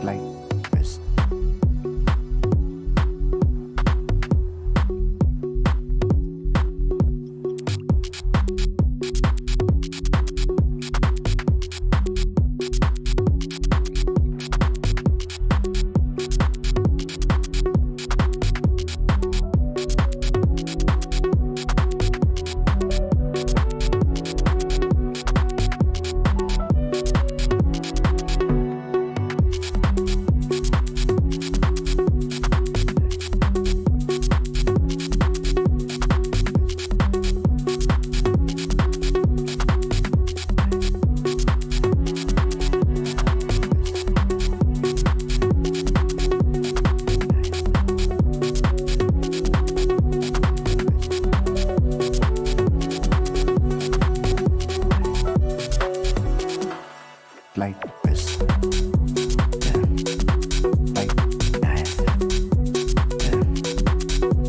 like this. Like this. Like that.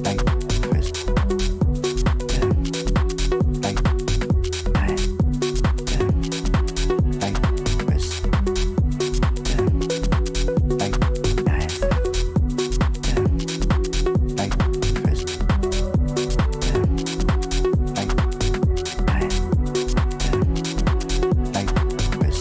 Like this. Like that. Like this. Like that. Like this. Like that. Like this.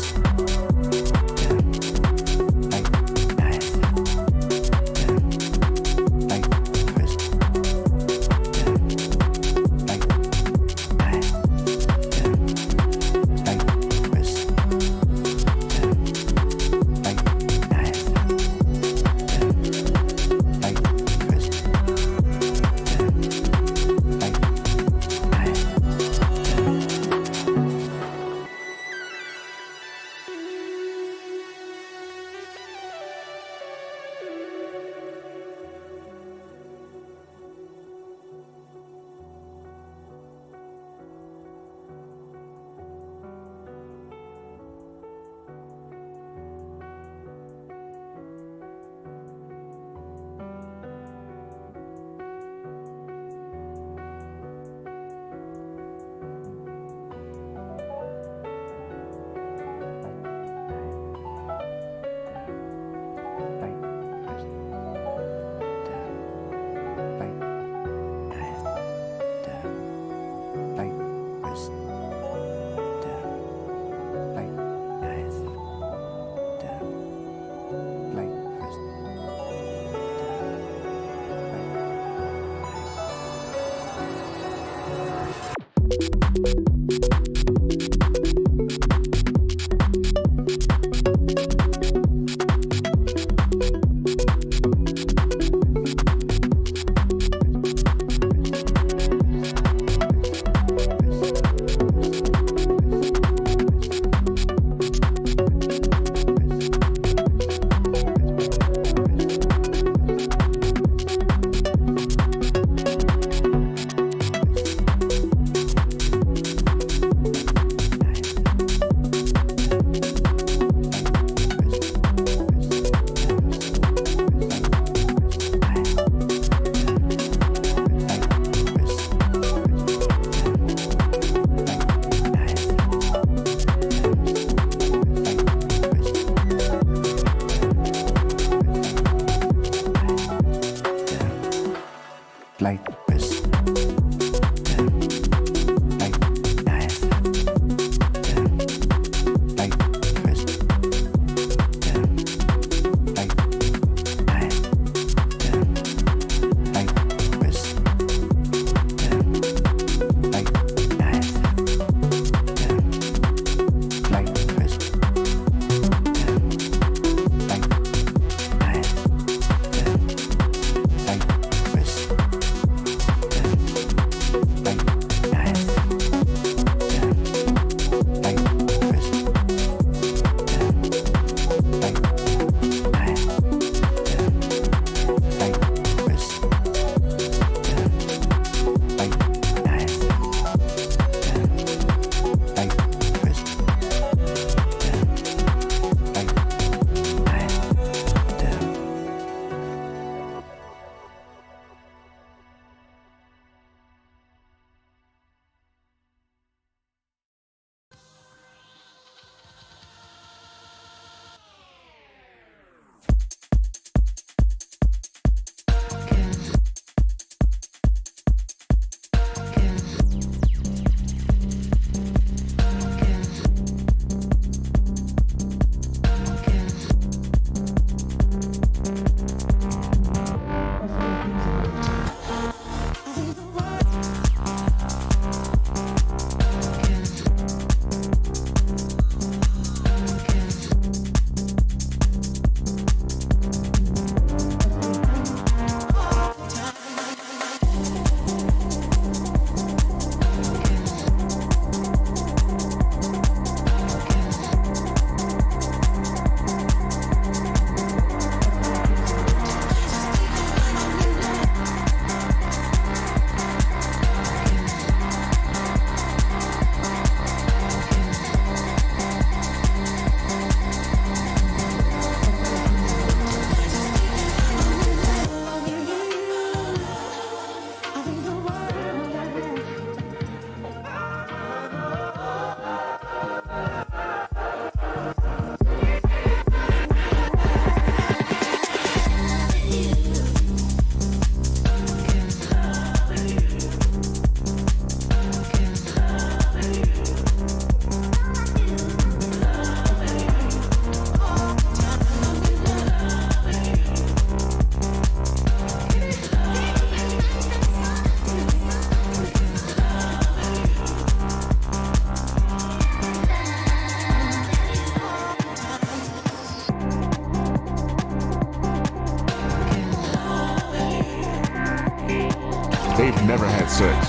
never had sex.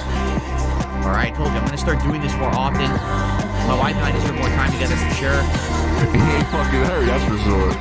Alright, I told you, I'm gonna start doing this more often. My wife and I deserve more time together for sure. He ain't fucking her, that's for sure.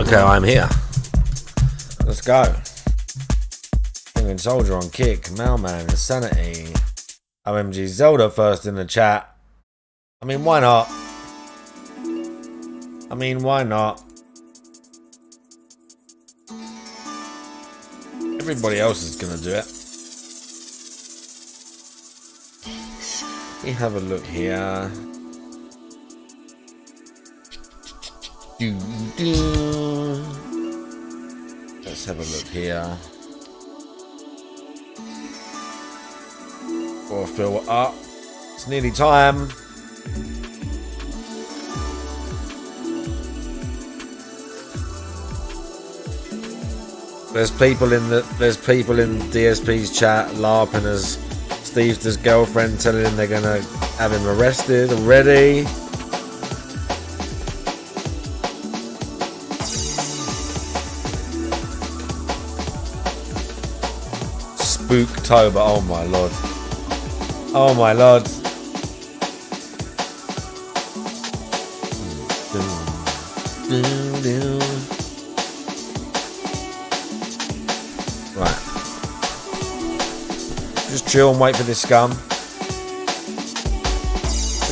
Okay, I'm here. Let's go. King Soldier on kick, Mailman, Insanity. OMG Zelda first in the chat. I mean, why not? Why not? Everybody else is gonna do it. Let me have a look here. Let's have a look here. Or fill up. It's nearly time. There's people in DSP's chat larping as Steve's girlfriend, telling him they're gonna have him arrested already. Spooktober, oh my lord. Oh my lord. Right. Just chill and wait for this scum. Look at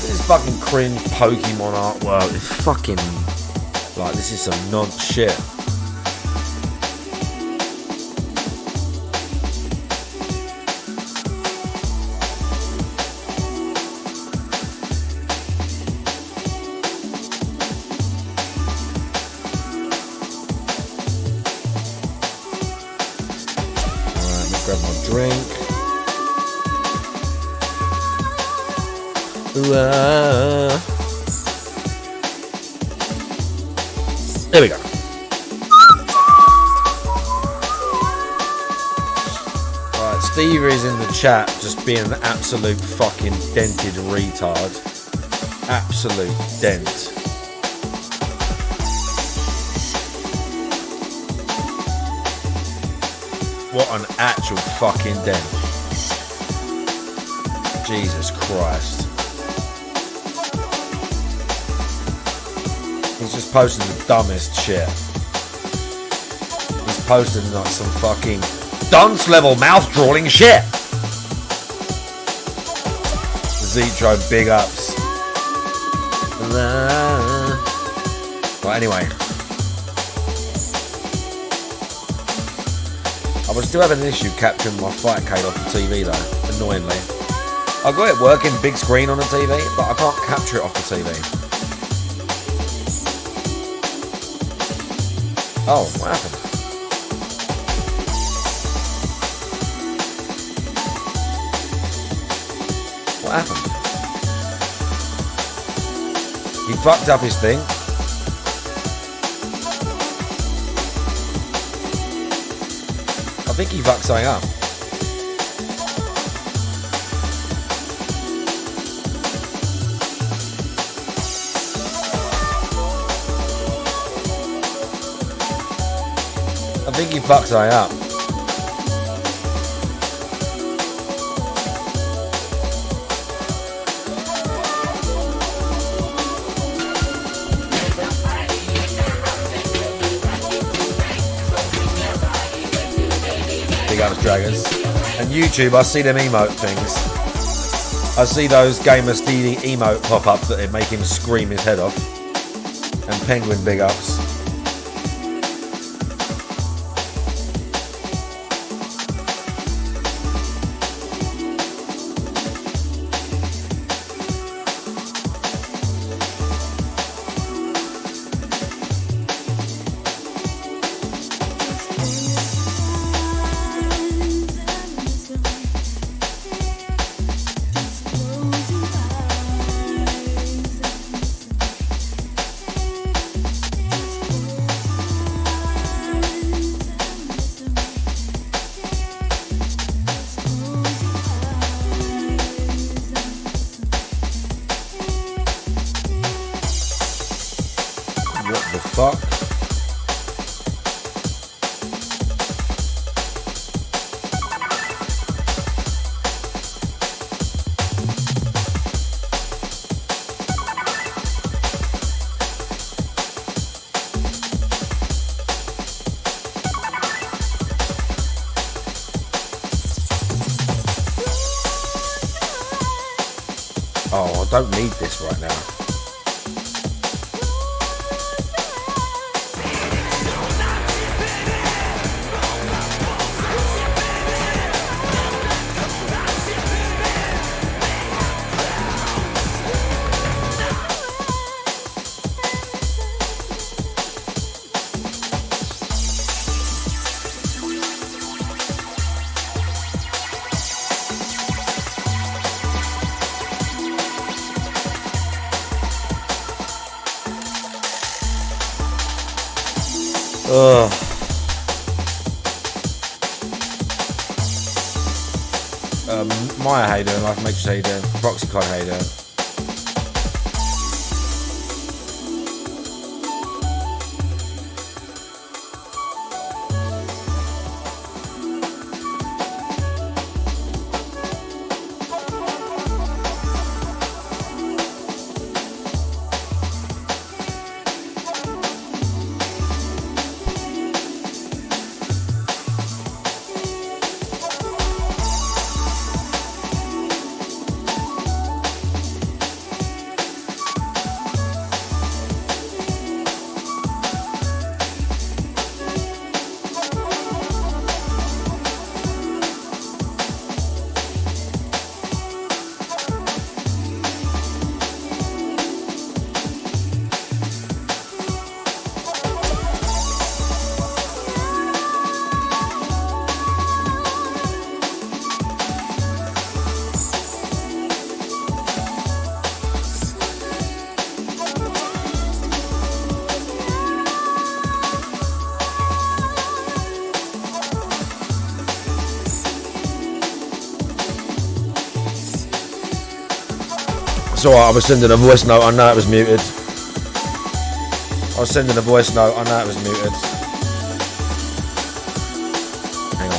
this fucking cringe Pokemon artwork. It's fucking like, this is some nonce shit. Grab my drink. There we go. Right, Steve is in the chat just being an absolute fucking dented retard. Absolute dent. What an actual fucking dent. Jesus Christ. He's just posting the dumbest shit. He's posting like some fucking dunce level mouth drawing shit. Zetro, big ups. Right, anyway. I was still having an issue capturing my Fightcade off the TV though, annoyingly. I got it working big screen on the TV, but I can't capture it off the TV. Oh, what happened? What happened? He fucked up his thing. I think he fucked something up. I think he fucked something up. ups draggers. And YouTube, I see them emote things. I see those Gamer Stevie emote pop-ups that make him scream his head off. And Penguin big ups. What the fuck? Oh, I don't need this right now. Ugh. Maya, how you doing? Life Matrix, how you doing? Proxycon, how you doing? It's alright, I was sending a voice note, I know it was muted. I was sending a voice note, I know it was muted. Hang on.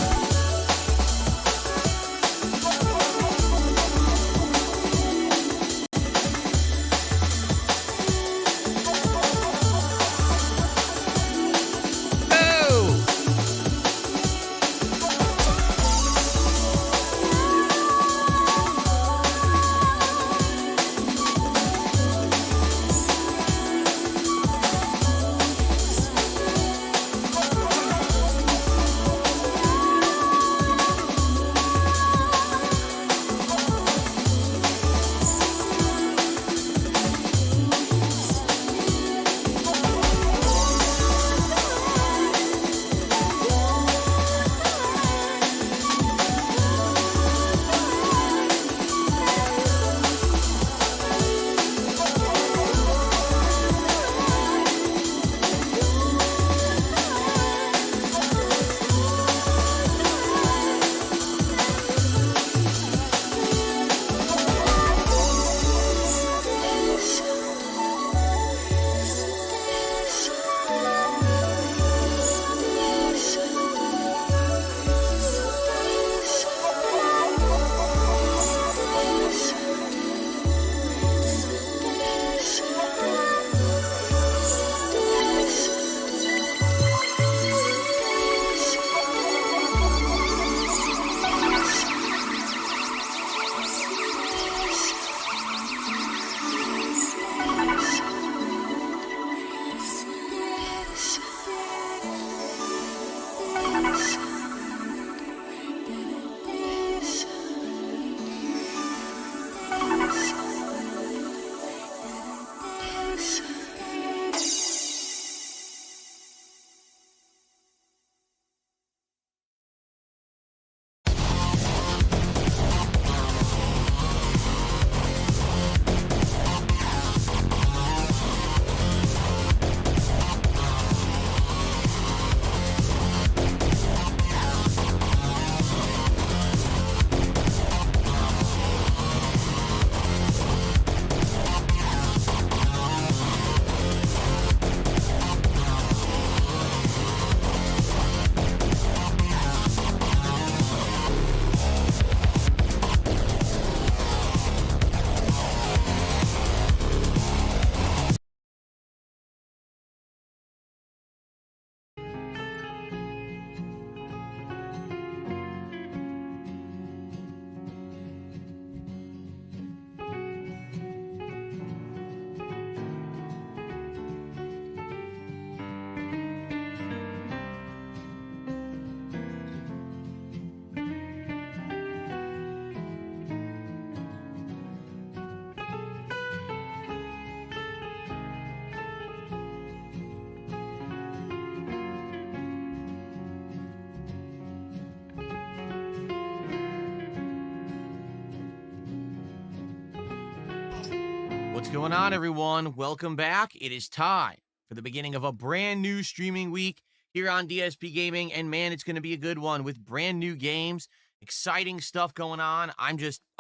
What's going on, everyone? Welcome back. It is time for the beginning of a brand new streaming week here on DSP Gaming, and man, it's going to be a good one with brand new games, exciting stuff going on. I'm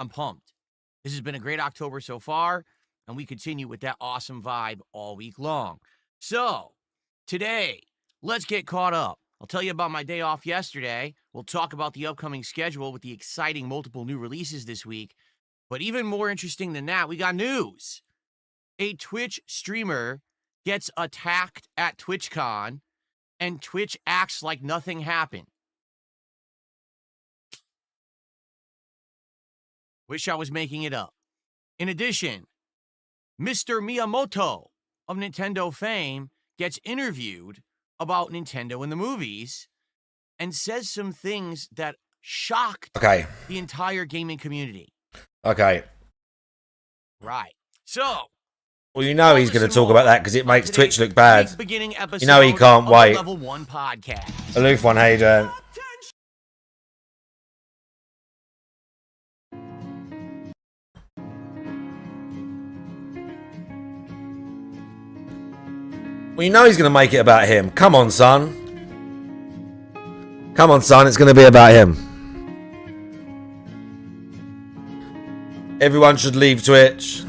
pumped. This has been a great October so far, and we continue with that awesome vibe all week long. So, today, let's get caught up. I'll tell you about my day off yesterday. We'll talk about the upcoming schedule with the exciting multiple new releases this week. But even more interesting than that, we got news. A Twitch streamer gets attacked at TwitchCon, and Twitch acts like nothing happened. Wish I was making it up. In addition, Mr. Miyamoto of Nintendo fame gets interviewed about Nintendo in the movies and says some things that shocked the entire gaming community. Okay. Right. So, well, you know he's going to talk about that because it makes Twitch look bad. You know he can't wait. Level 1 podcast. Aloof one, how you doing? Well, you know he's going to make it about him. Come on, son. Come on, son. It's going to be about him. Everyone should leave Twitch.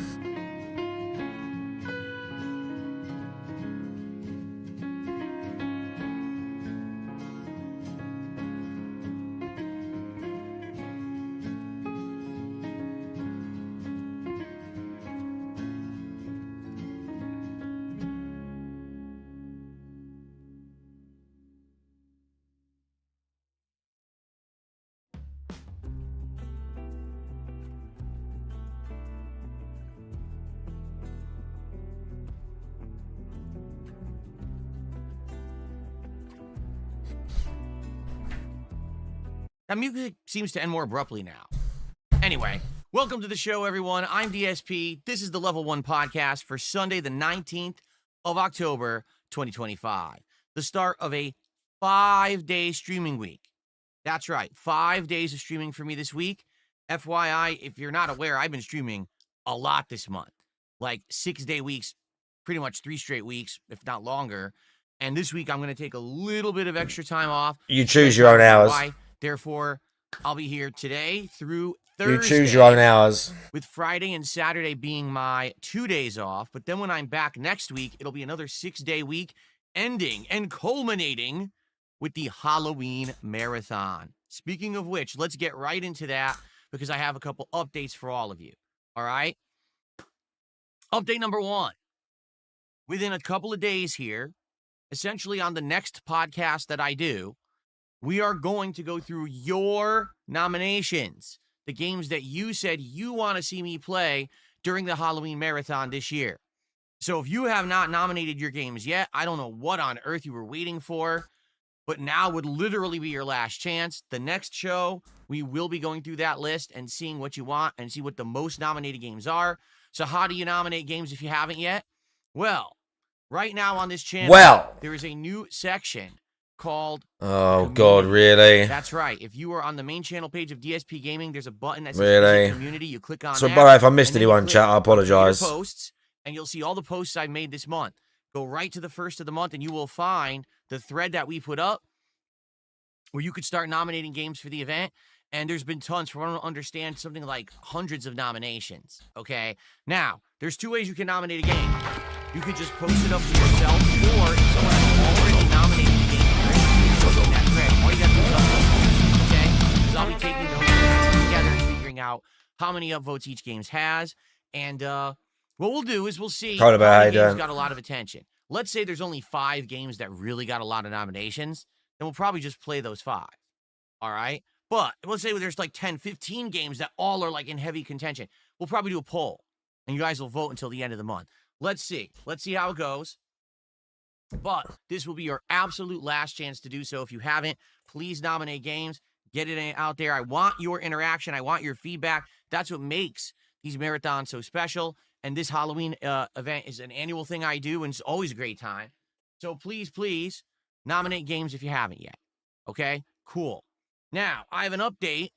That music seems to end more abruptly now. Anyway, welcome to the show, everyone. I'm DSP. This is the Level 1 podcast for Sunday, the 19th of October, 2025. The start of a 5-day streaming week. That's right, 5 days of streaming for me this week. FYI, if you're not aware, I've been streaming a lot this month. Like 6-day weeks, pretty much 3 straight weeks, if not longer. And this week, I'm going to take a little bit of extra time off. You choose your own hours. Therefore, I'll be here today through Thursday. You choose your own hours. With Friday and Saturday being my 2 days off. But then when I'm back next week, it'll be another 6-day week, ending and culminating with the Halloween Marathon. Speaking of which, let's get right into that because I have a couple updates for all of you. All right? Update number 1. Within a couple of days here, essentially on the next podcast that I do, we are going to go through your nominations, the games that you said you want to see me play during the Halloween Marathon this year. So if you have not nominated your games yet, I don't know what on earth you were waiting for, but now would literally be your last chance. The next show, we will be going through that list and seeing what you want and see what the most nominated games are. So how do you nominate games if you haven't yet? Well, right now on this channel, there is a new section called God, really? That's right. If you are on the main channel page of DSP Gaming, there's a button that says really? Community. You click on so, that. So, by the way, if I missed anyone in chat, I apologize. Posts, and you'll see all the posts I made this month. Go right to the first of the month, and you will find the thread that we put up where you could start nominating games for the event. And there's been tons, from what I don't understand, something like hundreds of nominations. Okay? Now, there's 2 ways you can nominate a game. You could just post it up to yourself, or if someone has already nominated the game, that thread. All you got to do is upvote, okay? Because I'll be taking those together and figuring out how many upvotes each game has. And what we'll do is we'll see how many games got a lot of attention. Let's say there's only 5 games that really got a lot of nominations, then we'll probably just play those 5. All right? But let's say there's like 10, 15 games that all are like in heavy contention. We'll probably do a poll, and you guys will vote until the end of the month. Let's see. Let's see how it goes. But this will be your absolute last chance to do so. If you haven't, please nominate games. Get it out there. I want your interaction. I want your feedback. That's what makes these marathons so special. And this Halloween event is an annual thing I do, and it's always a great time. So please, please nominate games if you haven't yet. Okay? Cool. Now, I have an update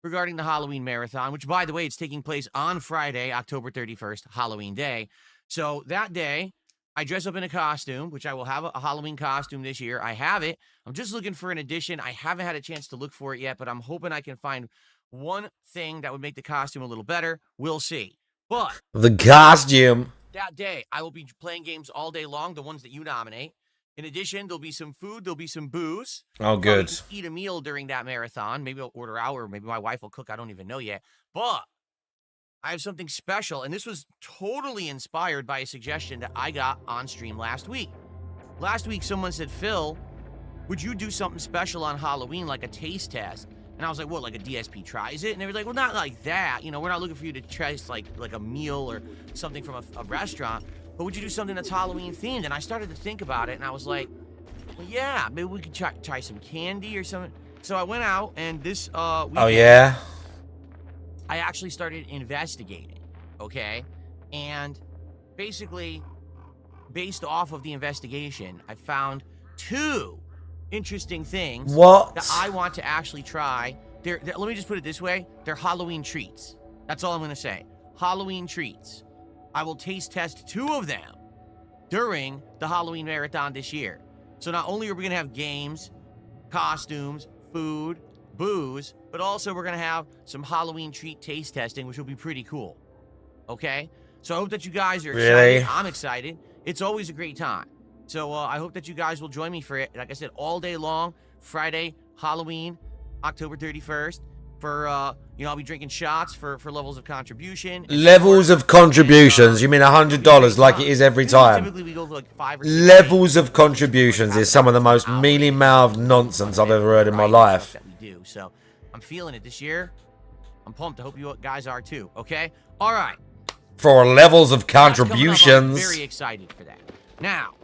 regarding the Halloween marathon, which, by the way, it's taking place on Friday, October 31st, Halloween Day. So that day, I dress up in a costume, which I will have a Halloween costume this year. I have it. I'm just looking for an addition. I haven't had a chance to look for it yet, but I'm hoping I can find one thing that would make the costume a little better. We'll see. But The costume. that day, I will be playing games all day long, the ones that you nominate. In addition, there'll be some food, there'll be some booze. Oh, good. Probably eat a meal during that marathon. Maybe I'll order out, or maybe my wife will cook. I don't even know yet. But I have something special, and this was totally inspired by a suggestion that I got on stream last week. Last week, someone said, Phil, would you do something special on Halloween, like a taste test? And I was like, what, like a DSP tries it? And they were like, well, not like that. You know, we're not looking for you to try like a meal or something from a restaurant. But would you do something that's Halloween themed? And I started to think about it, and I was like, well, yeah, maybe we could try some candy or something. So I went out, and this weekend, Oh, yeah? I actually started investigating, okay? And basically, based off of the investigation, I found 2 interesting things What? that I want to actually try. Let me just put it this way. They're Halloween treats. That's all I'm going to say. Halloween treats. I will taste test 2 of them during the Halloween marathon this year. So not only are we going to have games, costumes, food, booze, but also we're going to have some Halloween treat taste testing, which will be pretty cool. Okay? So I hope that you guys are excited. Really? I'm excited. It's always a great time. So I hope that you guys will join me for it. Like I said, all day long, Friday, Halloween, October 31st. For, I'll be drinking shots for levels of contribution. Levels of contributions. You mean $100 like it is every time? Typically, we go for like 5 or 6 Levels of contributions is some of the most mealy-mouthed nonsense I've ever heard in my life. That we do. So I'm feeling it this year. I'm pumped. I hope you guys are too. Okay? All right. For levels of That's coming up. I'm contributions. very excited for that. Now,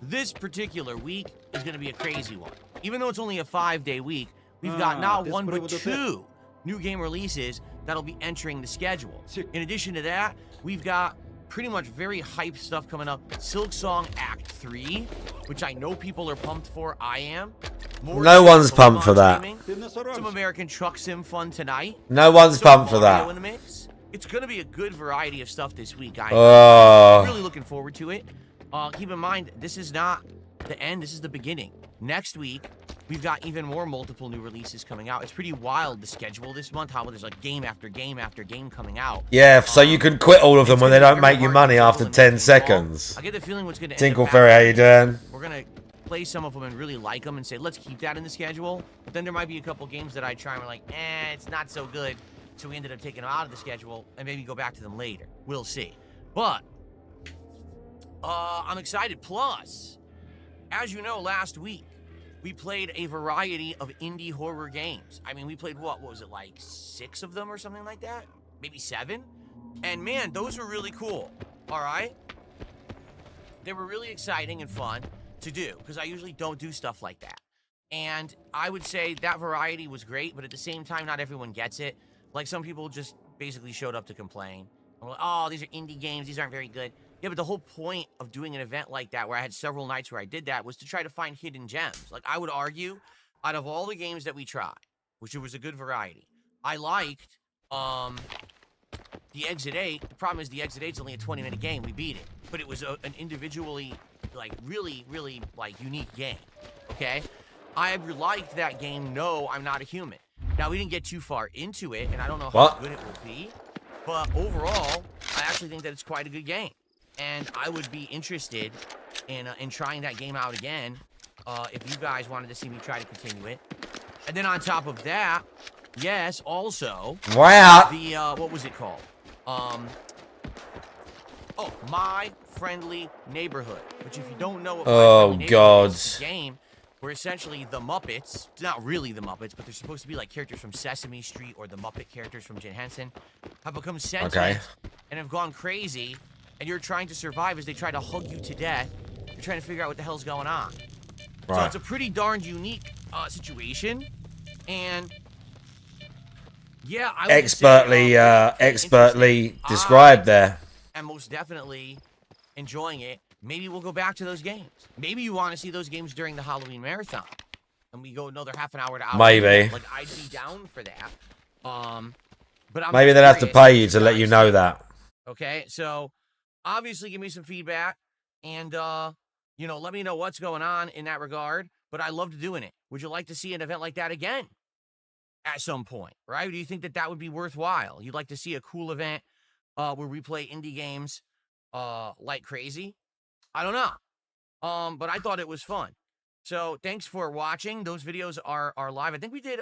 this particular week is going to be a crazy one. Even though it's only a 5-day week, we've got not 1 but 2 new game releases that'll be entering the schedule. In addition to that, we've got pretty much very hyped stuff coming up. Silksong Act 3, which I know people are pumped for. I am. No one's pumped for that. Streaming. Some American Truck Sim fun tonight. No one's pumped for Mario that. in the mix. It's going to be a good variety of stuff this week. I'm Oh. really looking forward to it. Keep in mind, this is not the end. This is the beginning. Next week, we've got even more multiple new releases coming out. It's pretty wild, the schedule this month, how there's like game after game after game coming out. Yeah, so you can quit all of them when they don't make you money after 10 seconds. I get the feeling what's going to Tinkle Fairy, how you doing? We're going to play some of them and really like them and say, let's keep that in the schedule. But then there might be a couple games that I try and we're like, it's not so good. So we ended up taking them out of the schedule and maybe go back to them later. We'll see. But I'm excited. Plus, as you know, last week, we played a variety of indie horror games. I mean, we played, what was it, like 6 of them or something like that? Maybe 7? And man, those were really cool, all right? They were really exciting and fun to do, because I usually don't do stuff like that. And I would say that variety was great, but at the same time, not everyone gets it. Like, some people just basically showed up to complain. And were like, oh, these are indie games, these aren't very good. Yeah, but the whole point of doing an event like that, where I had several nights where I did that, was to try to find hidden gems. Like, I would argue, out of all the games that we tried, which it was a good variety, I liked the Exit 8. The problem is the Exit 8's only a 20-minute game. We beat it. But it was an individually, like, really, really, like, unique game. Okay? I liked that game, No, I'm Not a Human. Now, we didn't get too far into it, and I don't know how good it will be. But overall, I actually think that it's quite a good game. And I would be interested in trying that game out again if you guys wanted to see me try to continue it. And then on top of that, yes, also, Wow. the, what was it called? My Friendly Neighborhood. Which if you don't know what My Friendly Neighborhood is, it's a game where essentially the Muppets, it's not really the Muppets, but they're supposed to be like characters from Sesame Street or the Muppet characters from Jim Henson, have become sentient and have gone crazy. And you're trying to survive as they try to hug you to death. You're trying to figure out what the hell's going on. Right. So it's a pretty darn unique situation. And yeah, I would say, expertly described there. And most definitely enjoying it. Maybe we'll go back to those games. Maybe you want to see those games during the Halloween marathon. And we go another half an hour to hour. Maybe. Like, I'd be down for that. But I'm Maybe they'll have to curious pay you what to let you guys know think. that. Okay, so obviously give me some feedback and you know, let me know what's going on in that regard. But I loved doing it. Would you like to see an event like that again at some point? Right? Do you think that that would be worthwhile? You'd like to see a cool event where we play indie games like crazy? I don't know. But I thought it was fun. So thanks for watching. Those videos are live. I think we did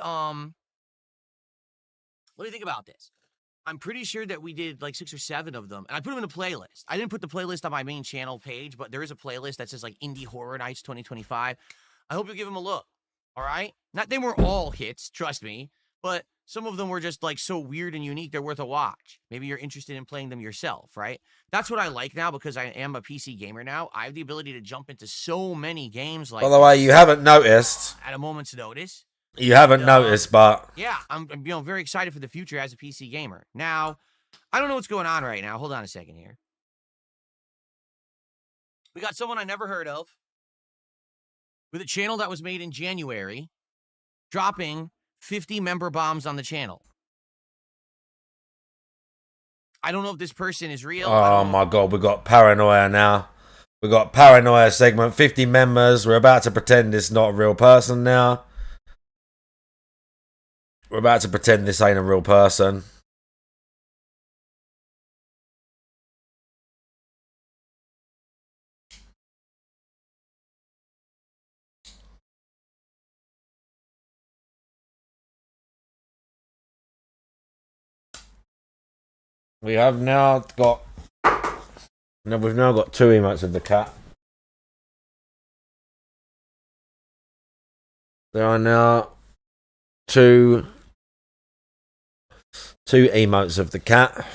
let me think about this. I'm pretty sure that we did like 6 or 7 of them, and I put them in a playlist. I didn't put the playlist on my main channel page, but there is a playlist that says like Indie Horror Nights 2025. I hope you'll give them a look. All right? Not they were all hits, trust me, but some of them were just like so weird and unique they're worth a watch. Maybe you're interested in playing them yourself, right? That's what I like now because I am a PC gamer now. I have the ability to jump into so many games like By the way, you haven't noticed. at a moment's notice. You haven't noticed, but Yeah, I'm very excited for the future as a PC gamer. Now, I don't know what's going on right now. Hold on a second here. We got someone I never heard of with a channel that was made in January dropping 50 member bombs on the channel. I don't know if this person is real. oh my god, we got paranoia now. We got paranoia segment, 50 members. We're about to pretend it's not a real person now. We're about to pretend this ain't a real person. We have now got. No, we've now got 2 emotes of the cat. There are now two emotes of the cat.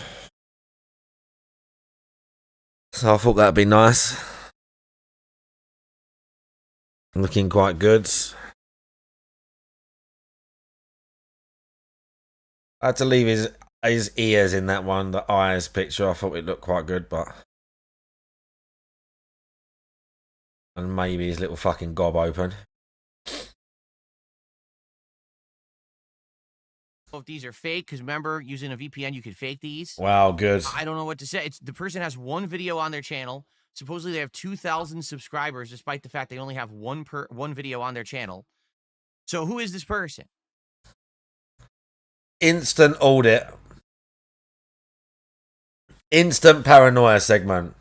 So I thought that'd be nice. Looking quite good. I had to leave his ears in that one, the eyes picture. I thought it looked quite good, but. And maybe his little fucking gob open. If these are fake, because remember, using a VPN, you could fake these. Wow, good. I don't know what to say. It's the person has one video on their channel. Supposedly they have 2,000 subscribers, despite the fact they only have one video on their channel. So who is this person? Instant audit. Instant paranoia segment.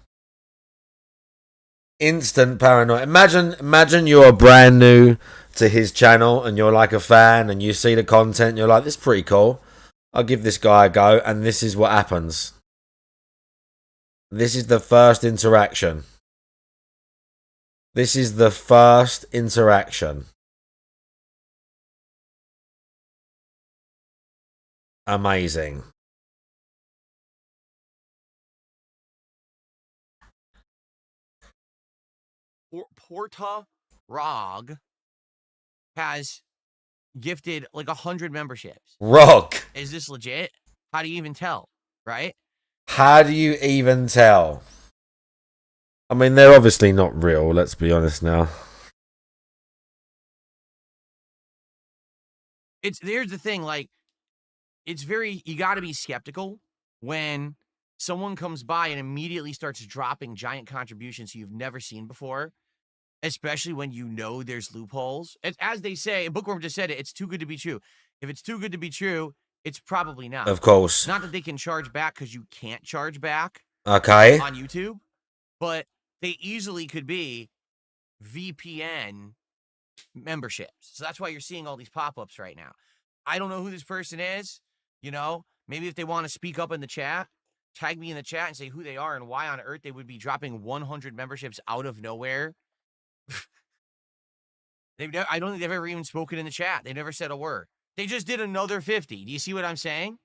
Instant paranoia. Imagine you're brand new to his channel and you're like a fan and you see the content and you're like, this is pretty cool. I'll give this guy a go, and this is what happens. This is the first interaction. This is the first interaction. Amazing. Porta Rog has gifted like 100 memberships. Rock. Is this legit? How do you even tell? Right? How do you even tell? I mean, they're obviously not real, let's be honest now. Here's the thing, like, you got to be skeptical when someone comes by and immediately starts dropping giant contributions you've never seen before, especially when you know there's loopholes. As they say, and Bookworm just said it, it's too good to be true. If it's too good to be true, it's probably not. Of course. Not that they can charge back, because you can't charge back Okay. on YouTube, but they easily could be VPN memberships. So that's why you're seeing all these pop-ups right now. I don't know who this person is. You know, maybe if they want to speak up in the chat, tag me in the chat and say who they are and why on earth they would be dropping 100 memberships out of nowhere. I don't think they've ever even spoken in the chat. They never said a word. They just did another 50. Do you see what I'm saying?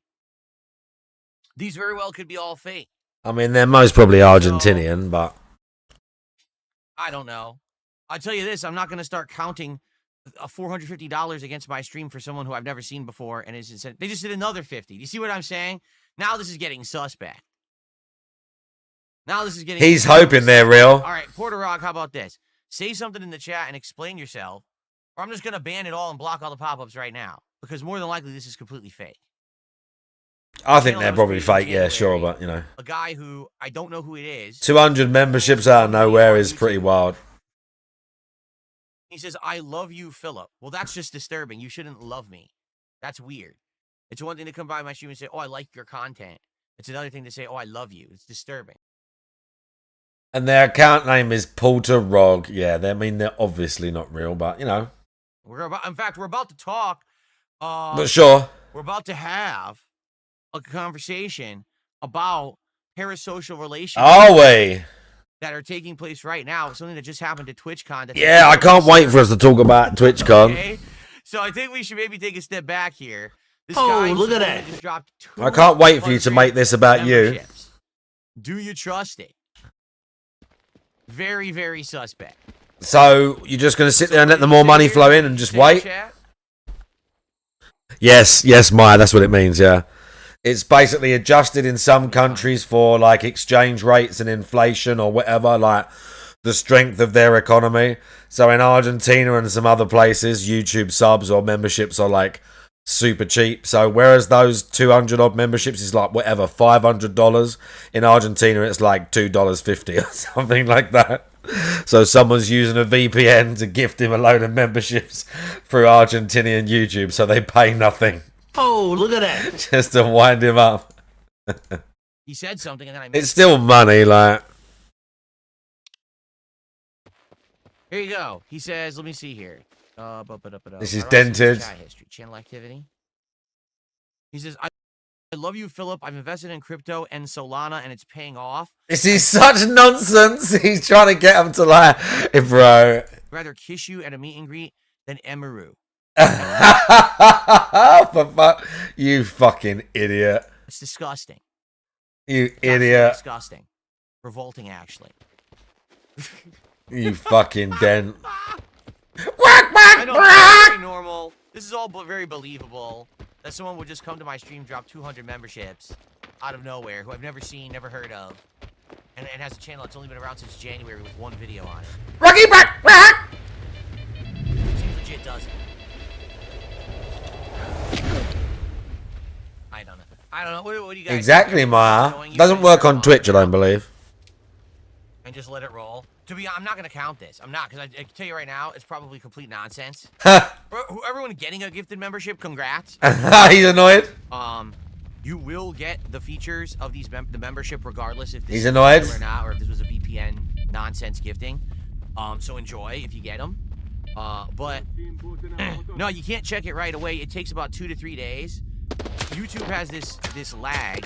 These very well could be all fake. I mean, they're most probably Argentinian, but I don't know. I'll tell you this, I'm not going to start counting $450 against my stream for someone who I've never seen before, and they just did another 50. Do you see what I'm saying? Now this is getting suspect. Now this is getting... He's hoping they're real. All right, Porter Rock, how about this? Say something in the chat and explain yourself, or I'm just going to ban it all and block all the pop-ups right now, because more than likely this is completely fake. I think channel they're that was probably created in fake, yeah, sure, January. but you know. A guy who I don't know who it is. 200 memberships out of nowhere is pretty wild. He says, "I love you, Philip." Well, that's just disturbing. You shouldn't love me. That's weird. It's one thing to come by my stream and say, "Oh, I like your content." It's another thing to say, "Oh, I love you." It's disturbing. And their account name is Porter Rog. Yeah, they're obviously not real, but you know. In fact, we're about to talk. But sure. We're about to have a conversation about parasocial relations. Are we? That are taking place right now. Something that just happened to TwitchCon. Yeah, I can't wait for us to talk about TwitchCon. Okay? So I think we should maybe take a step back here. This Oh, guy look at that. just dropped I can't wait for you to make this about you. memberships. Do you trust it? Very, very suspect. So, you're just going to sit there and let the more money flow in and just wait? Yes, Maya, that's what it means, yeah. It's basically adjusted in some countries for like exchange rates and inflation or whatever, like the strength of their economy. So in Argentina and some other places, YouTube subs or memberships are like super cheap. So whereas those 200 odd memberships is like whatever, $500, in Argentina it's like $2.50 or something like that. So someone's using a VPN to gift him a load of memberships through Argentinian YouTube, so they pay nothing. Oh, look at that. Just to wind him up. He said something and then I missed It's still money, like. Here you go. He says, let me see here. This is How do I see dented. Chat history, channel activity. He says, I love you, Philip. I've invested in crypto and Solana, and it's paying off. This is such nonsense. He's trying to get him to lie. Bro. I'd rather kiss you at a meet and greet than Emiru. For fuck. You fucking idiot. It's disgusting. You It's absolutely idiot. Disgusting. Revolting, actually. You fucking den. I know, it's very normal. This is all very believable. That someone would just come to my stream, drop 200 memberships out of nowhere, who I've never seen, never heard of, and has a channel that's only been around since January with one video on it. Rocky back. Seems legit, doesn't it? I don't know. I don't know. What do you guys Exactly, think? Maya. You Doesn't guys work are on Twitch, I don't believe. And just let it roll. To be honest, I'm not going to count this. I'm not, because I can tell you right now, it's probably complete nonsense. Everyone getting a gifted membership, congrats. He's annoyed. You will get the features of the membership regardless if this He's annoyed. is or not, or if this was a VPN nonsense gifting. So enjoy if you get them. But no, you can't check it right away. It takes about 2 to 3 days. YouTube has this lag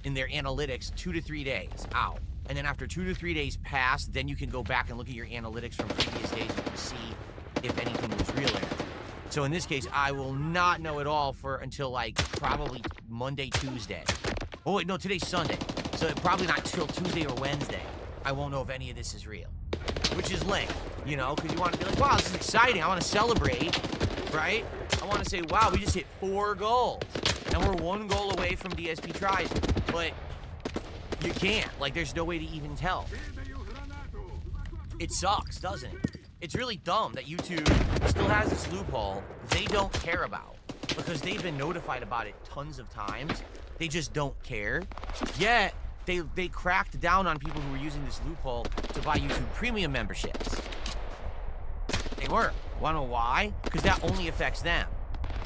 in their analytics, 2 to 3 days out. And then after 2 to 3 days pass, then you can go back and look at your analytics from previous days and you can see if anything was real or not. So in this case, I will not know at all until like probably Monday, Tuesday. Oh wait, no, today's Sunday. So probably not till Tuesday or Wednesday. I won't know if any of this is real. Which is lame, you know, because you want to be like, wow, this is exciting. I want to celebrate, right? I want to say, wow, we just hit 4 goals. And we're 1 goal away from DSP tries. But you can't. Like, there's no way to even tell. It sucks, doesn't it? It's really dumb that YouTube still has this loophole they don't care about. Because they've been notified about it tons of times. They just don't care. Yet, they cracked down on people who were using this loophole to buy YouTube Premium memberships. They weren't. Wanna know why? Because that only affects them.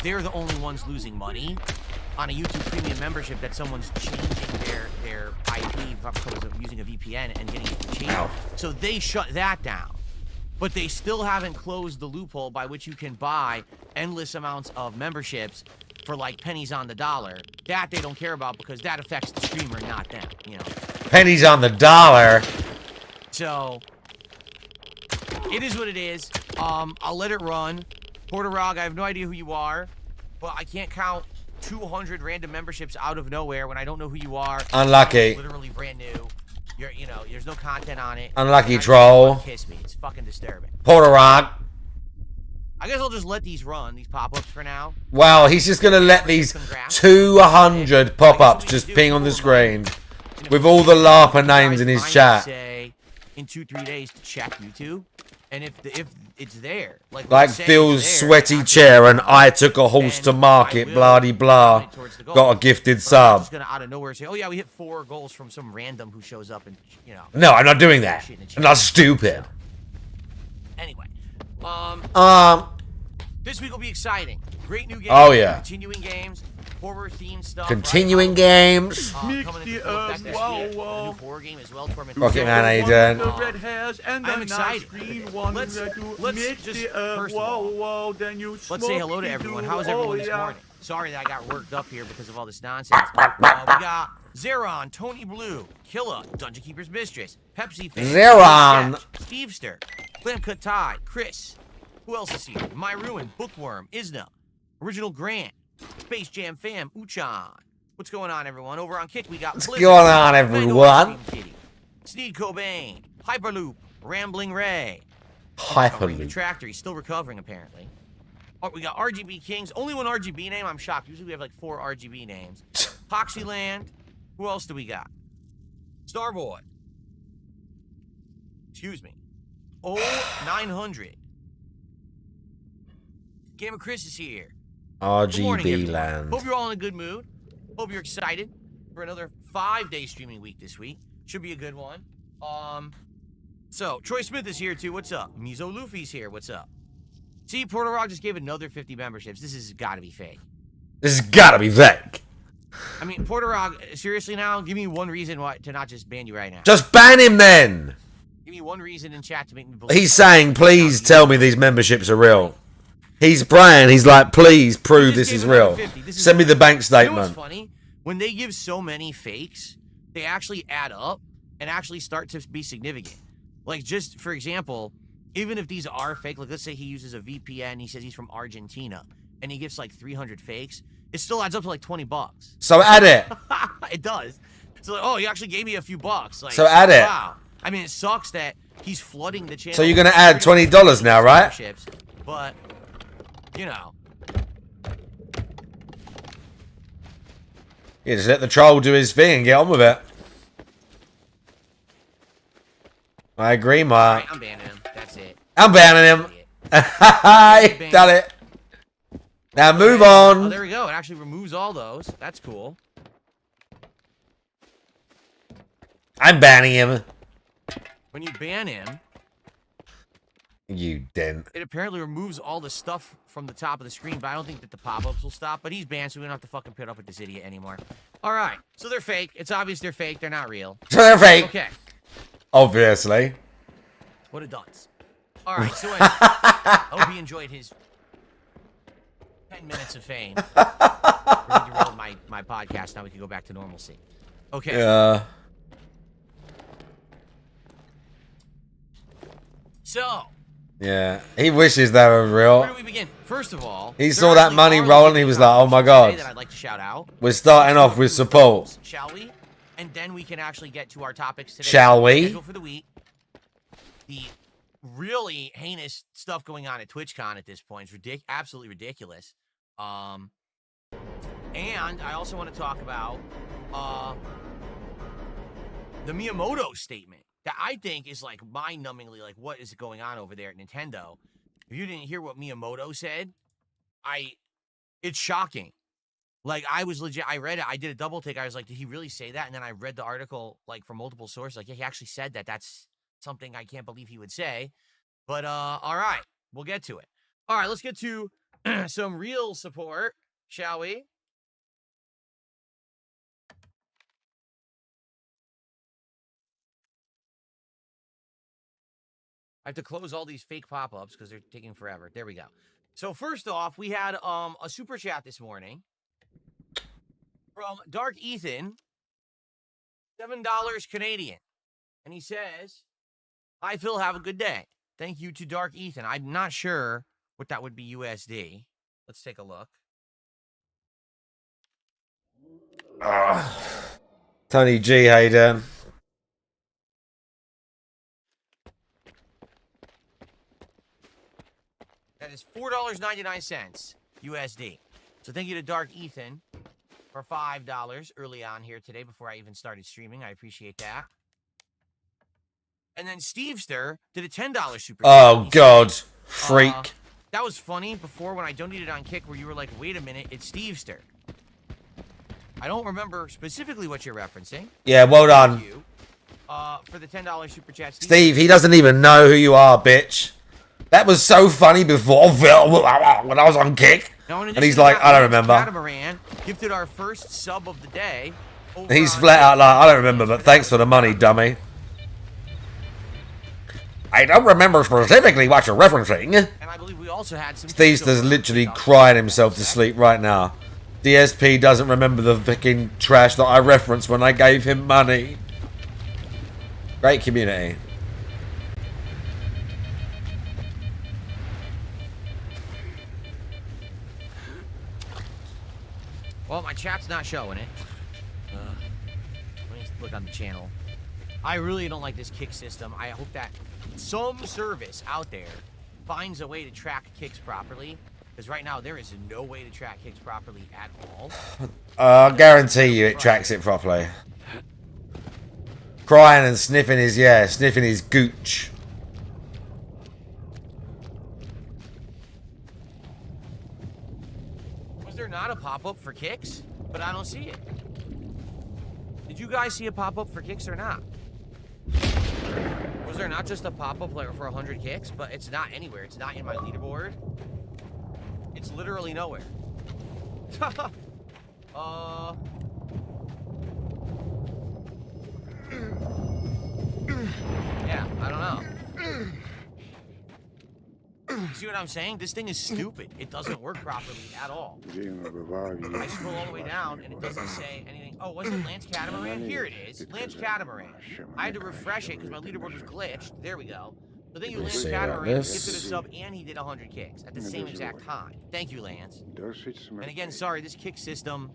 They're the only ones losing money on a YouTube Premium membership that someone's changing their IP because of using a VPN and getting it to change. So they shut that down. But they still haven't closed the loophole by which you can buy endless amounts of memberships for like pennies on the dollar. That they don't care about because that affects the streamer, not them, you know. Pennies on the dollar. So it is what it is. I'll let it run. Porterog, I have no idea who you are, but I can't count 200 random memberships out of nowhere when I don't know who you are. Unlucky. Literally brand new. You know, there's no content on it. Unlucky troll. Kiss me. It's fucking disturbing. Porter Rock. I guess I'll just let these run, these pop-ups for now. Well, he's just gonna let these 200 pop-ups just ping on the screen with all the LARPer names in his chat. Say in 2-3 days to check YouTube. And if it's there, like Phil's sweaty chair and I took a horse to market, blah de blah. Got a gifted sub. I'm just gonna out of nowhere say, oh yeah, we hit 4 goals from some random who shows up and No, I'm not doing that. I'm not stupid. Anyway, this week will be exciting. Great new games. Oh yeah. Continuing games. Horror themed stuff. Continuing games. Coming into full effect this week. A new horror game as well. Rocket Man, how you doing? I'm excited. Let's just first of all, let's say hello to everyone. How is everyone this morning? Sorry that I got worked up here because of all this nonsense. We got Zeron, Tony Blue, Killa, Dungeon Keeper's Mistress, Pepsi Fan, Zeron, Stevester, Glam Cut Tie, Chris. Who else is here? My Ruin, Bookworm, Isna, Original Grant, Space Jam Fam, Uchan. What's going on, everyone? Over on Kick, we got What's going on, everyone? Sneed Cobain, Hyperloop, Rambling Ray. Hyperloop. The Tractor, he's still recovering, apparently. Oh, we got RGB Kings. Only one RGB name. I'm shocked. Usually we have like 4 RGB names. Poxyland. Who else do we got? Starboy. Excuse me. 900. Game of Chris is here. RGB land. Hope you're all in a good mood. Hope you're excited for another 5-day streaming week this week. Should be a good one. So Troy Smith is here too. What's up? Mizo Luffy's here. What's up? See, Porter Rock just gave another 50 memberships. This has got to be fake. This has got to be fake. I mean, Porter Rock, seriously now, give me one reason why to not just ban you right now. Just ban him then. Give me one reason in chat to make me believe. He's saying, please tell me these memberships are real. He's praying. He's like, please prove this is real. Send me the bank statement. You know what's funny? When they give so many fakes, they actually add up and actually start to be significant. Like, just for example, even if these are fake, like let's say he uses a VPN, he says he's from Argentina, and he gives like 300 fakes, it still adds up to like $20. So add it. It does. So like, oh, he actually gave me a few bucks. Like, so add it. Wow. I mean, it sucks that he's flooding the channel. So you're gonna add $20 now, right? But you know. Yeah, just let the troll do his thing and get on with it. I agree, Mark. Right, I'm banning him. That's it. I'm banning him. Hi, done it. Now move on. Oh, there we go. It actually removes all those. That's cool. I'm banning him. When you ban him, you didn't. It apparently removes all the stuff from the top of the screen, but I don't think that the pop-ups will stop. But he's banned, so we don't have to fucking put up with this idiot anymore. All right. So they're fake. It's obvious they're fake. They're not real. So they're fake. Okay. Obviously. What a dunce. All right. So I hope he enjoyed his 10 minutes of fame. We're derailed my podcast. Now we can go back to normalcy. Okay. Yeah. So. Yeah. He wishes that were real. Where do we begin? First of all, he saw that money rolling. He was like, "Oh my god." That I'd like to shout out. We're starting off with support. Shall we? And then we can actually get to our topics today. Shall we? For the week. The really heinous stuff going on at TwitchCon at this point is absolutely ridiculous. And I also want to talk about the Miyamoto statement that I think is like mind-numbingly like what is going on over there at Nintendo. If you didn't hear what Miyamoto said, it's shocking. Like, I was legit, I read it, I did a double take, I was like, did he really say that? And then I read the article, like, from multiple sources, like, yeah, he actually said that. That's something I can't believe he would say. But, all right, we'll get to it. All right, let's get to some real support, shall we? I have to close all these fake pop-ups because they're taking forever. There we go. So, first off, we had a super chat this morning from Dark Ethan, $7 Canadian. And he says, "Hi, Phil, have a good day. Thank you to Dark Ethan." I'm not sure what that would be USD. Let's take a look. Tony G, how you doing? That is $4.99 USD. So thank you to Dark Ethan for $5 early on here today before I even started streaming. I appreciate that. And then Stevester did a $10 super chat. Oh, He God. said, Freak. that was funny before when I donated on Kick where you were like, wait a minute, it's Stevester. I don't remember specifically what you're referencing. Yeah, well done. Thank you for the $10 super chat. Steve, he doesn't even know who you are, bitch. That was so funny before when I was on Kick. Now, And he's like, I don't remember. Catamaran gifted our first sub of the day. He's flat out like, I don't remember, but thanks for the money, dummy. I don't remember specifically what you're referencing. And I believe we also had some. Stevester's literally crying himself to sleep right now. DSP doesn't remember the fucking trash that I referenced when I gave him money. Great community. Well, my chat's not showing it. Let me look on the channel. I really don't like this Kick system. I hope that some service out there finds a way to track Kicks properly. Because right now, there is no way to track Kicks properly at all. I guarantee you it tracks it properly. Crying and sniffing his gooch. Was there not a pop-up for Kicks? But I don't see it. Did you guys see a pop-up for Kicks or not? Was there not just a pop-up like for 100 Kicks? But it's not anywhere. It's not in my leaderboard. It's literally nowhere. Yeah, I don't know. See what I'm saying? This thing is stupid. It doesn't work properly at all. I scroll all the way down and it doesn't say anything. Oh, was it Lance Catamaran? Here it is. Lance Catamaran. I had to refresh it because my leaderboard was glitched. There we go. So thank you, Lance Catamaran. Gifted a sub and he did 100 kicks at the same exact time. Thank you, Lance. And again, sorry, this kick system,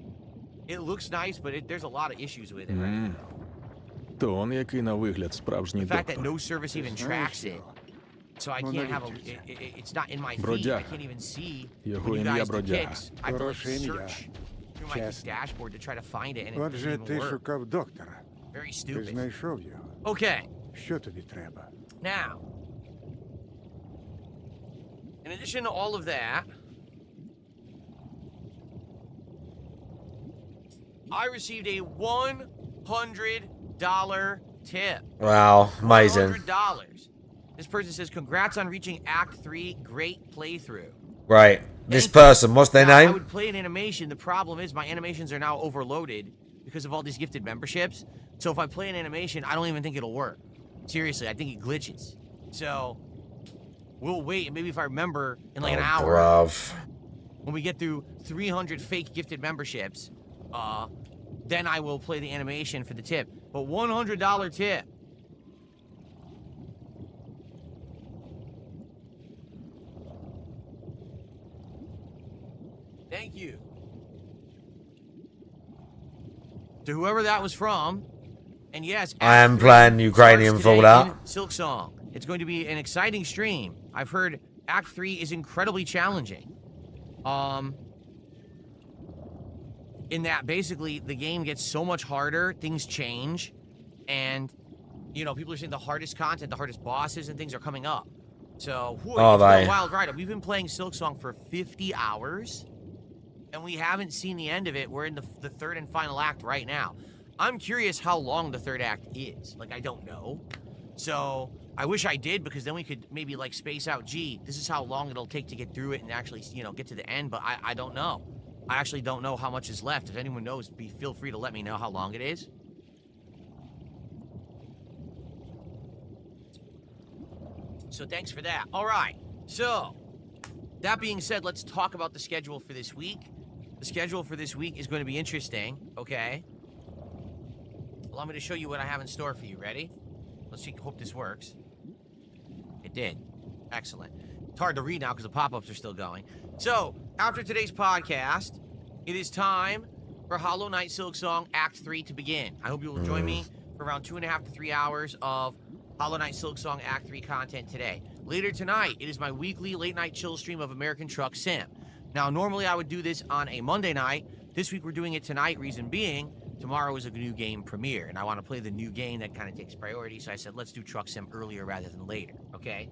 it looks nice, but there's a lot of issues with it right now. То он який на вигляд справжній The fact that доктор. no service even tracks it. So I can't have it's not in my feed. I can't even see when you guys do kicks. I have to like search through my dashboard to try to find it, and it doesn't even work. Very stupid. Okay. Now, in addition to all of that, I received a $100 tip. Wow, amazing. $100. This person says, congrats on reaching Act 3. Great playthrough. Right. This person, what's their now, I name? would play an animation. The problem is my animations are now overloaded because of all these gifted memberships. So if I play an animation, I don't even think it'll work. Seriously, I think it glitches. So we'll wait. And maybe if I remember in like an hour, Bruv. when we get through 300 fake gifted memberships, then I will play the animation for the tip. But $100 tip. Thank you. To whoever that was from. And yes, I am playing Ukrainian Fallout. Silk Song. It's going to be an exciting stream. I've heard Act 3 is incredibly challenging. In that basically the game gets so much harder, things change, and you know, people are saying the hardest content, the hardest bosses and things are coming up. So it's been a wild ride. We've been playing Silk Song for 50 hours. And we haven't seen the end of it. We're in the third and final act right now. I'm curious how long the third act is. Like, I don't know. So, I wish I did, because then we could maybe, like, space out, gee, this is how long it'll take to get through it and actually, you know, get to the end. But I don't know. I actually don't know how much is left. If anyone knows, feel free to let me know how long it is. So, thanks for that. All right. So, that being said, let's talk about the schedule for this week. The schedule for this week is going to be interesting, okay? Allow me to show you what I have in store for you. Ready? Let's see. Hope this works. It did. Excellent. It's hard to read now because the pop-ups are still going. So, after today's podcast, it is time for Hollow Knight Silk Song Act 3 to begin. I hope you will join me for around 2.5 to 3 hours of Hollow Knight Silk Song Act 3 content today. Later tonight, it is my weekly late-night chill stream of American Truck Sim. Now, normally I would do this on a Monday night. This week we're doing it tonight, reason being, tomorrow is a new game premiere, and I want to play the new game that kind of takes priority. So I said, let's do Truck Sim earlier rather than later, okay?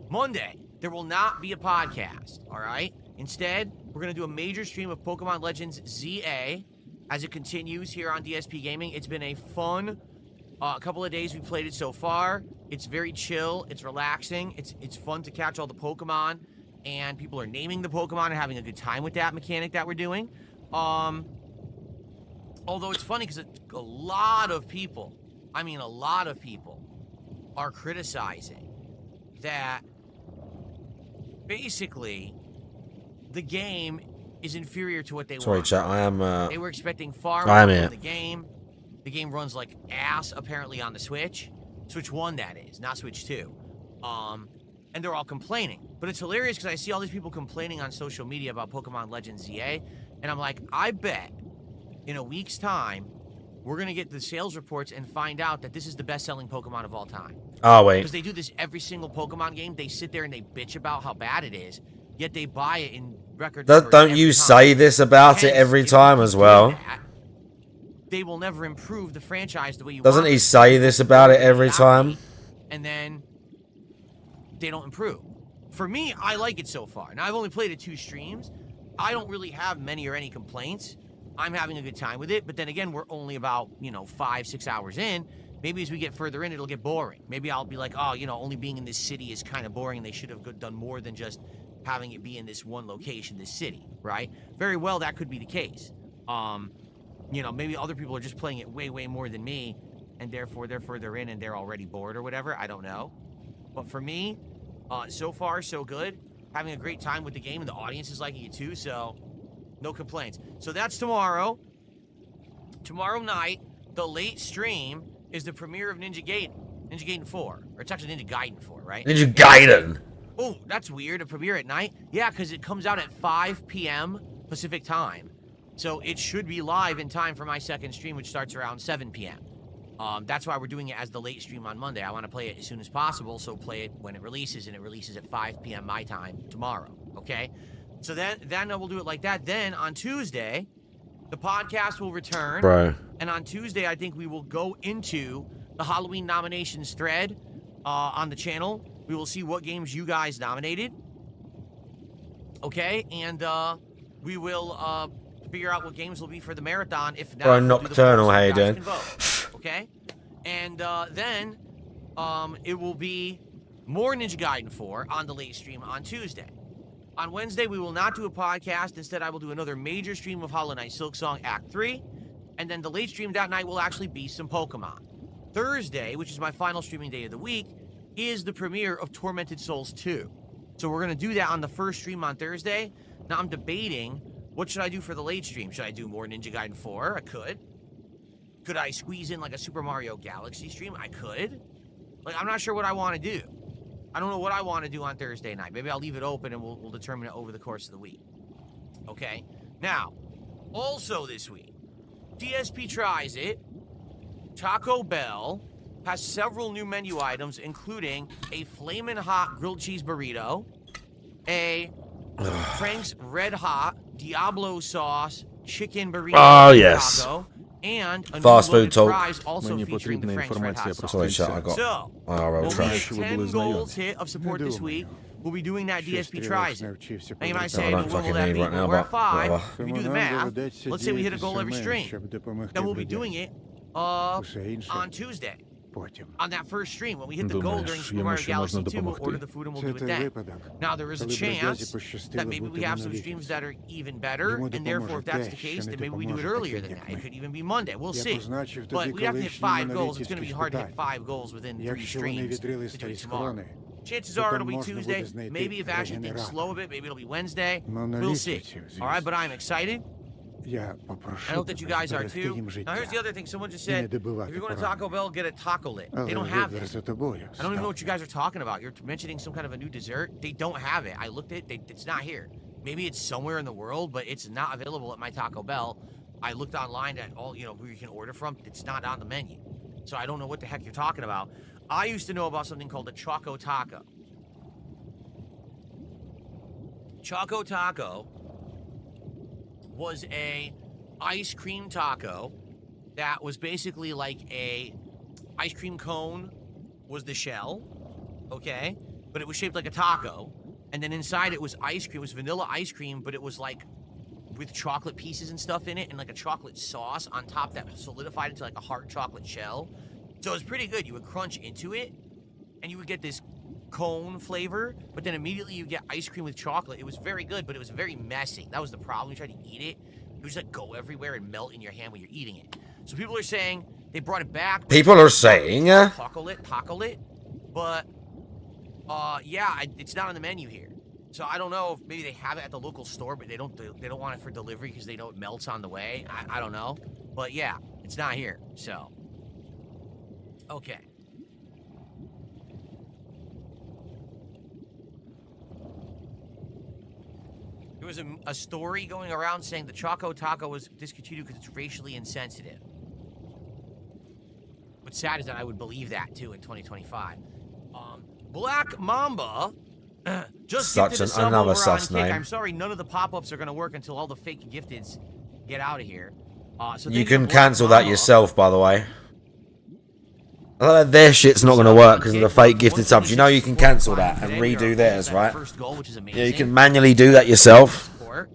Monday, there will not be a podcast, all right? Instead, we're going to do a major stream of Pokemon Legends ZA as it continues here on DSP Gaming. It's been a fun couple of days we played it so far. It's very chill. It's relaxing. It's fun to catch all the Pokemon, and people are naming the Pokemon and having a good time with that mechanic that we're doing. Although it's funny because a lot of people, I mean a lot of people, are criticizing that basically the game is inferior to what they Sorry, want. chat. I am. They were expecting far I am more here. from the game. The game runs like ass apparently on the Switch. Switch 1, that is, not Switch 2. And they're all complaining. But it's hilarious because I see all these people complaining on social media about Pokemon Legends ZA, and I'm like, I bet in a week's time, we're going to get the sales reports and find out that this is the best-selling Pokemon of all time. Oh, wait. Because they do this every single Pokemon game. They sit there and they bitch about how bad it is, yet they buy it in record numbers Don't every you time. say this about it Hence, every if time we as keep well? doing that, they will never improve the franchise the way you Doesn't want he it. say this about it every time? And then they don't improve. For me, I like it so far. Now, I've only played it 2 streams. I don't really have many or any complaints. I'm having a good time with it. But then again, we're only about, 5-6 hours in. Maybe as we get further in, it'll get boring. Maybe I'll be like, oh, only being in this city is kind of boring, and they should have done more than just having it be in this one location, this city, right? Very well, that could be the case. Maybe other people are just playing it way, way more than me, and therefore they're further in and they're already bored or whatever. I don't know. But for me, so far, so good. Having a great time with the game, and the audience is liking it too, so no complaints. So that's tomorrow. Tomorrow night, the late stream is the premiere of Ninja Gaiden 4. Or it's actually Ninja Gaiden 4, right? Ninja Gaiden. Oh, that's weird. A premiere at night? Yeah, because it comes out at 5 p.m. Pacific time. So it should be live in time for my second stream, which starts around 7 p.m. That's why we're doing it as the late stream on Monday. I want to play it as soon as possible, so play it when it releases, and it releases at 5 p.m. my time tomorrow, okay? So then we'll do it like that. Then on Tuesday, the podcast will return. Bro. And on Tuesday, I think we will go into the Halloween nominations thread on the channel. We will see what games you guys nominated. Okay? And we will figure out what games will be for the marathon. If not, Bro, we'll do the Nocturnal, polls so how you you guys doing? can vote. Okay? And then it will be more Ninja Gaiden 4 on the late stream on Tuesday. On Wednesday, we will not do a podcast. Instead, I will do another major stream of Hollow Knight Silksong Act 3. And then the late stream that night will actually be some Pokemon. Thursday, which is my final streaming day of the week, is the premiere of Tormented Souls 2. So we're going to do that on the first stream on Thursday. Now I'm debating, what should I do for the late stream? Should I do more Ninja Gaiden 4? I could. Could I squeeze in like a Super Mario Galaxy stream? I could. Like, I'm not sure what I want to do. I don't know what I want to do on Thursday night. Maybe I'll leave it open and we'll determine it over the course of the week. Okay? Now, also this week, DSP Tries It, Taco Bell has several new menu items, including a flamin' hot grilled cheese burrito, a Frank's Red Hot Diablo sauce chicken burrito Oh, yes. taco, and a Fast new food loaded talk. fries also Мені featuring the потрібна Frank's Red інформація Hot про sauce. Sorry, chat, I got So, IRL we'll be trash. Щоб ви 10 були знайомі. goals hit of support this week. We'll be doing that DSP Щось Tries не It. вчився Now you might I say, don't well, what fucking will that need be? right now, Well, we're at but 5. whatever. If you do the math, let's say we hit a goal every stream. Then we'll be doing it on Tuesday. Потім. On that first stream, when we hit the goal during Думаєш, Super йому Mario ще можна Galaxy 2, we'll допомогти? order the food and we'll Це do it той then. випадок, Now, there is a коли бродязі chance пощастило that maybe we бути have some монолітівцем. streams that are even better, Йому and therefore, if that's допоможе the те, case, що then не maybe we do it допоможе earlier таким, than як that. It ми. could even be Monday. We'll Я see. позначив But тоді we have to hit колишні 5 goals. It's going to be монолітівські hard to hit питання. 5 goals within 3 Якщо вони streams відрили between старі tomorrow. склони, Chances то are там it'll be можна Tuesday. буде знайти Maybe if actually things регенератор. slow a bit, maybe it'll be Wednesday. We'll see. Монолітівців, All right, звісно. but I'm excited. Я попрошу I hope that you тебе guys are зберегти too. їм Now, життя. here's the other thing. Someone just І не said, if добивати you're going to поранень. Taco Bell, get a taco lit. They Але don't have вибір it. за тобою. I don't even know what you став. guys are talking about. You're mentioning some kind of a new dessert. They don't have it. I looked at it. It's not here. Maybe it's somewhere in the world, but it's not available at my Taco Bell. I looked online at all, where you can order from. It's not on the menu. So I don't know what the heck you're talking about. I used to know about something called a Choco Taco. Choco Taco was a ice cream taco that was basically like a ice cream cone was the shell, okay? But it was shaped like a taco. And then inside it was ice cream. It was vanilla ice cream, but it was like with chocolate pieces and stuff in it and like a chocolate sauce on top that solidified into like a hard chocolate shell. So it was pretty good. You would crunch into it and you would get this cone flavor, but then immediately you get ice cream with chocolate. It was very good, but it was very messy. That was the problem. You tried to eat it, it would just like go everywhere and melt in your hand when you're eating it. So people are saying they brought it back. People are saying taco it, but yeah, it's not on the menu here. So I don't know if maybe they have it at the local store, but they don't want it for delivery because they know it melts on the way. I don't know, but yeah, it's not here. So okay. There was a story going around saying the Choco Taco was discontinued because it's racially insensitive. What's sad is that I would believe that too in 2025. Black Mamba just Such gifted a sub another over sus on Kick. name. I'm sorry, none of the pop-ups are going to work until all the fake gifteds get out of here. So you can cancel that yourself, by the way. Their shit's not going to work because of the fake gifted subs. You know you can cancel that and redo theirs, right? Yeah, you can manually do that yourself.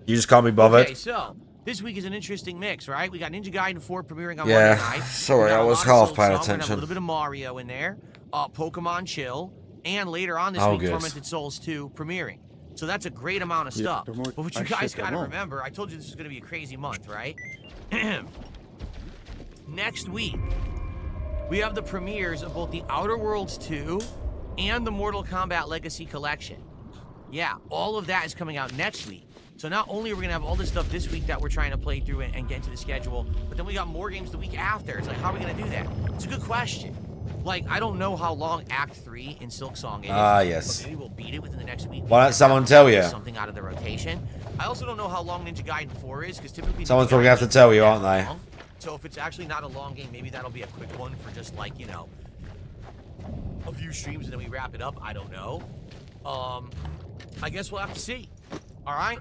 You just can't be bothered. Okay, so this week is an interesting mix, right? We got Ninja Gaiden 4 premiering on Yeah, Monday night. sorry, I was half paying We're gonna have a attention. little bit of Mario in there, Pokemon Chill, and later on this Oh, week, good. Tormented Souls 2 premiering. So that's a great amount of stuff. the more But what I you guys shit, the got to more. remember, I told you this is going to be a crazy month, right? Next week, we have the premieres of both the Outer Worlds 2 and the Mortal Kombat Legacy Collection. Yeah, all of that is coming out next week. So not only are we going to have all this stuff this week that we're trying to play through and get into the schedule, but then we got more games the week after. It's like, how are we going to do that? It's a good question. Like, I don't know how long Act 3 in Silksong is. Ah, yes. But maybe we'll beat it within the next week. Why don't someone tell you? Something out of the rotation. I also don't know how long Ninja Gaiden 4 is, because typically... Someone's Ninja probably gonna have Gaiden to tell you, isn't aren't that they? long. So if it's actually not a long game, maybe that'll be a quick one for just, like, you know, a few streams and then we wrap it up. I don't know. I guess we'll have to see. All right?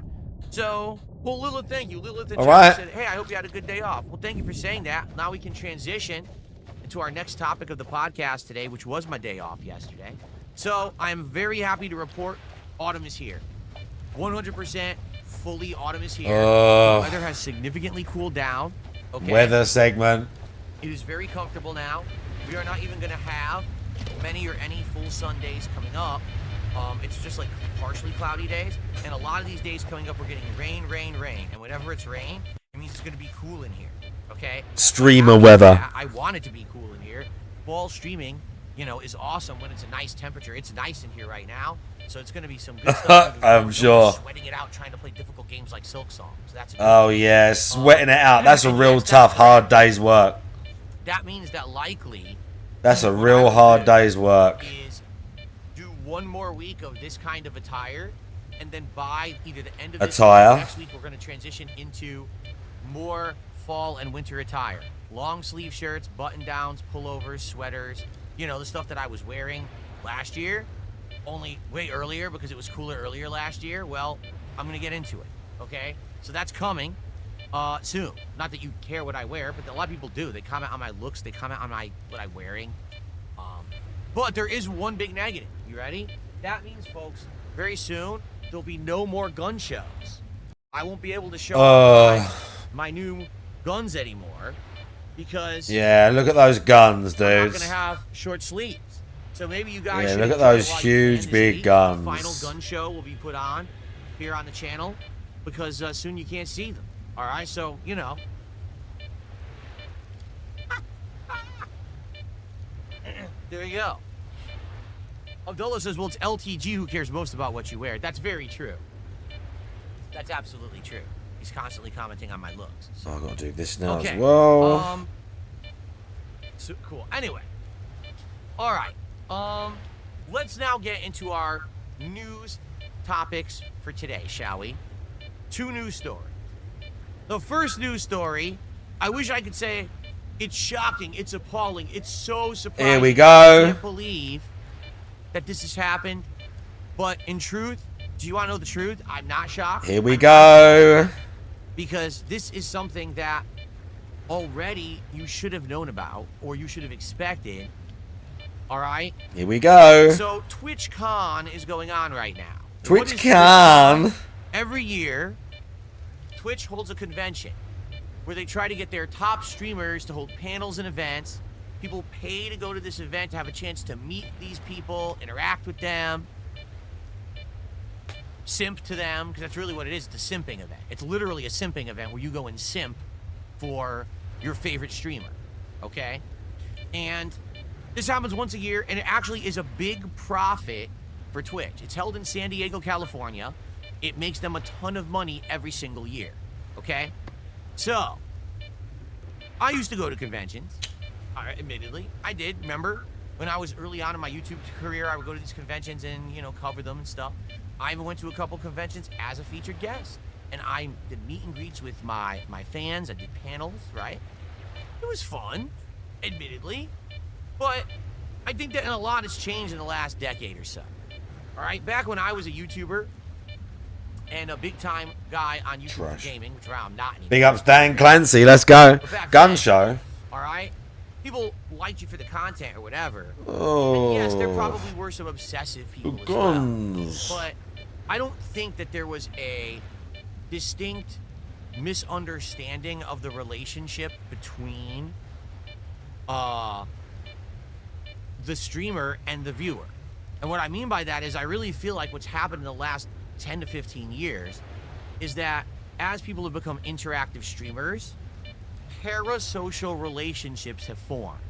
So, well, Lilith, thank you. Lilith in All chat right. said, hey, I hope you had a good day off. Well, thank you for saying that. Now we can transition into our next topic of the podcast today, which was my day off yesterday. So, I'm very happy to report autumn is here. 100% fully autumn is here. The weather has significantly cooled down. Okay. Weather segment. It is very comfortable now. We are not even going to have many or any full sun days coming up. It's just like partially cloudy days. And a lot of these days coming up, we're getting rain. And whenever it's rain, it means it's going to be cool in here. Okay? Streamer After weather. that, I want it to be cool in here. Fall streaming, you know, is awesome when it's a nice temperature. It's nice in here right now. So it's going to be some good stuff. I'm sure. Sweating it out trying to play difficult games like Silksong. So that's a good Oh thing. yeah, sweating it out. That's a and real yes, tough, that's hard day's work. That means that likely That's a what I real will hard do day's work. is do one more week of this kind of attire, and then by either the end of this Attire. week or next week, we're going to transition into more fall and winter attire. Long sleeve shirts, button downs, pullovers, sweaters, you know, the stuff that I was wearing last year, only way earlier because it was cooler earlier last year. Well, I'm going to get into it, okay? So that's coming soon. Not that you care what I wear, but a lot of people do. They comment on my looks. They comment on what I'm wearing. But there is one big negative. You ready? That means, folks, very soon, there'll be no more gun shows. I won't be able to show off my new guns anymore because Yeah, look at those guns, I'm not dudes. going to have short sleeves. So maybe you guys Yeah, should look at enjoy those while you can huge, this big week. guns. The final gun show will be put on here on the channel because soon you can't see them. All right, so, you know. There you go. Abdullah says, well, it's LTG who cares most about what you wear. That's very true. That's absolutely true. He's constantly commenting on my looks. So I've got to do this now Okay. as well. So cool. Anyway. All right. Let's now get into our news topics for today, shall we? 2 news stories. The first news story, I wish I could say it's shocking, it's appalling, it's so surprising. Here we I go. can't believe that this has happened. But in truth, do you want to know the truth? I'm not shocked. Here we I'm go. because this is something that already you should have known about or you should have expected. All right? Here we go. So TwitchCon is going on right now. What is TwitchCon. Every year, Twitch holds a convention where they try to get their top streamers to hold panels and events. People pay to go to this event to have a chance to meet these people, interact with them, simp to them, because that's really what it is. It's a simping event. It's literally a simping event where you go and simp for your favorite streamer, okay? And this happens once a year, and it actually is a big profit for Twitch. It's held in San Diego, California. It makes them a ton of money every single year, okay? So, I used to go to conventions. Admittedly, I did. Remember, when I was early on in my YouTube career, I would go to these conventions and, you know, cover them and stuff. I even went to a couple conventions as a featured guest. And I did meet and greets with my fans. I did panels, right? It was fun, admittedly. But I think that a lot has changed in the last decade or so. All right? Back when I was a YouTuber and a big-time guy on YouTube for gaming, which I'm not anymore. Big ups Dan Clancy. Let's go. Gun show. All right? People liked you for the content or whatever. Oh. And yes, there probably were some obsessive people as well. But I don't think that there was a distinct misunderstanding of the relationship between the streamer and the viewer. And what I mean by that is I really feel like what's happened in the last 10 to 15 years is that as people have become interactive streamers, parasocial relationships have formed.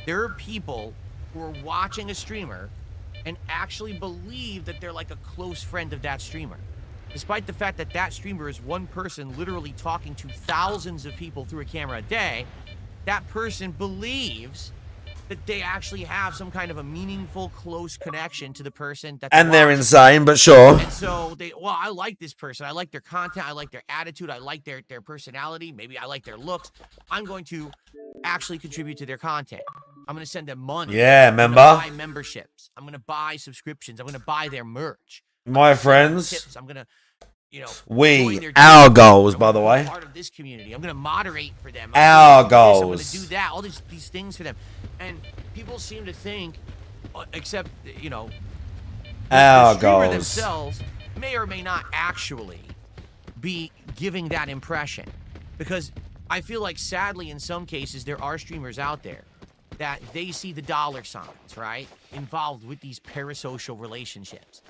There are people who are watching a streamer and actually believe that they're like a close friend of that streamer. Despite the fact that that streamer is one person literally talking to thousands of people through a camera a day, that person believes that they actually have some kind of a meaningful, close connection to the person that they're insane, but sure. And so well, I like this person. I like their content. I like their attitude. I like their personality. Maybe I like their looks. I'm going to actually contribute to their content. I'm going to send them money. Yeah, remember? member. Buy memberships. I'm going to buy subscriptions. I'm going to buy their merch. My friends. Tips. I'm going to, you know, our goals, by the way. Part of this community. I'm going to moderate for them. Our goals. I'm going to do that. All these things for them. And people seem to think, except, you know, our the streamer goals themselves may or may not actually be giving that impression. Because I feel like, sadly, in some cases, there are streamers out there that they see the dollar signs, right, involved with these parasocial relationships.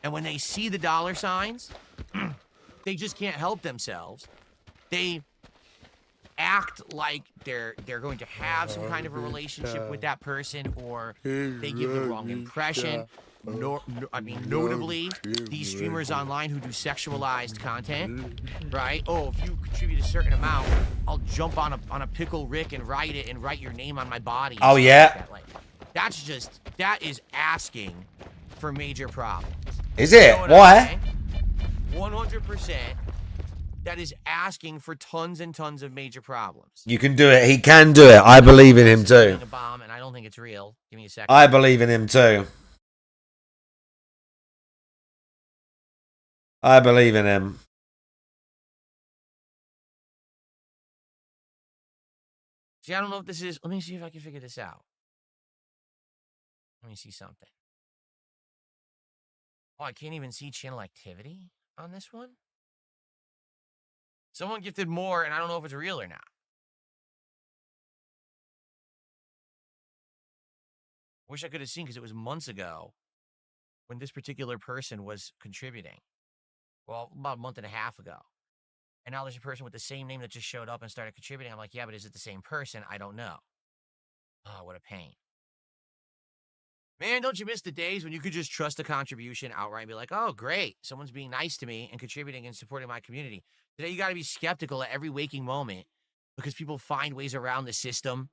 And when they see the dollar signs, they just can't help themselves. They act like they're going to have some kind of a relationship with that person, or they give the wrong impression. Notably, these streamers online who do sexualized content, right? Oh, if you contribute a certain amount, I'll jump on a pickle Rick and write it and write your name on my body. Oh yeah. That is asking for major problems. Is it? Why? 100%. That is asking for tons and tons of major problems. You can do it. He can do it. I believe in him too. A bomb, and I don't think it's real. Give me a second. I believe in him too. I believe in him. See, I don't know if this is... Let me see if I can figure this out. Let me see something. Oh, I can't even see channel activity on this one? Someone gifted more, and I don't know if it's real or not. Wish I could have seen, because it was months ago when this particular person was contributing. Well, about a month and a half ago. And now there's a person with the same name that just showed up and started contributing. I'm like, yeah, but is it the same person? I don't know. Oh, what a pain. Man, don't you miss the days when you could just trust a contribution outright and be like, oh, great, someone's being nice to me and contributing and supporting my community. Today, you got to be skeptical at every waking moment because people find ways around the system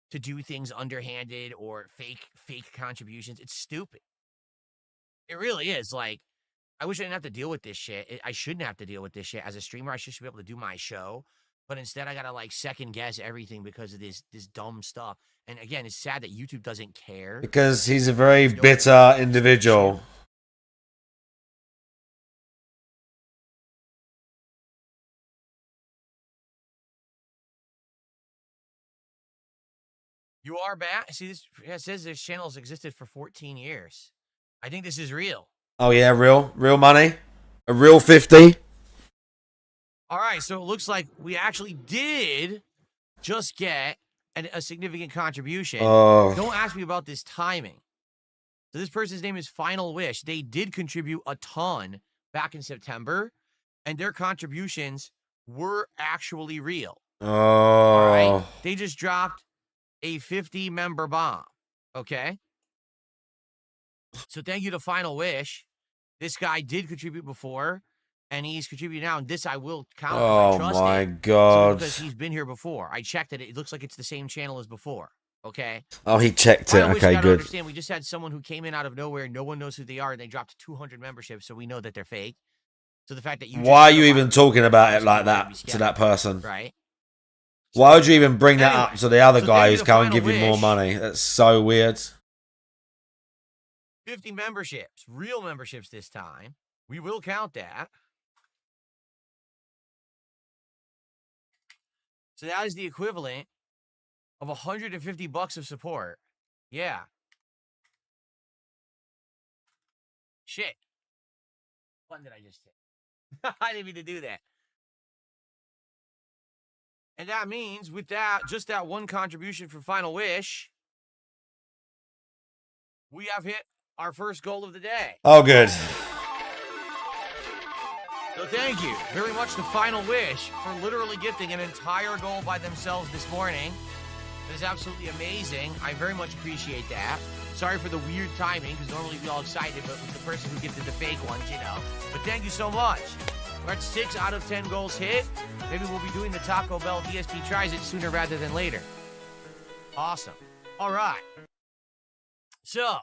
to do things underhanded or fake contributions. It's stupid. It really is. Like, I wish I didn't have to deal with this shit. I shouldn't have to deal with this shit. As a streamer, I should be able to do my show. But instead, I got to, like, second-guess everything because of this dumb stuff. And, again, it's sad that YouTube doesn't care. Because he's a very bitter individual. You are back. See, this it says this channel has existed for 14 years. I think this is real. Oh yeah, real money, a real 50. All right, so it looks like we actually did just get a significant contribution. Oh, Don't ask me about this timing. So this person's name is Final Wish. They did contribute a ton back in September, and their contributions were actually real. All right, oh, they just dropped a 50-member bomb. Okay. So thank you to Final Wish. This guy did contribute before, and he's contributing now. And this I will count. oh I trust my it, God! because he's been here before. I checked it. It looks like it's the same channel as before. Okay. Oh, he checked it. Final Wish, you Okay, gotta good. understand, we just had someone who came in out of nowhere. No one knows who they are, and they dropped 200 memberships, so we know that they're fake. So the fact that you Why are you even talking about it like that to that person? Right. Why would you even bring that Anyway, up to the other so guy thank you who's to going to Final give you more Wish. money? That's so weird. 50 memberships, real memberships this time. We will count that. So that is the equivalent of $150 of support. Yeah. Shit. What did I just hit? I didn't mean to do that. And that means with that, just that one contribution for Final Wish, we have hit our first goal of the day. Oh, good. So thank you very much to Final Wish for literally gifting an entire goal by themselves this morning. It is absolutely amazing. I very much appreciate that. Sorry for the weird timing, because normally we'd be all excited, but with the person who gifted the fake ones, you know. But thank you so much. We're at 6 out of 10 goals hit. Maybe we'll be doing the Taco Bell DSP Tries It sooner rather than later. Awesome. All right. So,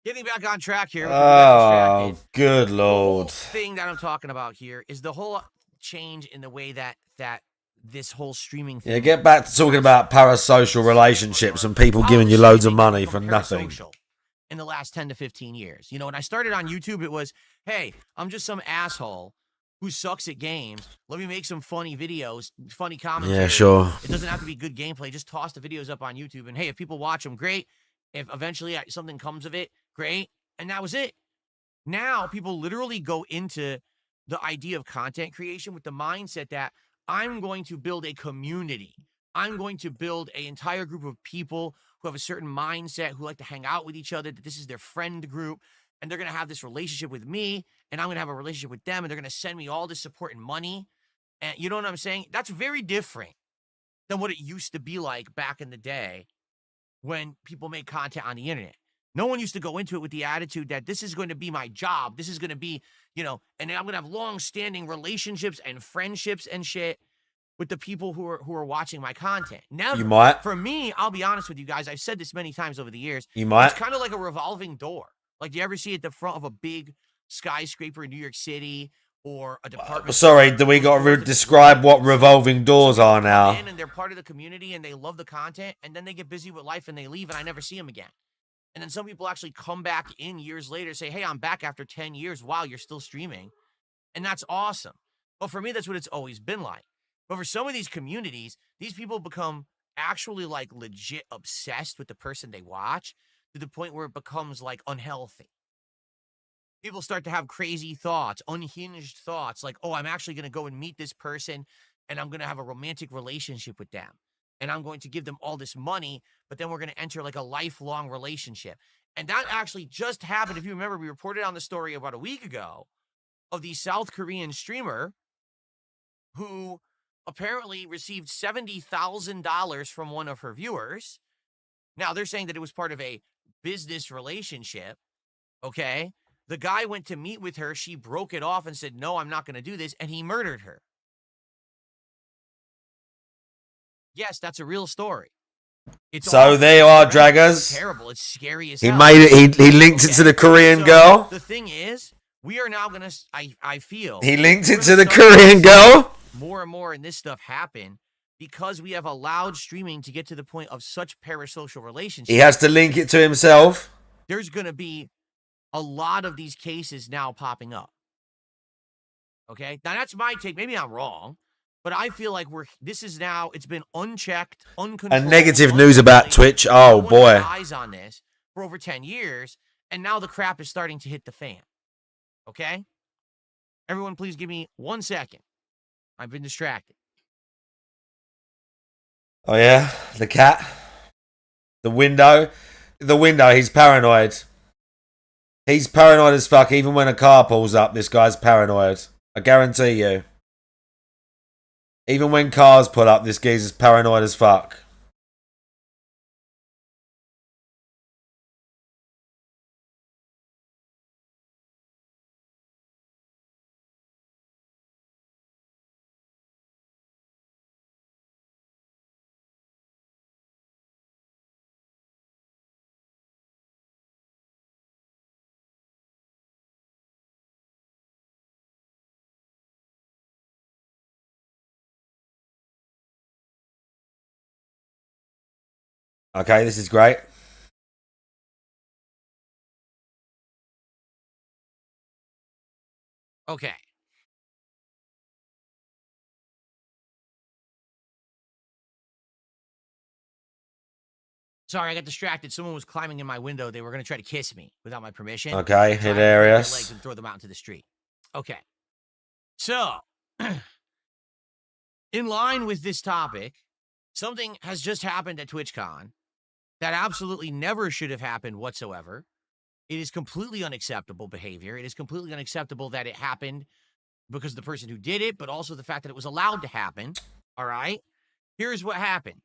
getting back on track here. Oh, good The Lord. whole thing that I'm talking about here is the whole change in the way that this whole streaming thing. Yeah, get back to talking about parasocial relationships and people giving you loads of money for nothing. In the last 10 to 15 years. You know, when I started on YouTube, it was, hey, I'm just some asshole who sucks at games. Let me make some funny videos, funny commentary. Yeah, sure. It doesn't have to be good gameplay. Just toss the videos up on YouTube. And hey, if people watch them, great. If eventually something comes of it, great. And that was it. Now people literally go into the idea of content creation with the mindset that I'm going to build a community. I'm going to build an entire group of people who have a certain mindset, who like to hang out with each other, that this is their friend group, and they're going to have this relationship with me, and I'm going to have a relationship with them, and they're going to send me all this support and money. And you know what I'm saying? That's very different than what it used to be like back in the day when people made content on the internet. No one used to go into it with the attitude that this is going to be my job. This is going to be, you know, and I'm going to have long-standing relationships and friendships and shit with the people who are watching my content. Now, You might. for me, I'll be honest with you guys. I've said this many times over the years. You might. It's kind of like a revolving door. Like, do you ever see at the front of a big skyscraper in New York City or a department? Sorry, do we got to describe what revolving doors are now? And they're part of the community and they love the content, and then they get busy with life and they leave and I never see them again. And then some people actually come back in years later, say, hey, I'm back after 10 years. Wow, you're still streaming. And that's awesome. But for me, that's what it's always been like. But for some of these communities, these people become actually like legit obsessed with the person they watch to the point where it becomes like unhealthy. People start to have crazy thoughts, unhinged thoughts, like, oh, I'm actually going to go and meet this person and I'm going to have a romantic relationship with them. And I'm going to give them all this money, but then we're going to enter like a lifelong relationship. And that actually just happened. If you remember, we reported on the story about a week ago of the South Korean streamer who apparently received $70,000 from one of her viewers. Now, they're saying that it was part of a business relationship, okay? The guy went to meet with her. She broke it off and said, no, I'm not going to do this, and he murdered her. Yes, that's a real story. It's So awful. there you are, It's draggers. terrible. It's scary as He hell. made it. He linked it to the Korean So, girl. The thing is, we are now going to, I feel. He linked we're it to gonna the start Korean seeing girl. more and more in this stuff happen because we have allowed streaming to get to the point of such parasocial relationships. He has to link it to himself. There's going to be a lot of these cases now popping up. Okay? Now, that's my take. Maybe I'm wrong. But I feel like this is now, it's been unchecked, uncontrolled. And negative news about Twitch. No Oh, one boy. had eyes on this for over 10 years, and now the crap is starting to hit the fan. Okay? Everyone, please give me 1 second. I've been distracted. Oh, yeah? The cat? The window? The window, he's paranoid. He's paranoid as fuck. Even when a car pulls up, this guy's paranoid. I guarantee you. Even when cars pull up, this geezer's paranoid as fuck. Okay, this is great. Okay. Sorry, I got distracted. Someone was climbing in my window. They were going to try to kiss me without my permission. Okay, So I had to break their legs hilarious. and throw them out into the street. Okay. So, in line with this topic, something has just happened at TwitchCon that absolutely never should have happened whatsoever. It is completely unacceptable behavior. It is completely unacceptable that it happened because of the person who did it, but also the fact that it was allowed to happen. All right? Here's what happened.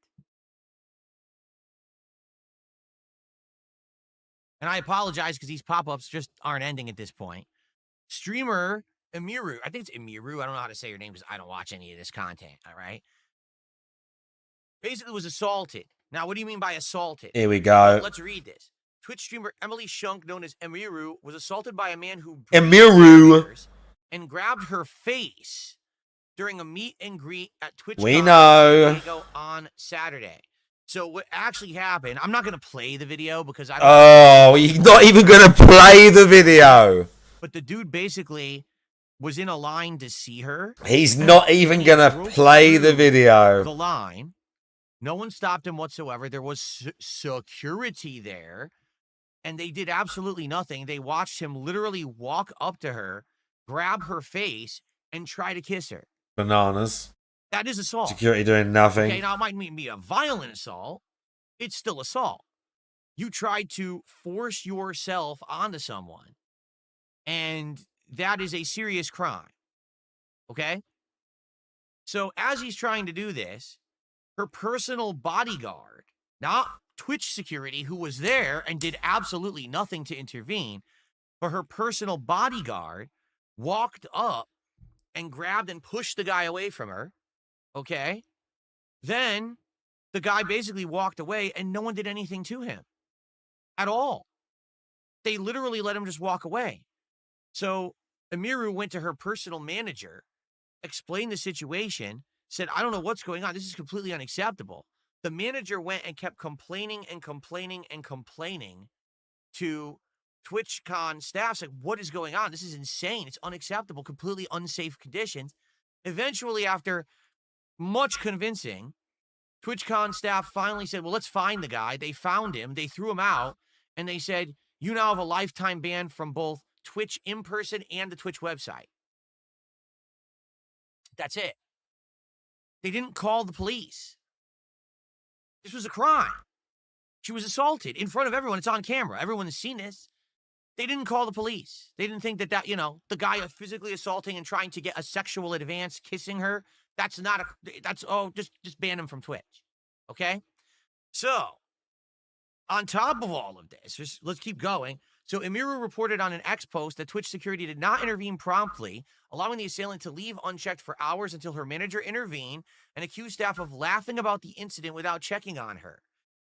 And I apologize because these pop-ups just aren't ending at this point. Streamer Hmmmmm, I think it's Hmmmmm. I don't know how to say your name because I don't watch any of this content, all right? Basically was assaulted. Now, what do you mean by assaulted? Here we go. Let's read this. Twitch streamer Emily Shunk, known as Hmmmmm, was assaulted by a man who Hmmmmm. and grabbed her face during a meet and greet at TwitchCon We know. on Saturday. So what actually happened, I'm not going to play the video because I don't Oh, you're not even going to play the video. But the dude basically was in a line to see her. He's not even going to play the video. The line. No one stopped him whatsoever. There was security there. And they did absolutely nothing. They watched him literally walk up to her, grab her face, and try to kiss her. Bananas. That is assault. Security doing nothing. Okay, now it might be a violent assault. It's still assault. You tried to force yourself onto someone. And that is a serious crime. Okay? So as he's trying to do this, her personal bodyguard, not Twitch security, who was there and did absolutely nothing to intervene, but her personal bodyguard walked up and grabbed and pushed the guy away from her. Okay? Then the guy basically walked away and no one did anything to him at all. They literally let him just walk away. So Hmmmmm went to her personal manager, explained the situation, said, I don't know what's going on. This is completely unacceptable. The manager went and kept complaining and complaining and complaining to TwitchCon staff. Like, what is going on? This is insane. It's unacceptable. Completely unsafe conditions. Eventually, after much convincing, TwitchCon staff finally said, well, let's find the guy. They found him. They threw him out. And they said, you now have a lifetime ban from both Twitch in person and the Twitch website. That's it. They didn't call the police. This was a crime. She was assaulted in front of everyone. It's on camera. Everyone has seen this. They didn't call the police. They didn't think that, the guy physically assaulting and trying to get a sexual advance, kissing her, just ban him from Twitch. Okay? So, on top of all of this, let's keep going. So Hmmmmm reported on an X post that Twitch security did not intervene promptly, allowing the assailant to leave unchecked for hours until her manager intervened and accused staff of laughing about the incident without checking on her.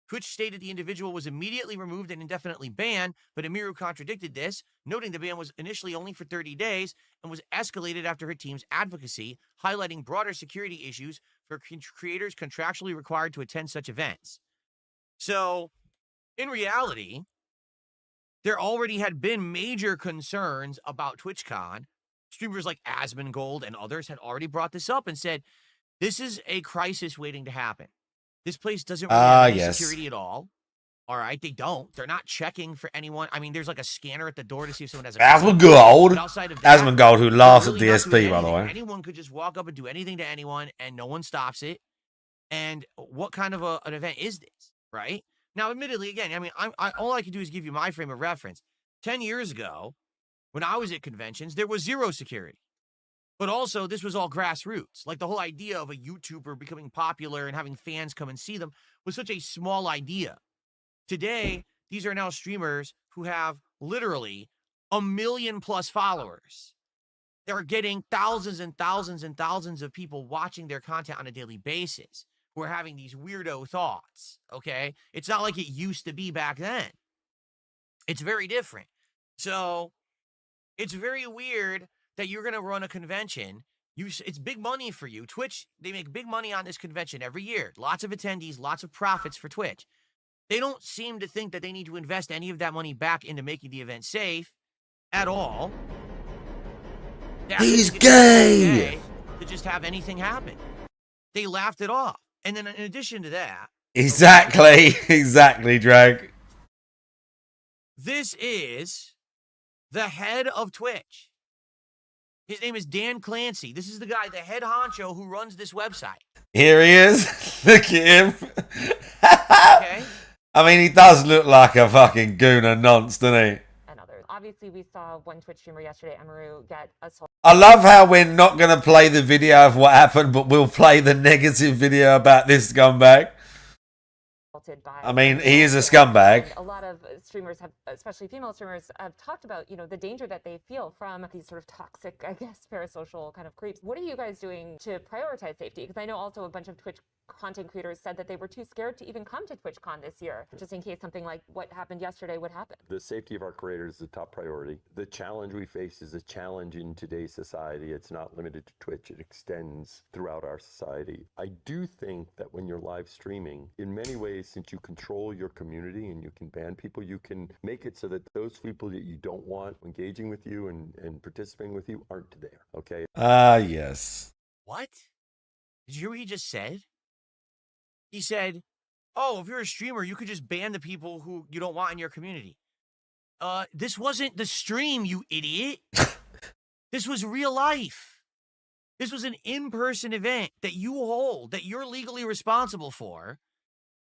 Twitch stated the individual was immediately removed and indefinitely banned, but Hmmmmm contradicted this, noting the ban was initially only for 30 days and was escalated after her team's advocacy, highlighting broader security issues for creators contractually required to attend such events. So, in reality, there already had been major concerns about TwitchCon. Streamers like Asmongold and others had already brought this up and said, This is a crisis waiting to happen. This place doesn't really have any yes. security at all. All right, they don't. They're not checking for anyone. I mean, there's like a scanner at the door to see if someone has a Asmongold. But outside of that, Asmongold, who they're laughs at really not doing DSP, by the anything. way. Anyone could just walk up and do anything to anyone, and no one stops it. And what kind of an event is this, right? Now, admittedly, again, I mean, all I can do is give you my frame of reference. 10 years ago, when I was at conventions, there was zero security. But also, this was all grassroots. Like, the whole idea of a YouTuber becoming popular and having fans come and see them was such a small idea. Today, these are now streamers who have literally 1 million+ followers. They're getting thousands and thousands and thousands of people watching their content on a daily basis who are having these weirdo thoughts, okay? It's not like it used to be back then. It's very different. So it's very weird that you're going to run a convention. It's big money for you. Twitch, they make big money on this convention every year. Lots of attendees, lots of profits for Twitch. They don't seem to think that they need to invest any of that money back into making the event safe at all. He's gay! To just have anything happen. They laughed it off. And then in addition to that... Exactly. Exactly, Drag. This is the head of Twitch. His name is Dan Clancy. This is the guy, the head honcho who runs this website. Here he is. Look at him. Okay? I mean, he does look like a fucking goon of nonce, doesn't he? And others. Obviously, we saw one Twitch streamer yesterday, Hmmmmm, get assaulted. I love how we're not going to play the video of what happened, but we'll play the negative video about this scumbag. By I mean, he is a scumbag. And a lot of streamers have, especially female streamers, have talked about, you know, the danger that they feel from these sort of toxic, I guess, parasocial kind of creeps. What are you guys doing to prioritize safety? Because I know also a bunch of Twitch content creators said that they were too scared to even come to TwitchCon this year, just in case something like what happened yesterday would happen. The safety of our creators is the top priority. The challenge we face is a challenge in today's society. It's not limited to Twitch. It extends throughout our society. I do think that when you're live streaming, in many ways, since you control your community and you can ban people, you can make it so that those people that you don't want engaging with you and participating with you aren't there, okay? Yes. What? Did you hear what he just said? He said, oh, if you're a streamer, you could just ban the people who you don't want in your community. This wasn't the stream, you idiot. This was real life. This was an in-person event that you hold, that you're legally responsible for.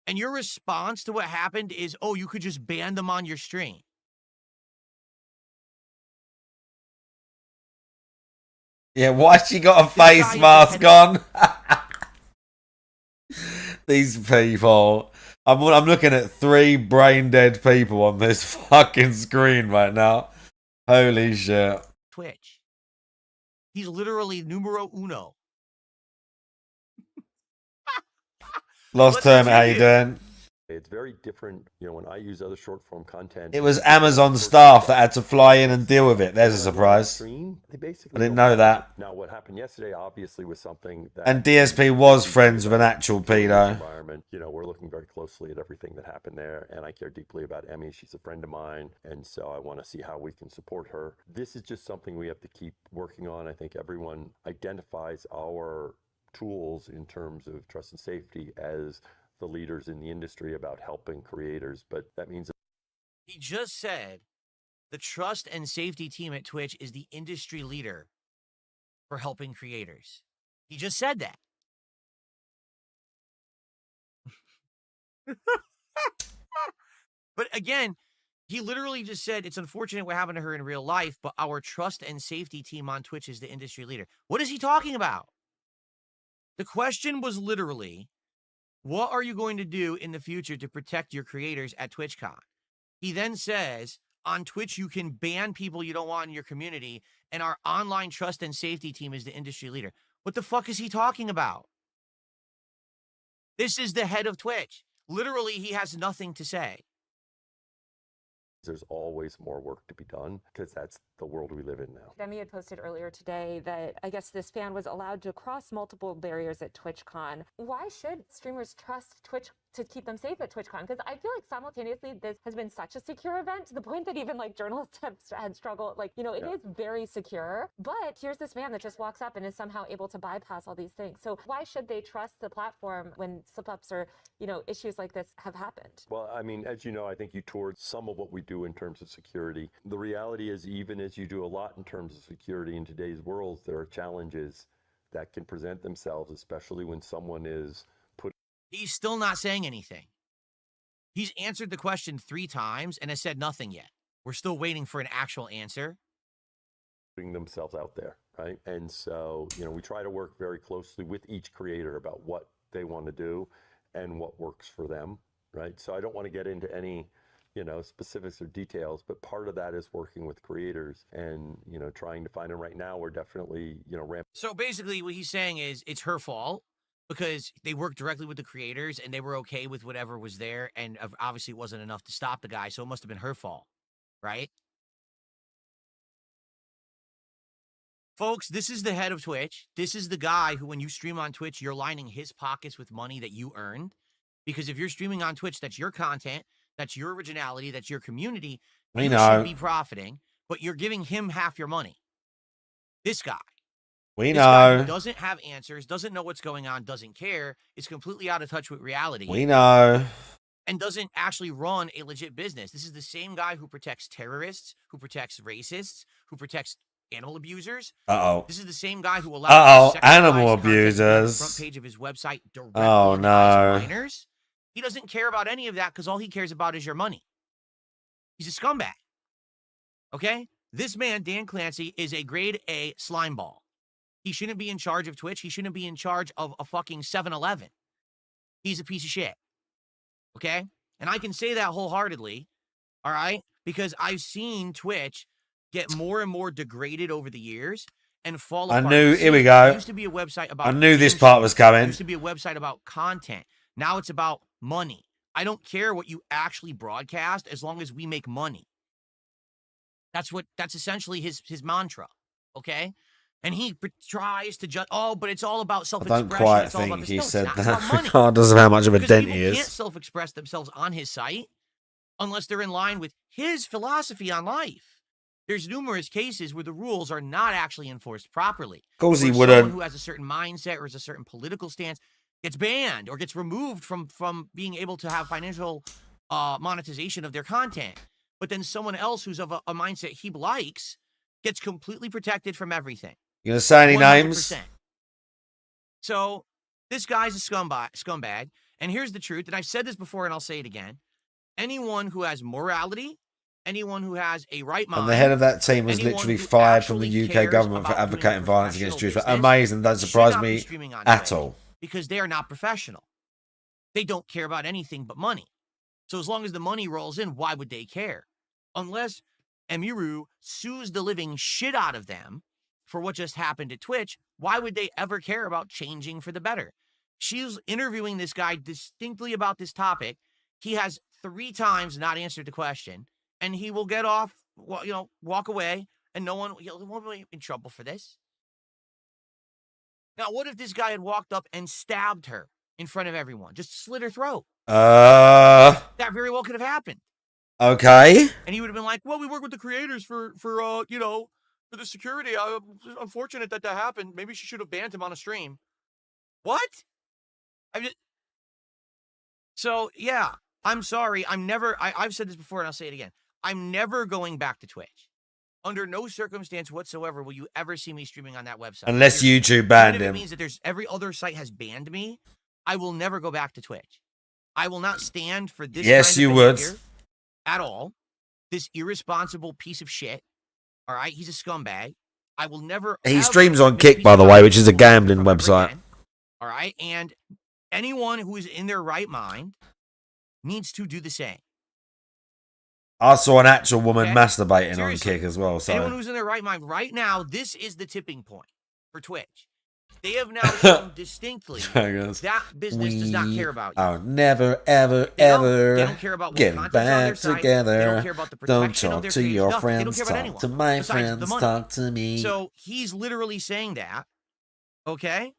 And your response to what happened is, oh, you could just ban them on your stream. Yeah, why she got a face mask on? These people. I'm looking at 3 brain dead people on this fucking screen right now. Holy shit. Twitch. He's literally numero uno. Lost term, how you doing? It's very different, you know, when I use other short form content. It was Amazon staff that had to fly in and deal with it. There's a surprise. They basically I didn't know that. Now, what happened yesterday obviously was something that... And DSP was friends with an actual pedo. Environment. You know, we're looking very closely at everything that happened there, and I care deeply about Emmy. She's a friend of mine, and so I want to see how we can support her. This is just something we have to keep working on. I think everyone identifies our tools in terms of trust and safety as the leaders in the industry about helping creators, but that means... He just said the trust and safety team at Twitch is the industry leader for helping creators. He just said that. But again, he literally just said it's unfortunate what happened to her in real life, but our trust and safety team on Twitch is the industry leader. What is he talking about? The question was literally, what are you going to do in the future to protect your creators at TwitchCon? He then says, on Twitch, you can ban people you don't want in your community, and our online trust and safety team is the industry leader. What the fuck is he talking about? This is the head of Twitch. Literally, he has nothing to say. There's always more work to be done because that's the world we live in now. Demi had posted earlier today that I guess this fan was allowed to cross multiple barriers at TwitchCon. Why should streamers trust Twitch to keep them safe at TwitchCon? Because I feel like simultaneously this has been such a secure event to the point that even like journalists have had struggled. Like, you know, it is very secure, but here's this man that just walks up and is somehow able to bypass all these things. So why should they trust the platform when slip-ups or, you know, issues like this have happened? Well, I mean, as you know, I think you toured some of what we do in terms of security. The reality is, even as you do a lot in terms of security in today's world, there are challenges that can present themselves, especially when someone is He's still not saying anything. He's answered the question 3 times and has said nothing yet. We're still waiting for an actual answer. putting themselves out there, right? And so, you know, we try to work very closely with each creator about what they want to do and what works for them, right? So I don't want to get into any, you know, specifics or details, but part of that is working with creators and, you know, trying to find them. Right now, we're definitely, you know, ramping. So basically what he's saying is it's her fault because they worked directly with the creators and they were okay with whatever was there, and obviously it wasn't enough to stop the guy, so it must have been her fault, right? Folks, this is the head of Twitch. This is the guy who, when you stream on Twitch, you're lining his pockets with money that you earned. Because if you're streaming on Twitch, that's your content, that's your originality, that's your community. We You know. should be profiting, but you're giving him half your money. This guy. We This guy who know. doesn't have answers, doesn't know what's going on, doesn't care, is completely out of touch with reality, We know. and doesn't actually run a legit business. This is the same guy who protects terrorists, who protects racists, who protects animal abusers. Uh-oh. This is the same guy who allows Uh-oh, sexualized animal content to be on the abusers. front page of his website directly Oh, in the eyes of no. minors. He doesn't care about any of that because all he cares about is your money. He's a scumbag. Okay? This man, Dan Clancy, is a grade A slime ball. He shouldn't be in charge of Twitch. He shouldn't be in charge of a fucking 7-Eleven. He's a piece of shit. Okay? And I can say that wholeheartedly, all right? Because I've seen Twitch get more and more degraded over the years and fall I apart. knew- See, here we it go. used to be a website about I knew this game part was shows. It coming. used to be a website about content. Now it's about money. I don't care what you actually broadcast as long as we make money. That's essentially his mantra, okay? And he tries to judge, oh, but it's all about I self-expression. don't quite it's all about think this. he No, it's said not. It's about that. money. Regardless of how much of a Because dent people he can't is. self-express themselves on his site unless they're in line with his philosophy on life. There's numerous cases where the rules are not actually enforced properly. Of course he Where someone wouldn't. who has a certain mindset or has a certain political stance gets banned or gets removed from being able to have financial monetization of their content. But then someone else who's of a mindset he likes gets completely protected from everything. You gonna say any 100%. names? So this guy's a scumbag. And here's the truth, and I've said this before and I'll say it again. Anyone who has morality, anyone who has a right mind, And the head of that team was anyone literally who fired from the actually UK cares government for about doing advocating violence professional against Jews. business Amazing. Doesn't should surprise not be me streaming on at Twitch all. because they are not professional. They don't care about anything but money. So as long as the money rolls in, why would they care? Unless Hmmmmm sues the living shit out of them for what just happened at Twitch, why would they ever care about changing for the better? She's interviewing this guy distinctly about this topic. He has 3 times not answered the question, and he will get off, walk away, and no one won't be in trouble for this. Now, what if this guy had walked up and stabbed her in front of everyone, just slit her throat? That very well could have happened. Okay. And he would have been like, well, we work with the creators for the security. It's unfortunate that happened. Maybe she should have banned him on a stream. What? So, yeah, I'm sorry. I've said this before and I'll say it again. I'm never going back to Twitch. Under no circumstance whatsoever will you ever see me streaming on that website. Unless Seriously. YouTube banned Even if him. it means that every other site has banned me, I will never go back to Twitch. I will not stand for this Yes, kind you of would. behavior at all. This irresponsible piece of shit. All right, he's a scumbag. I will never. He ever streams on miss a Kick, piece by of the way, which is a content gambling from ever website. again. All right, and anyone who is in their right mind needs to do the same. I saw an actual woman Okay? masturbating on Seriously. Kick as well. Anyone So who's in their right mind right now, this is the tipping point for Twitch. They have now shown distinctly Dragons. that business does not care about you. Are never, ever, They ever don't care about what getting content's on their back site. together. They don't care about the Don't protection of talk their to page. your Nothing. They don't friends. care about Talk anyone to my besides the friends. money. Talk to me. So he's literally saying that, okay,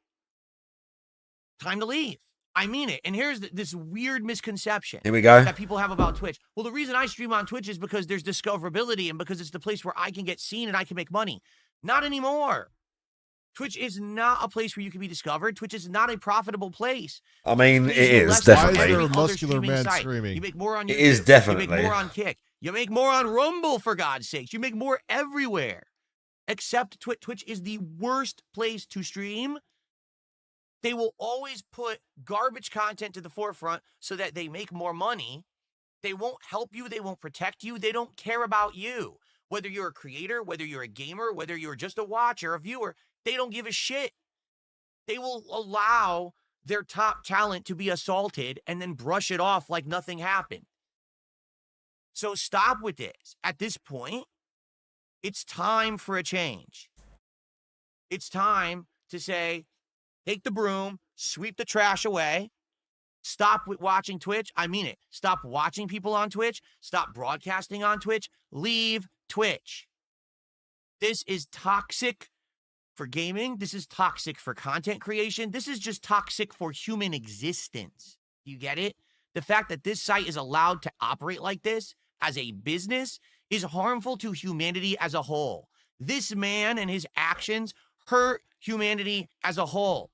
time to leave. I mean it. And here's this weird misconception Here we go. that people have about Twitch. Well, the reason I stream on Twitch is because there's discoverability and because it's the place where I can get seen and I can make money. Not anymore. Twitch is not a place where you can be discovered. Twitch is not a profitable place. I mean, Twitch it pays you is less than Why is definitely. there every a other muscular streaming man site. streaming? You make more on YouTube. It is You definitely. make more on Kick. You make more on Rumble, for God's sakes. You make more everywhere. Except Twitch. Twitch is the worst place to stream. They will always put garbage content to the forefront so that they make more money. They won't help you. They won't protect you. They don't care about you. Whether you're a creator, whether you're a gamer, whether you're just a watcher, a viewer, they don't give a shit. They will allow their top talent to be assaulted and then brush it off like nothing happened. So stop with this. At this point, it's time for a change. It's time to say, take the broom, sweep the trash away, stop with watching Twitch. I mean it. Stop watching people on Twitch. Stop broadcasting on Twitch. Leave Twitch. This is toxic for gaming. This is toxic for content creation. This is just toxic for human existence. You get it? The fact that this site is allowed to operate like this as a business is harmful to humanity as a whole. This man and his actions hurt humanity as a whole.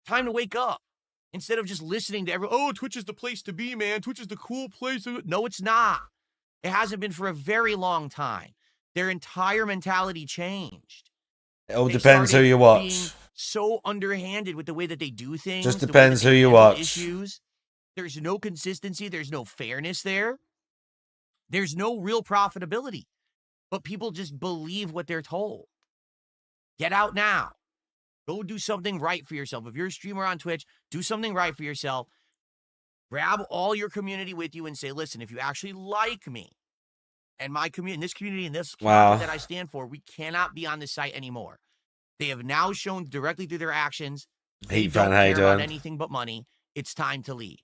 Time to wake up. Instead of just listening to everyone, oh, Twitch is the place to be, man. Twitch is the cool place. No, it's not. It hasn't been for a very long time. Their entire mentality changed. It all They depends who started you being watch. so underhanded with the way that they do things. Just the way that depends they who you handle watch. Issues. There's no consistency. There's no fairness there. There's no real profitability. But people just believe what they're told. Get out now. Go do something right for yourself. If you're a streamer on Twitch, do something right for yourself. Grab all your community with you and say, listen, if you actually like me and my community, this community and this Wow. content that I stand for, we cannot be on this site anymore. They have now shown directly through their actions they Heat don't fan, how you care about doing? anything but money. It's time to leave.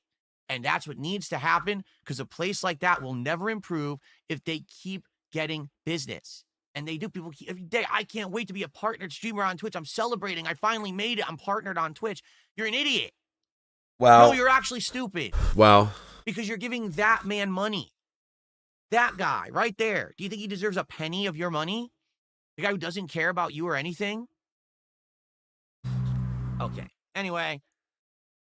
And that's what needs to happen because a place like that will never improve if they keep getting business. And they do. People keep, every day, I can't wait to be a partnered streamer on Twitch. I'm celebrating. I finally made it. I'm partnered on Twitch. You're an idiot. Well, No, you're actually stupid well, because you're giving that man money. That guy right there. Do you think he deserves a penny of your money? The guy who doesn't care about you or anything? Okay. Anyway,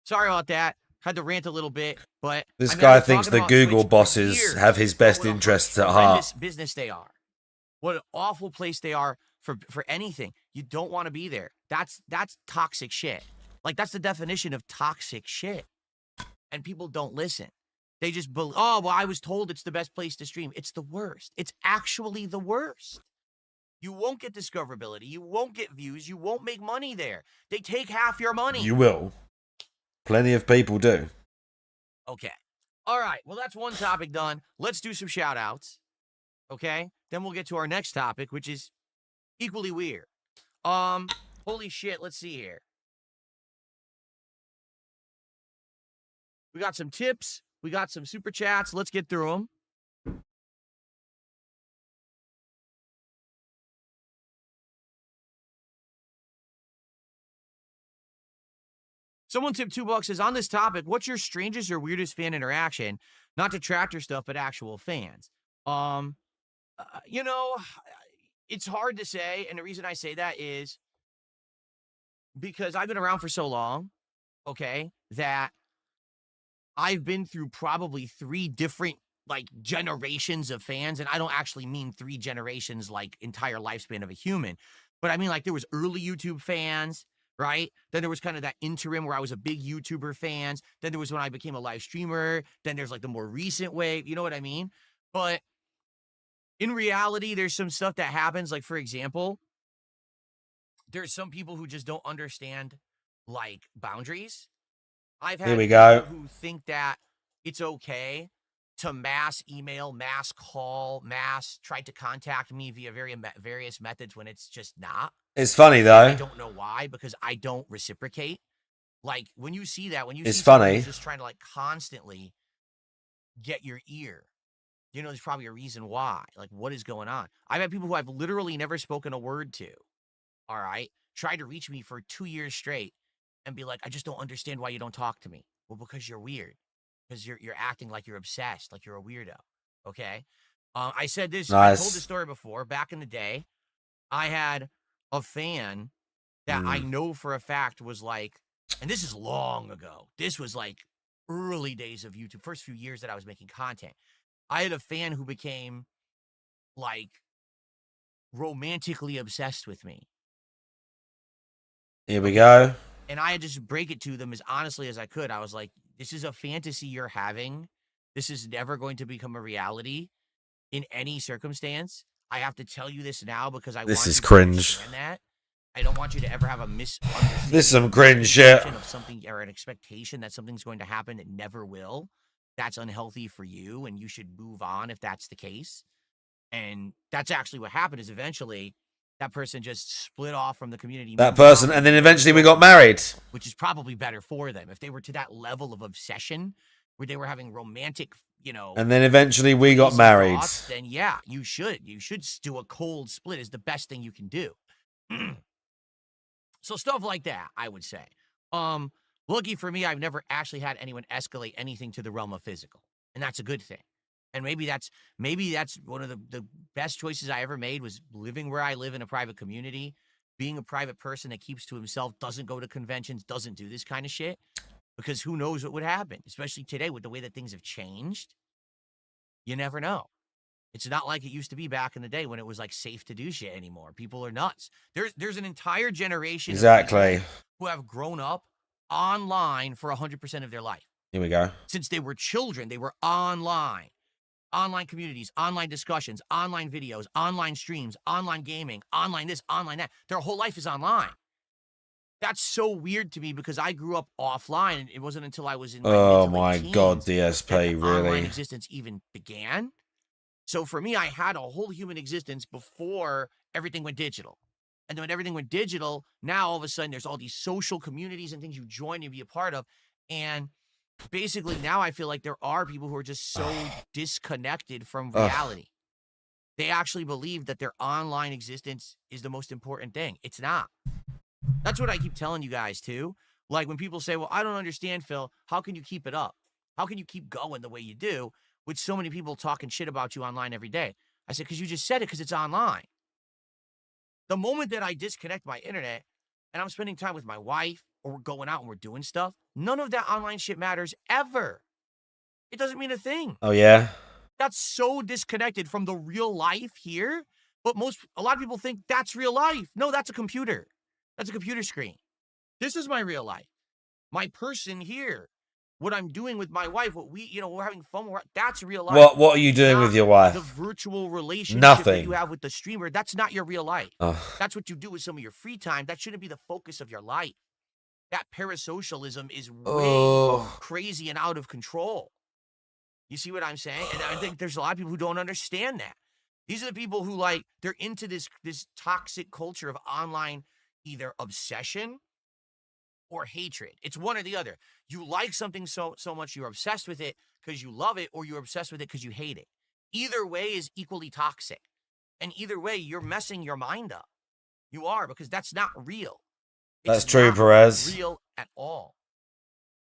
sorry about that. Had to rant a little bit, but this I mean, guy I've been thinks talking the about Google Twitch for bosses years have his about best what a interests at horrendous heart. business they are. What an awful place they are for anything. You don't want to be there. That's toxic shit. Like that's the definition of toxic shit. And people don't listen. They just believe, oh, well, I was told it's the best place to stream. It's the worst. It's actually the worst. You won't get discoverability. You won't get views. You won't make money there. They take half your money. You will. Plenty of people do. Okay. All right. Well, that's one topic done. Let's do some shout outs. Okay. Then we'll get to our next topic, which is equally weird. Holy shit. Let's see here. We got some tips. We got some super chats. Let's get through them. Someone tipped $2 says, on this topic, what's your strangest or weirdest fan interaction? Not detractor stuff, but actual fans. You know, it's hard to say. And the reason I say that is because I've been around for so long, okay, that I've been through probably 3 different like generations of fans. And I don't actually mean 3 generations like entire lifespan of a human, but I mean like there was early YouTube fans, right? Then there was kind of that interim where I was a big YouTuber fans. Then there was when I became a live streamer. Then there's like the more recent wave, you know what I mean? But in reality, there's some stuff that happens. Like, for example, there's some people who just don't understand like boundaries. I've had Here we go. people who think that it's okay to mass email, mass call, mass tried to contact me via various methods when it's just not. It's funny And I though. don't know why, because I don't reciprocate. Like, when you see that, when you It's see someone funny. who's just trying to, like, constantly get your ear, you know, there's probably a reason why. Like, what is going on? I've had people who I've literally never spoken a word to, all right, try to reach me for 2 years straight and be like, I just don't understand why you don't talk to me. Well, because you're weird. Because you're acting like you're obsessed, like you're a weirdo. Okay? I said this, I told this Nice. story before. Back in the day, I had a fan that I Mm. know for a fact was like, and this is long ago. This was like early days of YouTube, first few years that I was making content. I had a fan who became like romantically obsessed with me. Here we go. And I had to just break it to them as honestly as I could. I was like, this is a fantasy you're having. This is never going to become a reality in any circumstance. I have to tell you this now because I This want is you to cringe. understand that. I don't want you to ever have a misunderstanding. This is some or cringe shit. misconception of something, or an expectation that something's going to happen that never will. That's unhealthy for you, and you should move on if that's the case. And that's actually what happened. Is eventually that person just split off from the community. That moved person, on, and then eventually we got married. which is probably better for them if they were to that level of obsession where they were having romantic, you know, And then eventually we got crazy married. thoughts, then yeah, you should do a cold split is the best thing you can do. So stuff like that, I would say. Lucky for me, I've never actually had anyone escalate anything to the realm of physical, and that's a good thing. And maybe that's one of the best choices I ever made, was living where I live in a private community, being a private person that keeps to himself, doesn't go to conventions, doesn't do this kind of shit, because who knows what would happen, especially today with the way that things have changed. You never know. It's not like it used to be back in the day when it was like safe to do shit anymore. People are nuts. There's an entire generation of Exactly. people who have grown up online for 100% of their life. Here we go. Since they were children, they were online. Online communities, online discussions, online videos, online streams, online gaming, online this, online that. Their whole life is online. That's so weird to me because I grew up offline, and it wasn't until I was in my mid Oh to late my teens god, that the DSP, online really? existence even began. So for me, I had a whole human existence before everything went digital. And then when everything went digital, now all of a sudden there's all these social communities and things you join and be a part of. And basically now I feel like there are people who are just so disconnected from reality. They actually believe that their online existence is the most important thing. It's not. That's what I keep telling you guys too. Like when people say, well, I don't understand, Phil, how can you keep it up? How can you keep going the way you do with so many people talking shit about you online every day? I said, because you just said it, because it's online. The moment that I disconnect my internet and I'm spending time with my wife, or we're going out and we're doing stuff, none of that online shit matters ever. It doesn't mean a thing. Oh yeah? That's so disconnected from the real life here. But a lot of people think that's real life. No, that's a computer. That's a computer screen. This is my real life. My person here. What I'm doing with my wife, what we're having fun. That's real life. What are you doing Not with your the wife? virtual relationship that Nothing. you have with the streamer. That's not your real life. Ugh. That's what you do with some of your free time. That shouldn't be the focus of your life. That parasocialism is way crazy and out of control. You see what I'm saying? And I think there's a lot of people who don't understand that. These are the people who, like, they're into this toxic culture of online either obsession or hatred. It's one or the other. You like something so much you're obsessed with it because you love it, or you're obsessed with it because you hate it. Either way is equally toxic. And either way, you're messing your mind up. You are, because that's not real. That's true, Perez. Real at all.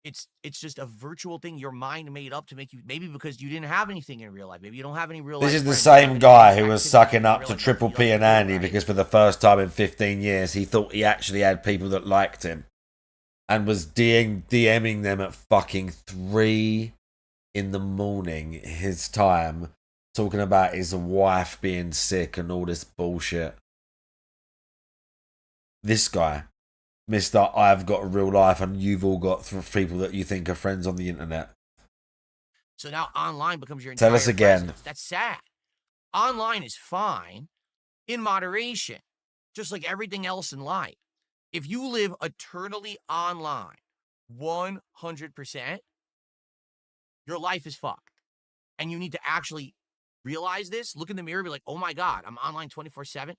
It's just a virtual thing your mind made up to make you, maybe because you didn't have anything in real life. Maybe you don't have any real life. This is the friends, same guy who was activity sucking in up real to life Triple you P don't and do, Andy right? because for the first time in 15 years he thought he actually had people that liked him, and was DMing them at fucking 3 in the morning his time, talking about his wife being sick and all this bullshit. This guy, Mr. I've got a real life and you've all got people that you think are friends on the internet. So now online becomes your entire Tell us again. presence. That's sad. Online is fine in moderation, just like everything else in life. If you live eternally online, 100%, your life is fucked. and you need to actually realize this, look in the mirror, be like, oh my God, I'm online 24/7.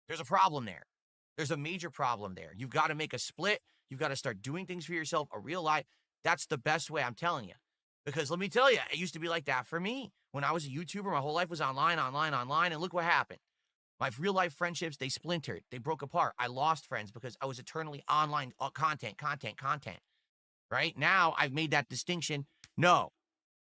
There's a problem there. There's a major problem there. You've got to make a split. You've got to start doing things for yourself, a real life. That's the best way, I'm telling you. Because let me tell you, it used to be like that for me. When I was a YouTuber, my whole life was online, and look what happened. My real life friendships, they splintered. They broke apart. I lost friends because I was eternally online content. Right? Now, I've made that distinction. No.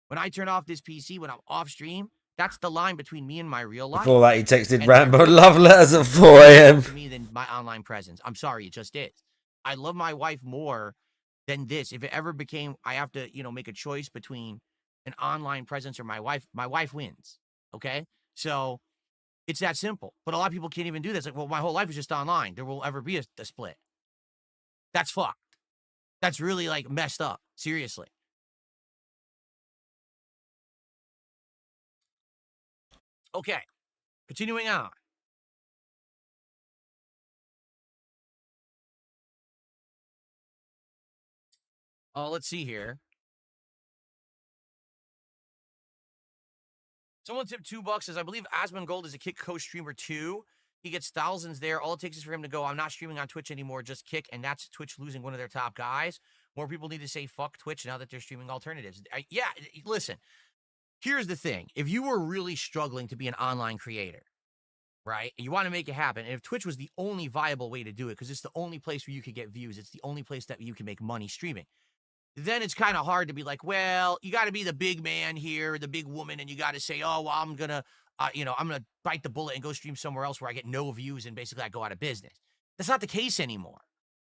When I turn off this PC, when I'm off stream, that's the line between me and my real life. Before that, he texted And Rambo everything love letters at 4 a.m. to me than my online presence. I'm sorry, it just is. I love my wife more than this. If it ever became, I have to, make a choice between an online presence or my wife wins. Okay? So it's that simple. But a lot of people can't even do this. Like, well, my whole life is just online. There will ever be a split. That's fucked. That's really like messed up. Seriously. Okay. Continuing on. Let's see here. Someone tipped $2. Says, I believe Asmongold is a Kick co-streamer too. He gets thousands there. All it takes is for him to go, I'm not streaming on Twitch anymore, just Kick, and that's Twitch losing one of their top guys. More people need to say fuck Twitch now that they're streaming alternatives. Listen, here's the thing. If you were really struggling to be an online creator, right, and you want to make it happen, and if Twitch was the only viable way to do it, because it's the only place where you could get views, it's the only place that you can make money streaming, then it's kind of hard to be like, well, you got to be the big man here, the big woman, and you got to say, oh, well, I'm going to, I'm going to bite the bullet and go stream somewhere else where I get no views and basically I go out of business. That's not the case anymore.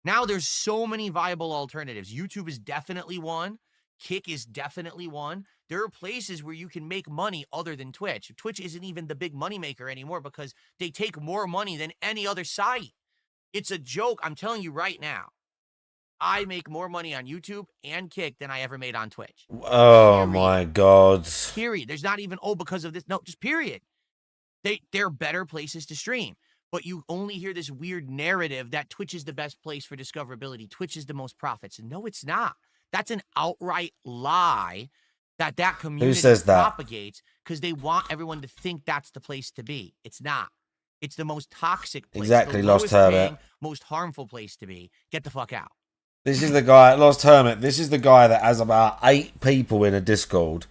Now there's so many viable alternatives. YouTube is definitely one. Kick is definitely one. There are places where you can make money other than Twitch. Twitch isn't even the big money maker anymore because they take more money than any other site. It's a joke. I'm telling you right now. I make more money on YouTube and Kick than I ever made on Twitch. Oh Period. my God. Period. There's not even, because of this. No, just period. They're better places to stream. But you only hear this weird narrative that Twitch is the best place for discoverability. Twitch is the most profits. No, it's not. That's an outright lie that community propagates because they want everyone to think that's the place to be. It's not. It's the most toxic place. Exactly, the Lost Hermit. Most harmful place to be. Get the fuck out. This is the guy, Lost Hermit. This is the guy that has about 8 people in a Discord.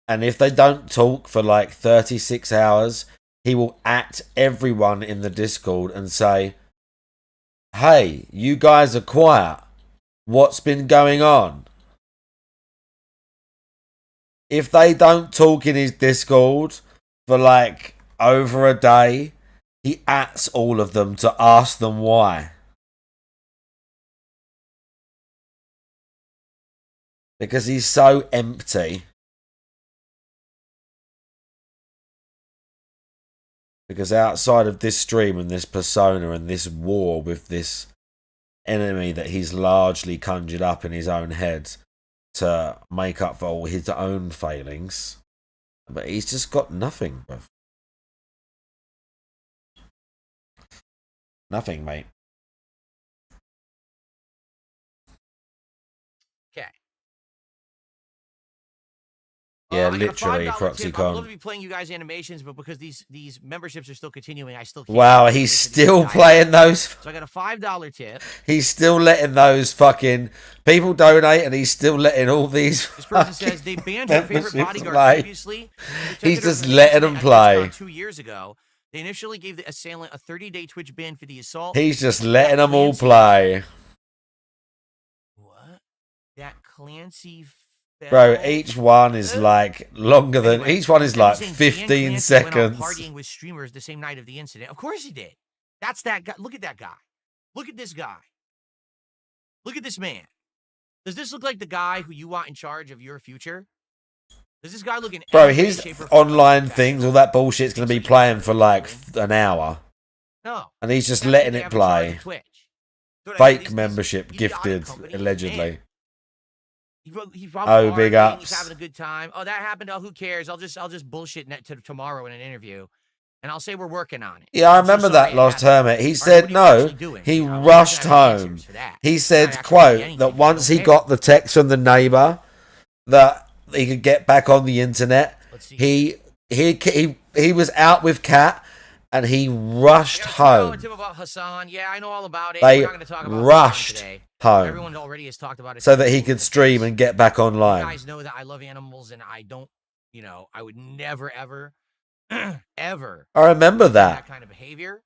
And if they don't talk for like 36 hours, he will at everyone in the Discord and say, hey, you guys are quiet. What's been going on? If they don't talk in his Discord for like over a day, he ats all of them to ask them why. Because he's so empty. Because outside of this stream and this persona and this war with this enemy that he's largely conjured up in his own head to make up for all his own failings, but he's just got nothing, bruv. Nothing, mate. Okay. Yeah, I got a literally, $5 tip. I'd love to Proxycon. be playing you guys animations, but because these memberships are still continuing, I still can't. Wow, he's still playing those. So I got a $5 tip. He's still letting those fucking people donate, and he's still letting all these. This person says they banned her favorite bodyguard play. Previously. He's just letting them play. 2 years ago, they initially gave the assailant a 30-day Twitch ban for the assault. He's just letting them all play. What? That Clancy. Bro, each one is like longer than Anyway, each one is like saying Dan 15 Clancy went out seconds. partying with streamers the same night of the incident. Of course he did. That's that guy. Look at that guy. Look at this guy. Look at this man. Does this look like the guy who you want in charge of your future? Does this guy look in Bro, any way, his shape, or form online like things, all that bullshit's gonna be playing for like an hour, No. and he's just That's letting what they it have in charge of play. Twitch. Dude, Fake these membership idiotic gifted, companies, allegedly. and he's probably Oh, big partying, ups. He's having a good time. Oh, that happened. Oh, who cares? I'll just bullshit tomorrow in an interview, and I'll say we're working on it. Yeah, I I'm so remember sorry that it Lost happened. Hermit. He All right, said what are you no. actually doing? He I'm not rushed gonna have home. answers for that. He You're said, not actually doing quote, anything. that once he Okay. got the text from the neighbour that he could get back on the internet. Let's see. He was out with Kat, and he rushed I got home. a tip about Hassan. Yeah, I know all about it. They We're not going to talk about rushed Hassan today. home Everyone already has talked about it. so that he could stream and get back You online. guys know that I love animals, and I don't, I would never, ever, ever I remember that. kind of behavior.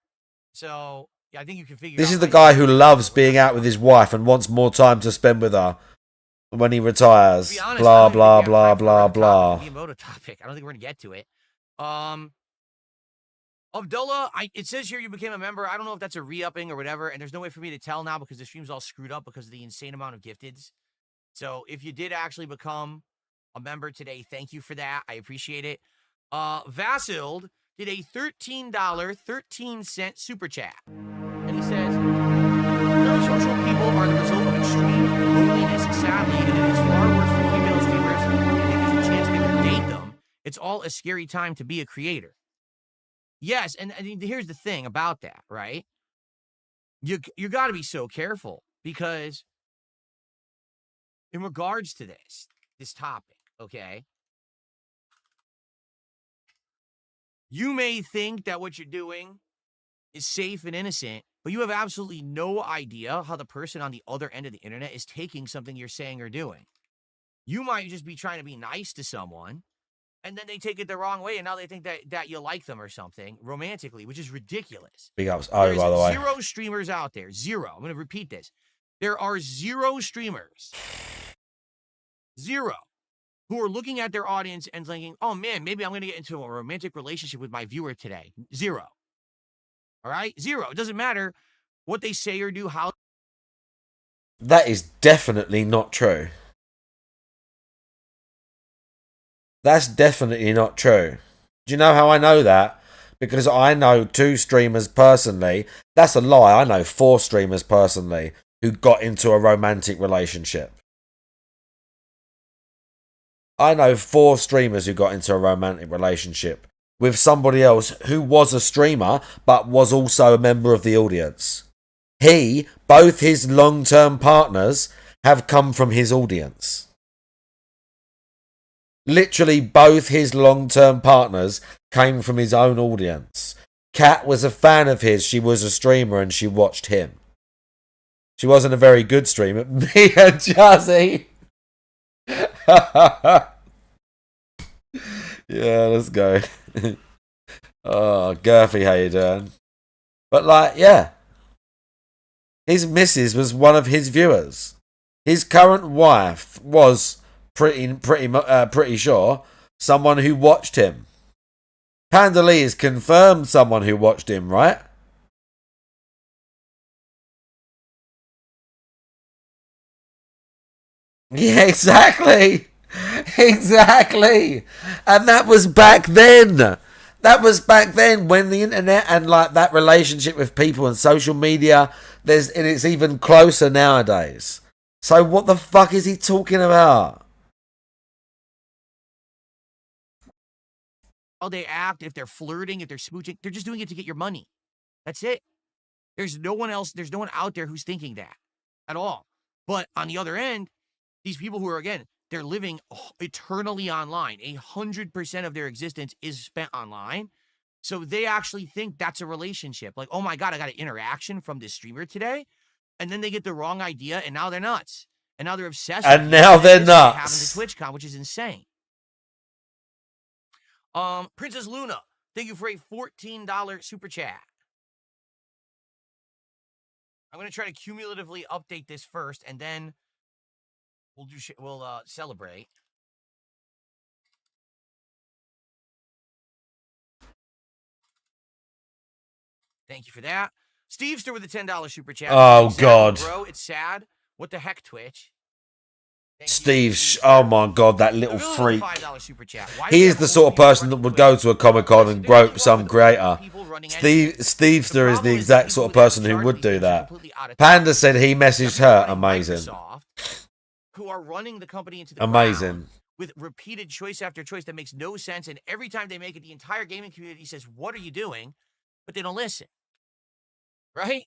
So, yeah, I think you can figure This out is the my guy name. who loves being out with his wife and wants more time to spend with her when he retires. To be honest, I Blah, don't even blah, think we have blah, time for blah, another blah. Miyamoto topic. I don't think we're going to get to it. Abdullah, it says here you became a member. I don't know if that's a re-upping or whatever, and there's no way for me to tell now because the stream's all screwed up because of the insane amount of gifteds. So if you did actually become a member today, thank you for that. I appreciate it. Vasiled did a $13.13 super chat. And he says, parasocial people are the result of extreme loneliness, sadly, and it is far worse for female streamers. If there's a chance they will date them. It's all a scary time to be a creator. Yes, and here's the thing about that, right? You got to be so careful because in regards to this topic, okay, you may think that what you're doing is safe and innocent, but you have absolutely no idea how the person on the other end of the internet is taking something you're saying or doing. You might just be trying to be nice to someone, and then they take it the wrong way, and now they think that you like them or something romantically, which is ridiculous. Big ups. There's By the way. 0 streamers out there. 0. I'm going to repeat this. There are 0 streamers. 0. Who are looking at their audience and thinking, oh, man, maybe I'm going to get into a romantic relationship with my viewer today. 0. All right? 0. It doesn't matter what they say or do, how. That is definitely not true. That's definitely not true. Do you know how I know that? Because I know 2 streamers personally. That's a lie. I know 4 streamers personally who got into a romantic relationship. I know 4 streamers who got into a romantic relationship with somebody else who was a streamer but was also a member of the audience. Both his long-term partners have come from his audience. Literally, both his long-term partners came from his own audience. Kat was a fan of his. She was a streamer and she watched him. She wasn't a very good streamer. Me and Jazzy. Yeah, let's go. Oh, Girthy, how you doing? But yeah. His missus was one of his viewers. His current wife was pretty sure someone who watched him. Panda Lee has confirmed someone who watched him, right? Yeah, exactly. Exactly. And that was back then. That was back then when the internet and that relationship with people and social media, and it's even closer nowadays. So what the fuck is he talking about? How they act, if they're flirting, if they're smooching, they're just doing it to get your money. That's it. There's no one out there who's thinking that at all. But on the other end, these people who are, again, they're living eternally online. 100% of their existence is spent online. So they actually think that's a relationship. Like, oh my God, I got an interaction from this streamer today. And then they get the wrong idea, and now they're nuts. And now they're obsessed. And now they're nuts. Having to TwitchCon, which is insane. Princess Luna, thank you for a $14 super chat. I'm going to try to cumulatively update this first, and then we'll celebrate. Thank you for that. Stevester with a $10 super chat. Oh, Exactly, God. bro, it's sad. What the heck, Twitch? Thank Steve, you, oh my God, that little Avila with a freak. $5 super chat. Why He do we is have the old sort of people person that running would Twitch? go to a Comic-Con and There's grope nothing some wrong with old creator. people running anything. Stevester The is the problem exact people sort of who person who charge would these do things are that. completely out of Panda touch. said he messaged The her. people running Amazing. Microsoft, who are running the company into the Amazing. ground with repeated choice after choice that makes no sense, and every time they make it, the entire gaming community says, what are you doing? But they don't listen. Right?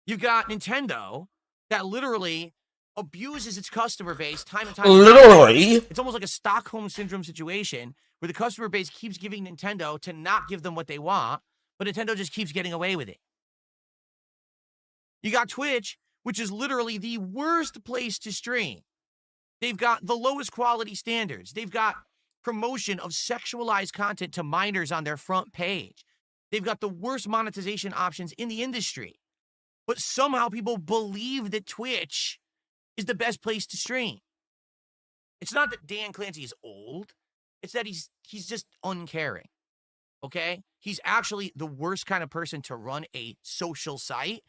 You've got Nintendo that literally abuses its customer base time and time again. Literally. It's almost like a Stockholm Syndrome situation where the customer base keeps giving Nintendo to not give them what they want, but Nintendo just keeps getting away with it. You got Twitch, which is literally the worst place to stream. They've got the lowest quality standards. They've got promotion of sexualized content to minors on their front page. They've got the worst monetization options in the industry. But somehow people believe that Twitch is the best place to stream. It's not that Dan Clancy is old. It's that he's just uncaring. Okay? He's actually the worst kind of person to run a social site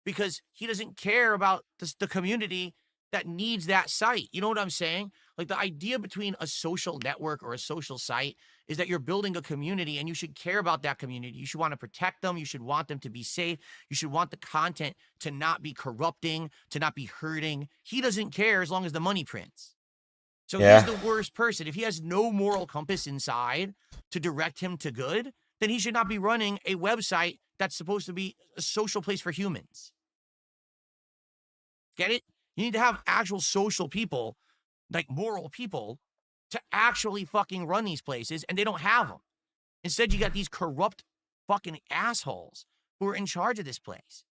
because he doesn't care about the community that needs that site. You know what I'm saying? Like the idea between a social network or a social site is that you're building a community and you should care about that community. You should want to protect them. You should want them to be safe. You should want the content to not be corrupting, to not be hurting. He doesn't care as long as the money prints. So he's the worst person. If he has no moral compass inside to direct him to good, then he should not be running a website that's supposed to be a social place for humans. Get it? You need to have actual social people, like moral people, to actually fucking run these places, and they don't have them. Instead, you got these corrupt fucking assholes who are in charge of this place.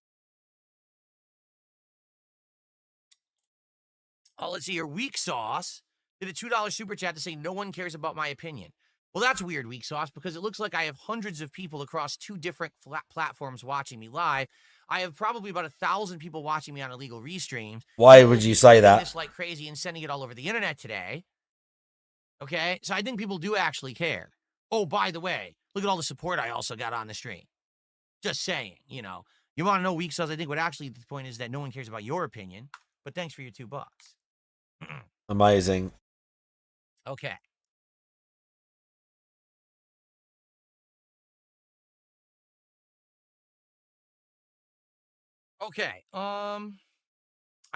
Oh, let's see here. Weak Sauce did a $2 super chat to say no one cares about my opinion. Well, that's weird, Weak Sauce, because it looks like I have hundreds of people across 2 different platforms watching me live. I have probably about 1,000 people watching me on illegal restreams. Why would you say that? This like crazy and sending it all over the internet today. Okay, so I think people do actually care. Oh, by the way, look at all the support I also got on the stream. Just saying, you know. You want to know, Weak Sauce? I think what actually the point is that no one cares about your opinion. But thanks for your $2. Amazing. Okay. Okay. I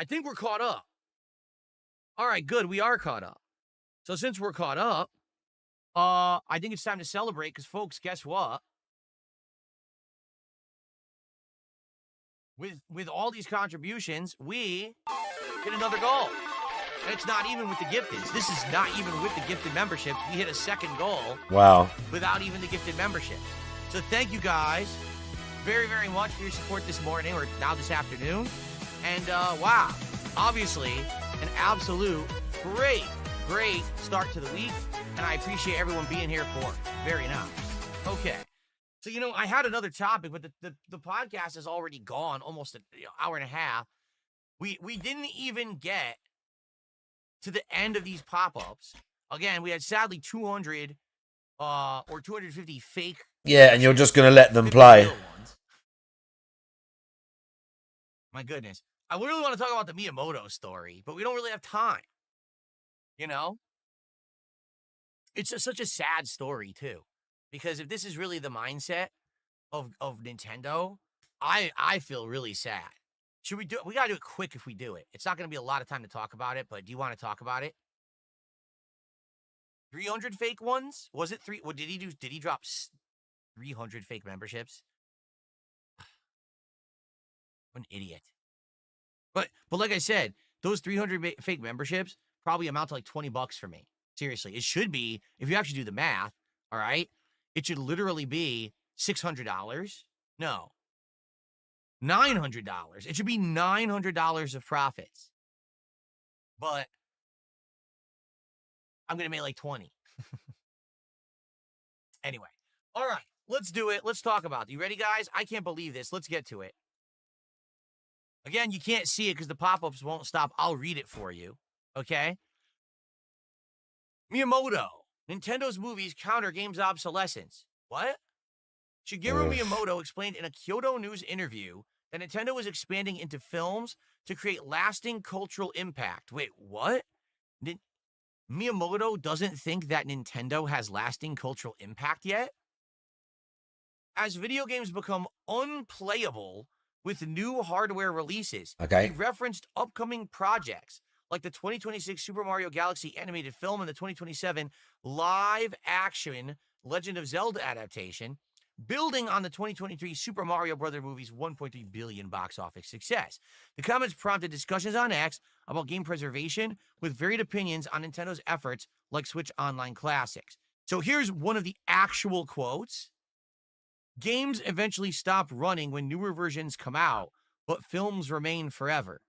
think we're caught up. All right, good. We are caught up. So since we're caught up, I think it's time to celebrate because, folks, guess what? With all these contributions, we hit another goal. And it's not even with the gifteds. This is not even with the gifted memberships. We hit a second goal. Wow. Without even the gifted membership. So thank you guys very, very much for your support this morning or now this afternoon. And wow, obviously an absolute great start to the week. And I appreciate everyone being here for it. Very nice. Okay. So, you know, I had another topic, but the podcast is already gone almost an hour and a half. We didn't even get to the end of these pop-ups. Again, we had sadly 200 or 250 fake. Yeah, and you're just going to let them play. Ones. My goodness. I really want to talk about the Miyamoto story, but we don't really have time. You know? It's just such a sad story, too. Because if this is really the mindset of Nintendo, I feel really sad. Should we do it? We got to do it quick if we do it. It's not going to be a lot of time to talk about it, but do you want to talk about it? 300 fake ones? Was it 3? What did he do? Did he drop 300 fake memberships? What an idiot. But like I said, those 300 fake memberships probably amount to like $20 for me. Seriously, it should be, if you actually do the math, all right, it should literally be $600. No. $900. It should be $900 of profits. But I'm going to make like 20. Anyway. All right. Let's do it. Let's talk about it. You ready, guys? I can't believe this. Let's get to it. Again, you can't see it because the pop-ups won't stop. I'll read it for you. Okay? Miyamoto. Nintendo's movies counter games obsolescence. What? Shigeru Miyamoto explained in a Kyoto News interview that Nintendo was expanding into films to create lasting cultural impact. Wait, what? Miyamoto doesn't think that Nintendo has lasting cultural impact yet? As video games become unplayable with new hardware releases, he referenced upcoming projects like the 2026 Super Mario Galaxy animated film and the 2027 live-action Legend of Zelda adaptation, building on the 2023 Super Mario Bros. Movie's $1.3 billion box office success. The comments prompted discussions on X about game preservation with varied opinions on Nintendo's efforts like Switch Online Classics. So here's one of the actual quotes. Games eventually stop running when newer versions come out, but films remain forever.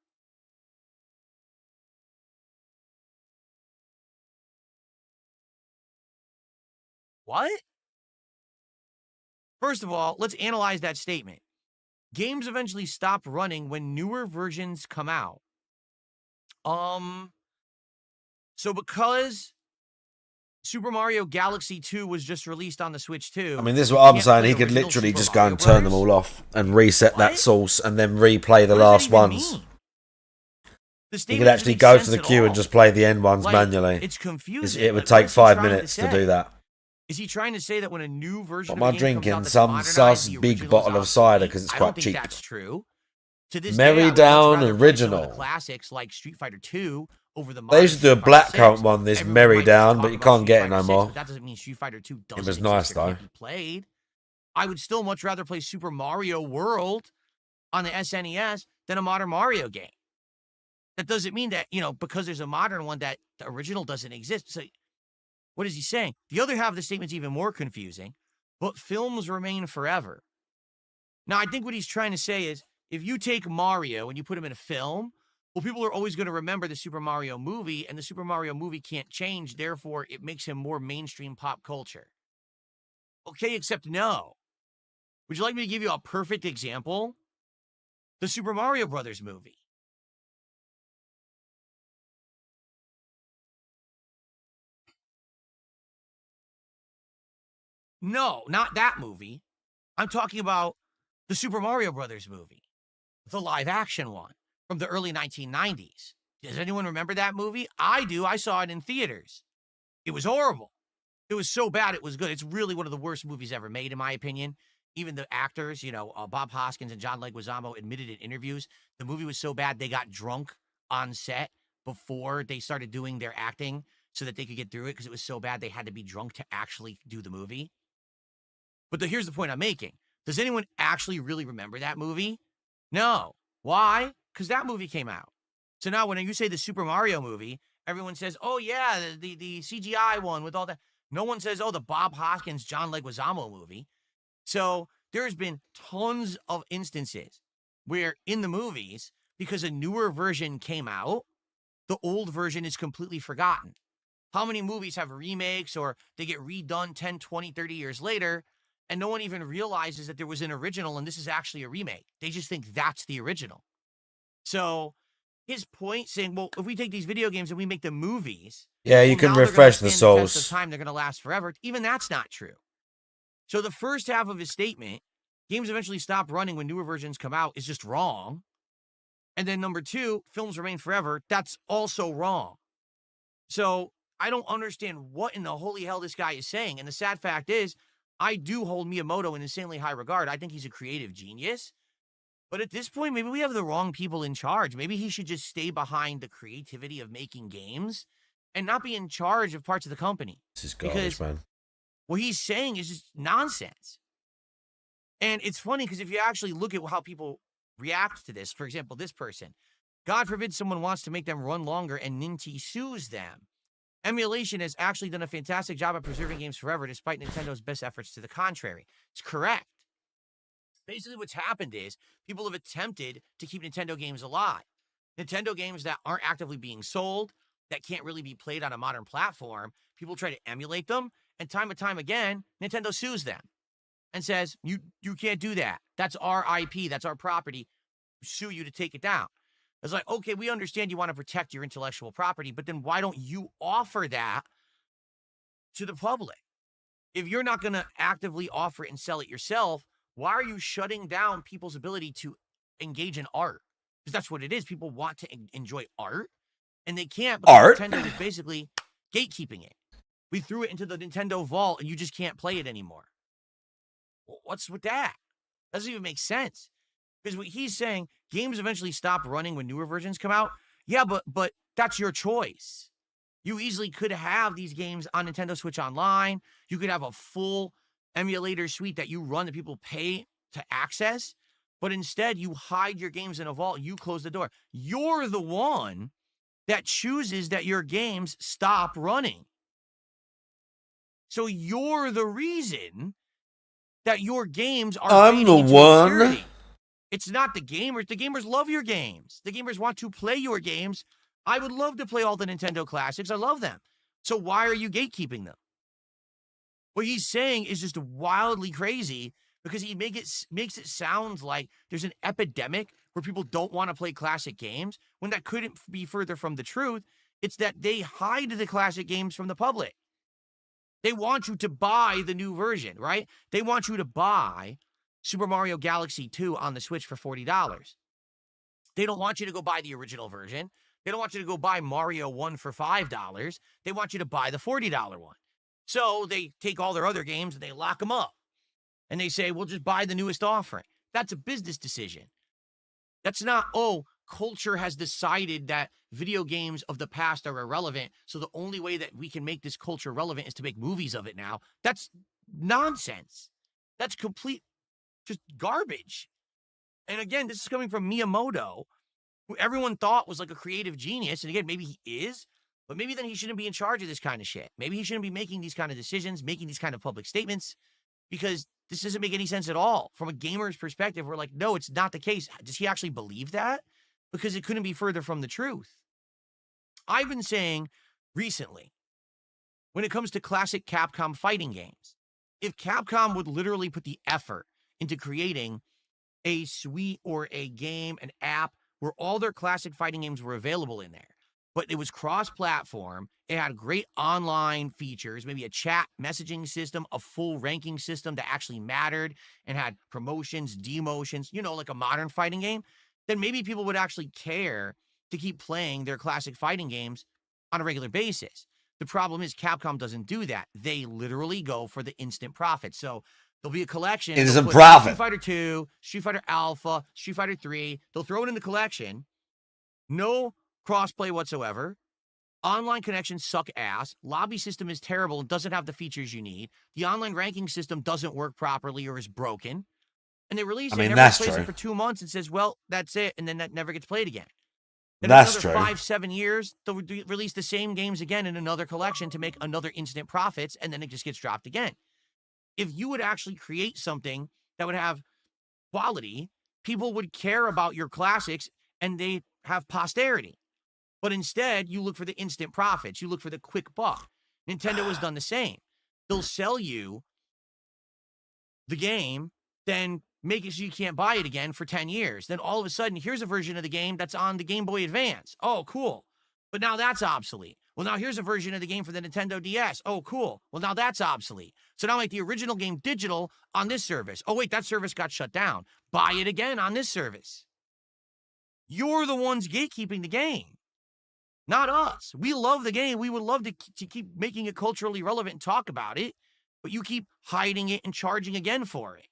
What? First of all, let's analyze that statement. Games eventually stop running when newer versions come out. So because Super Mario Galaxy 2 was just released on the Switch 2. I mean, this is what I'm saying. He could literally just go and turn them all off and reset that source and then replay the last ones. He could actually go to the queue and just play the end ones manually. It's confusing. It would take 5 minutes to do that. Is he trying to say that when a new version What am I drinking? Some sus big bottle of cider because it's quite cheap. That's true. To this Merry Down Original. Classics like Street Fighter 2 over the. They used to do a blackcurrant one. This Merry Down, but you can't get it no more. That doesn't mean Street Fighter 2 doesn't. It was nice though. Played. I would still much rather play Super Mario World on the SNES than a modern Mario game. That doesn't mean that, because there's a modern one that the original doesn't exist. So what is he saying? The other half of the statement's even more confusing, but films remain forever. Now, I think what he's trying to say is if you take Mario and you put him in a film, well, people are always going to remember the Super Mario movie, and the Super Mario movie can't change. Therefore, it makes him more mainstream pop culture. Okay, except no. Would you like me to give you a perfect example? The Super Mario Brothers movie. No, not that movie. I'm talking about the Super Mario Brothers movie, the live action one from the early 1990s. Does anyone remember that movie? I do. I saw it in theaters. It was horrible. It was so bad it was good. It's really one of the worst movies ever made, in my opinion. Even the actors, Bob Hoskins and John Leguizamo admitted in interviews the movie was so bad they got drunk on set before they started doing their acting so that they could get through it because it was so bad they had to be drunk to actually do the movie. But here's the point I'm making. Does anyone actually really remember that movie? No. Why? Because that movie came out. So now when you say the Super Mario movie, everyone says, oh, yeah, the CGI one with all that. No one says, oh, the Bob Hoskins, John Leguizamo movie. So there's been tons of instances where in the movies, because a newer version came out, the old version is completely forgotten. How many movies have remakes or they get redone 10, 20, 30 years later, and no one even realizes that there was an original and this is actually a remake? They just think that's the original. So his point saying, well, if we take these video games and we make them movies, yeah, you can refresh the souls. The time they're going to last forever. Even that's not true. So the first half of his statement, games eventually stop running when newer versions come out, is just wrong. And then number two, films remain forever. That's also wrong. So I don't understand what in the holy hell this guy is saying. And the sad fact is, I do hold Miyamoto in insanely high regard. I think he's a creative genius. But at this point, maybe we have the wrong people in charge. Maybe he should just stay behind the creativity of making games and not be in charge of parts of the company. This is garbage, man. What he's saying is just nonsense. And it's funny because if you actually look at how people react to this, for example, this person, God forbid someone wants to make them run longer and Ninty sues them. Emulation has actually done a fantastic job of preserving games forever despite Nintendo's best efforts to the contrary. It's correct. Basically what's happened is people have attempted to keep Nintendo games alive. Nintendo games that aren't actively being sold, that can't really be played on a modern platform, people try to emulate them, and time again, Nintendo sues them and says, you can't do that. That's our IP. That's our property. Sue you to take it down. It's like, okay, we understand you want to protect your intellectual property, but then why don't you offer that to the public? If you're not going to actively offer it and sell it yourself, why are you shutting down people's ability to engage in art? Because that's what it is. People want to enjoy art, and they can't because Nintendo is basically gatekeeping it. We threw it into the Nintendo vault, and you just can't play it anymore. What's with that? Doesn't even make sense. Because what he's saying, games eventually stop running when newer versions come out. Yeah, but that's your choice. You easily could have these games on Nintendo Switch Online. You could have a full emulator suite that you run that people pay to access, but instead you hide your games in a vault. You close the door. You're the one that chooses that your games stop running. So you're the reason that your games are I'm fading the into one. obscurity. It's not the gamers. The gamers love your games. The gamers want to play your games. I would love to play all the Nintendo classics. I love them. So why are you gatekeeping them? What he's saying is just wildly crazy because he makes it sound like there's an epidemic where people don't want to play classic games when that couldn't be further from the truth. It's that they hide the classic games from the public. They want you to buy the new version, right? They want you to buy Super Mario Galaxy 2 on the Switch for $40. They don't want you to go buy the original version. They don't want you to go buy Mario 1 for $5. They want you to buy the $40 one. So they take all their other games and they lock them up. And they say, we'll just buy the newest offering. That's a business decision. That's not, oh, culture has decided that video games of the past are irrelevant, so the only way that we can make this culture relevant is to make movies of it now. That's nonsense. That's complete just garbage. And again, this is coming from Miyamoto, who everyone thought was like a creative genius. And again, maybe he is, but maybe then he shouldn't be in charge of this kind of shit. Maybe he shouldn't be making these kind of decisions, making these kind of public statements, because this doesn't make any sense at all. From a gamer's perspective, we're like, no, it's not the case. Does he actually believe that? Because it couldn't be further from the truth. I've been saying recently, when it comes to classic Capcom fighting games, if Capcom would literally put the effort into creating a suite or a game, an app, where all their classic fighting games were available in there, but it was cross-platform, it had great online features, maybe a chat messaging system, a full ranking system that actually mattered, and had promotions, demotions, like a modern fighting game, then maybe people would actually care to keep playing their classic fighting games on a regular basis. The problem is Capcom doesn't do that. They literally go for the instant profit. So there'll be a collection. Instant Street profit. Fighter 2, Street Fighter Alpha, Street Fighter 3. They'll throw it in the collection. No crossplay whatsoever. Online connections suck ass. Lobby system is terrible and doesn't have the features you need. The online ranking system doesn't work properly or is broken. And they release it, and everyone plays it for 2 months and says, well, that's it. And then that never gets played again. Then That's another true. 5-7 years, they'll release the same games again in another collection to make another instant profits, and then it just gets dropped again. If you would actually create something that would have quality, people would care about your classics and they have posterity. But instead, you look for the instant profits. You look for the quick buck. Nintendo has done the same. They'll sell you the game, then make it so you can't buy it again for 10 years. Then all of a sudden, here's a version of the game that's on the Game Boy Advance. Oh, cool. But now that's obsolete. Well, now here's a version of the game for the Nintendo DS. Oh, cool. Well, now that's obsolete. So now make the original game digital on this service. Oh, wait, that service got shut down. Buy it again on this service. You're the ones gatekeeping the game, not us. We love the game. We would love to keep making it culturally relevant and talk about it, but you keep hiding it and charging again for it.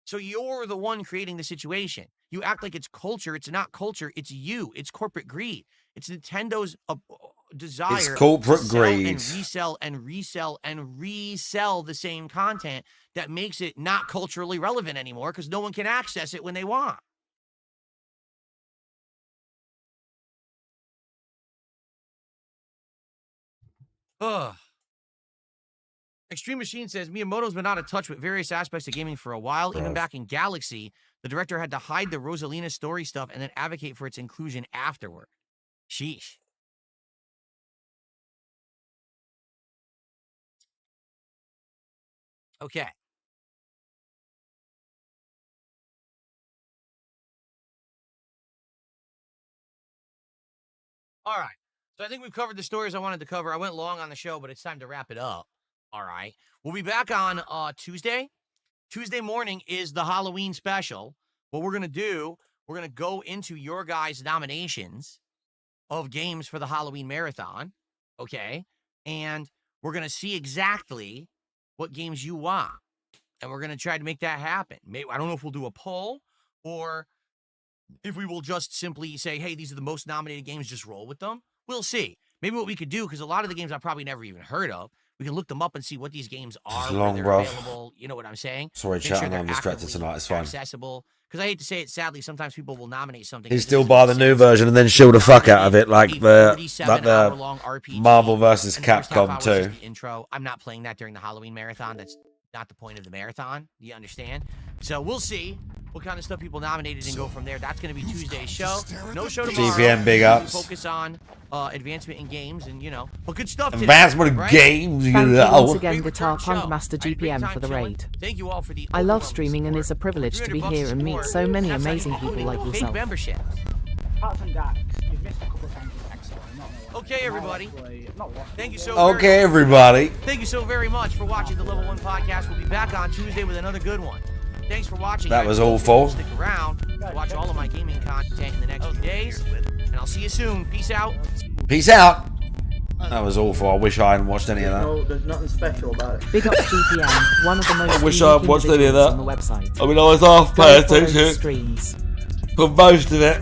So you're the one creating the situation. You act like it's culture. It's not culture. It's you. It's corporate greed. It's Nintendo's desire It's corporate to sell greed. and resell and resell and resell the same content that makes it not culturally relevant anymore because no one can access it when they want. Ugh. Extreme Machine says, Miyamoto's been out of touch with various aspects of gaming for a while. Even back in Galaxy, the director had to hide the Rosalina story stuff and then advocate for its inclusion afterward. Sheesh. Okay. All right. So I think we've covered the stories I wanted to cover. I went long on the show, but it's time to wrap it up. All right. We'll be back on Tuesday. Tuesday morning is the Halloween special. What we're going to do, we're going to go into your guys' nominations of games for the Halloween marathon. Okay. And we're going to see exactly what games you want. And we're going to try to make that happen. Maybe, I don't know if we'll do a poll or if we will just simply say, hey, these are the most nominated games, just roll with them. We'll see. maybe what we could do, because a lot of the games I've probably never even heard of, we can look them up and see what these games are, where long, they're bruv. available. You know what I'm saying? Sorry, Make chat, sure I know they're I'm distracted actively tonight. It's fine. accessible. Because I hate to say it, sadly, sometimes people will nominate something. He'd that still doesn't buy make the new sense. version and then They'll shill the fuck out of nominate it, like a the 37-hour-long RPG, Marvel versus and the first half Capcom hour is just 2. the intro. I'm not playing that during the Halloween marathon. That's not the point of the marathon. Do you understand? So we'll see what kind of stuff people nominated and go from there. That's going to be Tuesday's show. No show tomorrow. GPM big ups. Focus on advancement in games and, you know, but good stuff today, Advancement in right? games, you Thank you know. once again, Great Guitar return Punk show. Master I had a great GPM time for the chilling. raid. Thank you all for the I love overwhelming streaming and support. it's a privilege to be $300 here and meet support. so many That's not amazing even people like including fake yourself. memberships. Apart from Dax, you've missed a couple of times with Extra. Okay, everybody. Thank you so Okay, very much. everybody. Thank you so very much for watching the Level 1 podcast. We'll be back on Tuesday with another good one. Thanks for watching. That guys. was awful. Stick around to watch all of my gaming content in the next few days. And I'll see you soon. Peace out. Peace out. That was awful. I wish I hadn't watched any of that. No, there's nothing special about it. Big ups GPM, one of the most wish unique I'd watched any of individuals that. on the website. I mean, I was half Go paying follow the attention streams. for most of it.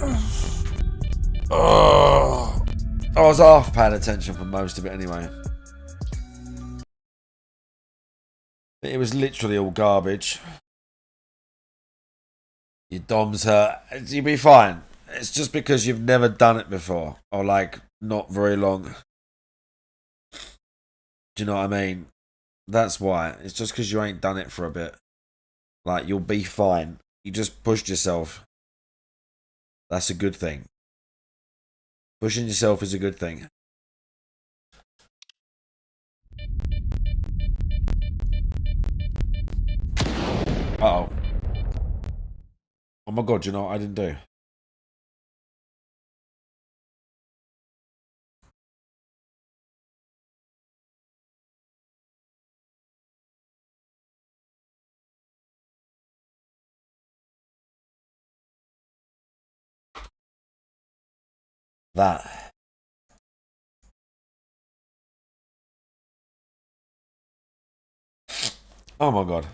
I was half paying attention for most of it anyway. It was literally all garbage. Your DOM's hurt. You'll be fine. It's just because you've never done it before. Or like, not very long. Do you know what I mean? That's why. It's just because you ain't done it for a bit. Like, you'll be fine. You just pushed yourself. That's a good thing. Pushing yourself is a good thing. Uh-oh. Oh my god, you know what I didn't do? That. Oh my god.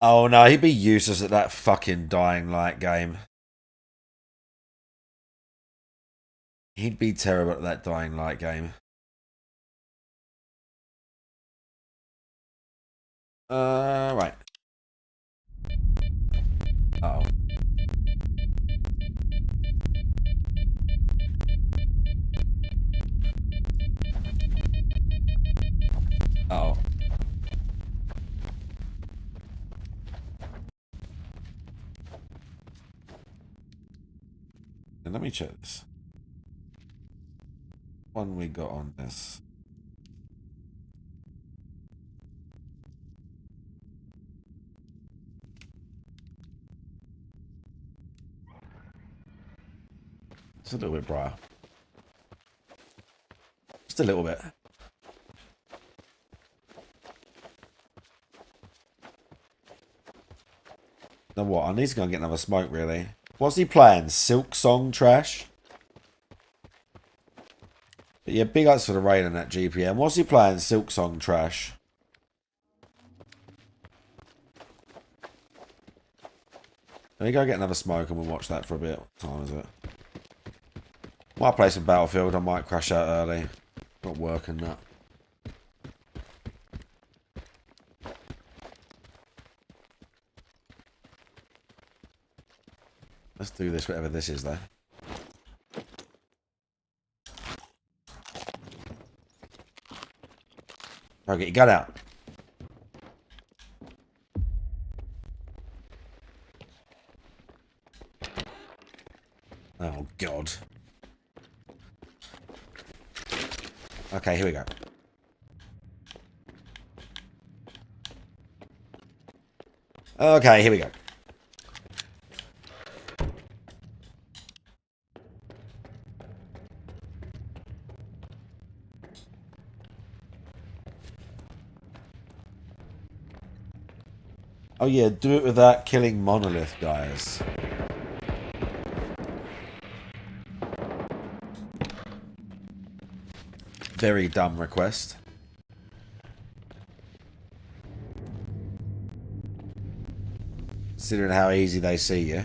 Oh no, he'd be useless at that fucking Dying Light game. He'd be terrible at that Dying Light game. Right. Uh-oh. Uh-oh. And let me check this. One we got on this. Just a little bit brighter. Just a little bit. Now what? I need to go and get another smoke, really. What's he playing? Silk Song Trash? But yeah, big ups for the raid on that GPM. What's he playing? Silk Song Trash. Let me go get another smoke and we'll watch that for a bit. What time is it? Might play some Battlefield. I might crash out early. Not working that. Let's do this, whatever this is, though. Right, get your gun out. Oh, God. Okay, here we go. Okay, here we go. Oh yeah, do it without killing Monolith, guys. Very dumb request. Considering how easy they see you.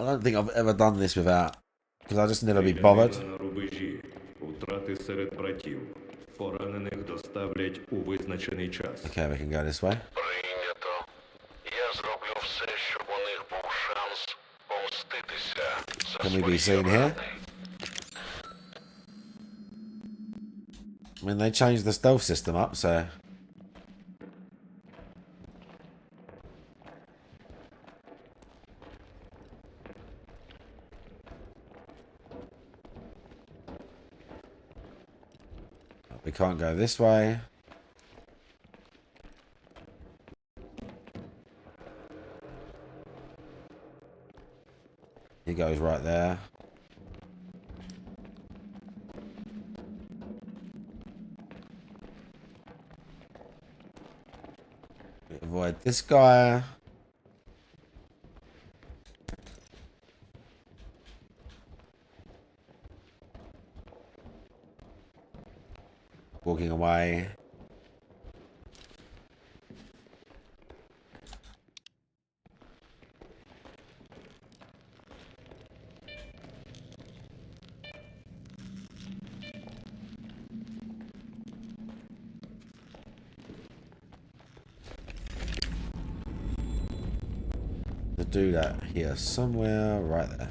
I don't think I've ever done this without, because I just never be bothered. На рубежі. Втрати серед братів. Поранених доставлять у визначений час. Okay, we can go this way. Прийнято. Я зроблю все, щоб у них був шанс помститися за Can we be свої seen here? рани. I mean, they changed the stealth system up, so... We can't go this way. He goes right there. Avoid this guy. Walking away. To do that here somewhere right there.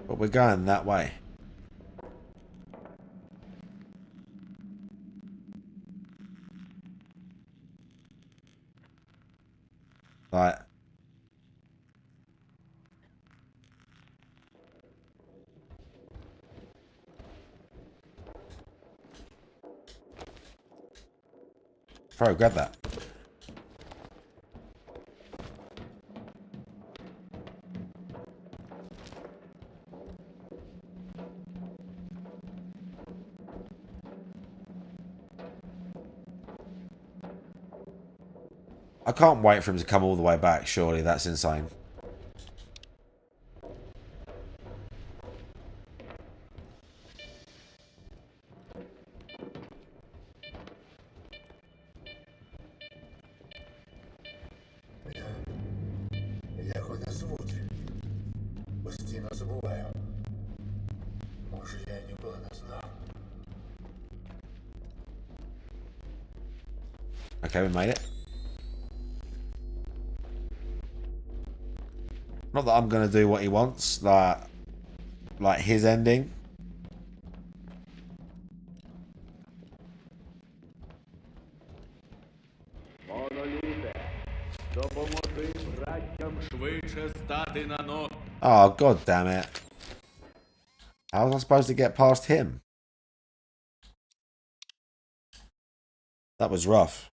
But we're going that way. Right. Bro, grab that. I can't wait for him to come all the way back, surely. That's insane. Його не звуть. Постійно забуваю. Може, я ніколи не знав. Okay, we made it. Not that I'm gonna do what he wants, like his ending. Моноліте, допоможи браттям швидше стати на ноги. Oh, god damn it. How was I supposed to get past him? That was rough.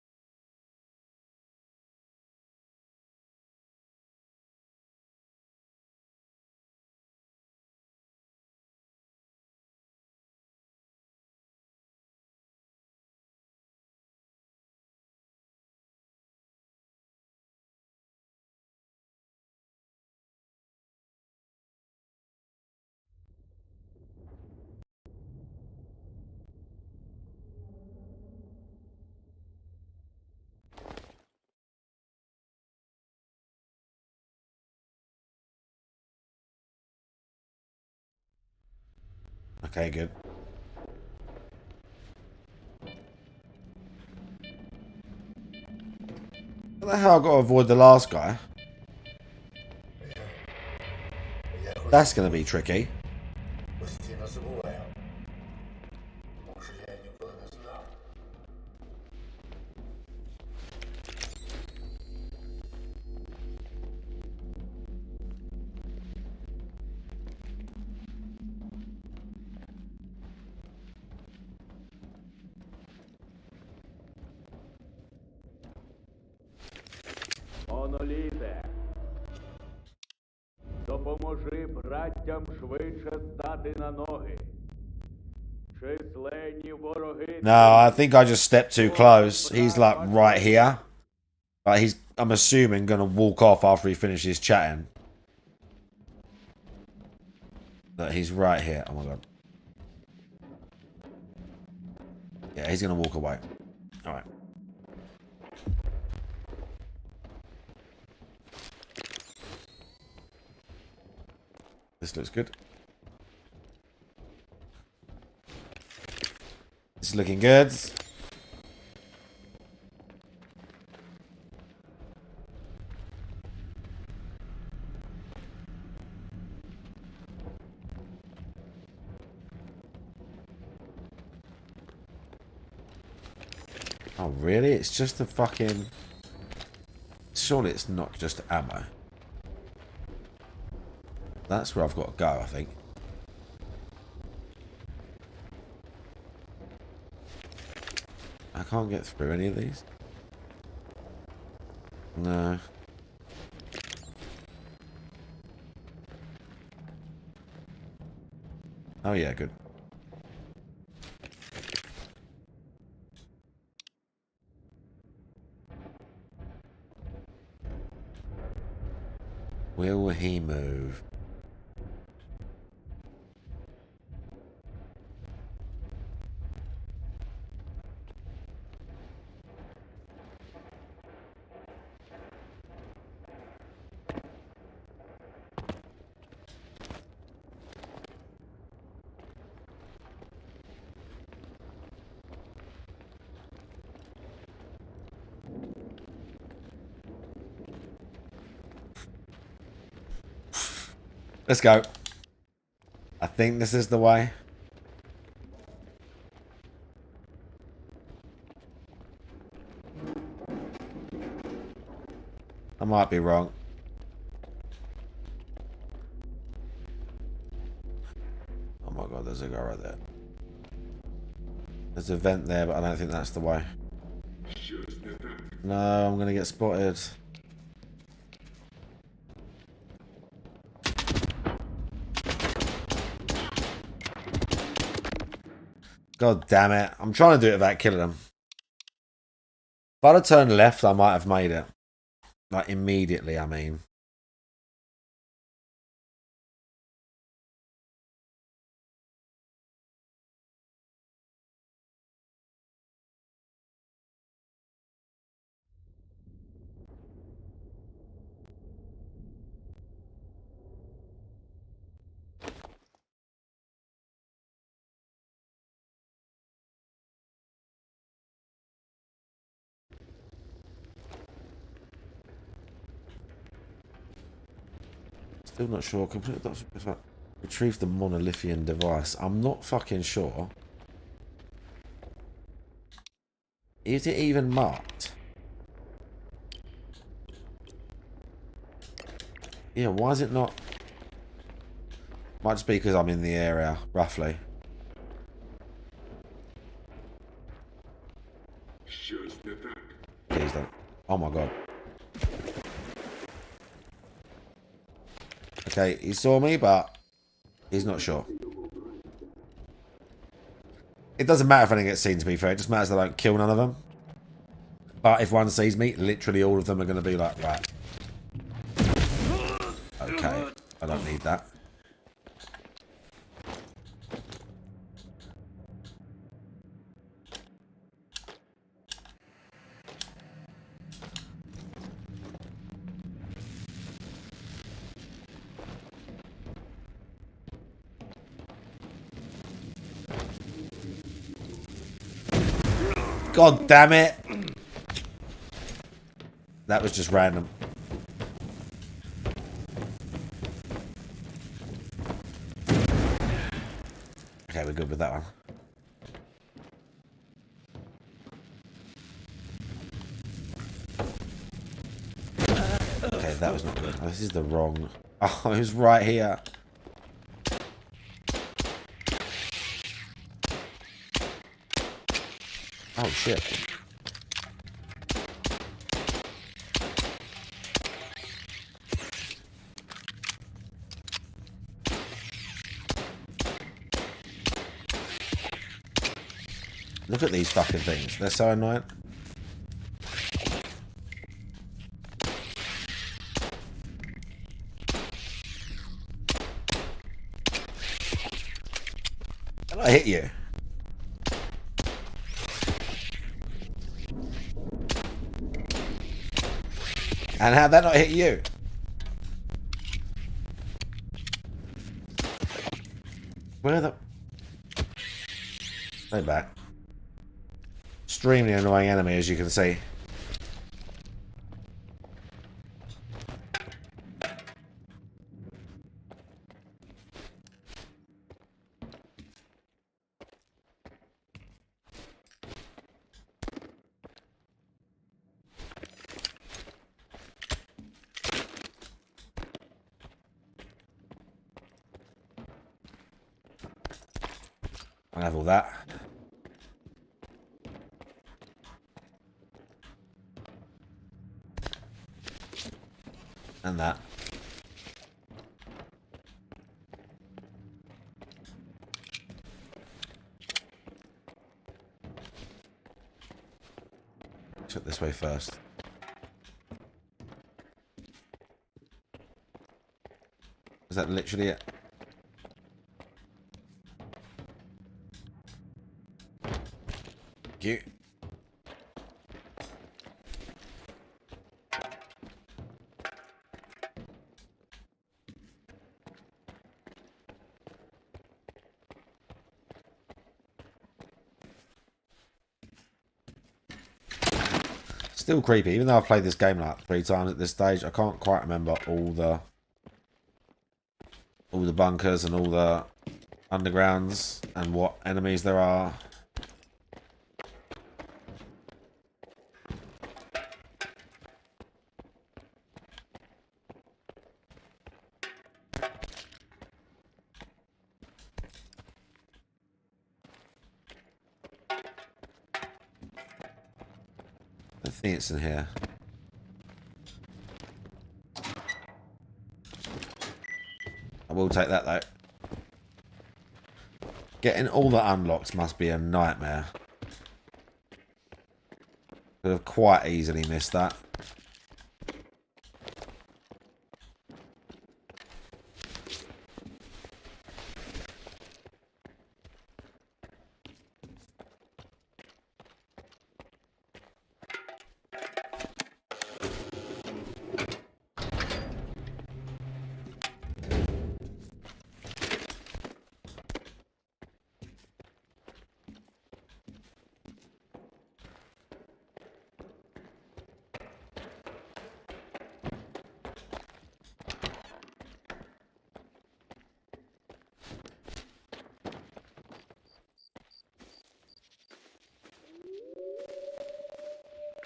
Okay, good. What the hell? I've got to avoid the last guy. That's going to be tricky. Постійно забуваю. Може, я ніколи не знав. Моноліте, допоможи браттям швидше стати на ноги. Численні вороги. No, I think I just stepped too close. He's like right here. Like he's, I'm assuming, going to walk off after he finishes chatting. That he's right here. Oh my god. Yeah, he's going to walk away. Alright. This looks good. This is looking good. Oh, really? It's just the fucking... Surely it's not just ammo. That's where I've got to go, I think. I can't get through any of these. No. Oh yeah, good. Will he move? Let's go. I think this is the way. I might be wrong. Oh my god, there's a guy right there. There's a vent there, but I don't think that's the way. No, I'm gonna get spotted. God damn it. I'm trying to do it without killing them. If I'd have turned left, I might have made it. Like, immediately, I mean. Still not sure. Retrieve the monolithian device. I'm not fucking sure. Is it even marked? Yeah, why is it not? Might just be because I'm in the area, roughly. Please don't. Oh my god. Okay, he saw me, but he's not sure. It doesn't matter if I don't get seen, to be fair. It just matters that I don't kill none of them. But if one sees me, literally all of them are going to be like, right. Okay, I don't need that. God damn it. That was just random. Okay, we're good with that one. Okay, that was not good. Oh, this is the wrong... Oh, it was right here. Oh, shit. Look at these fucking things. They're so annoying. Can I hit you? And how'd that not hit you? Where the... Go back. Extremely annoying enemy, as you can see. I'll have all that. And that. Check this way first. Is that literally it? Cute. Still creepy, even though I've played this game like 3 times at this stage. I can't quite remember all the bunkers and all the undergrounds and what enemies there are. I think it's in here. I will take that though. Getting all the unlocks must be a nightmare. Could have quite easily missed that.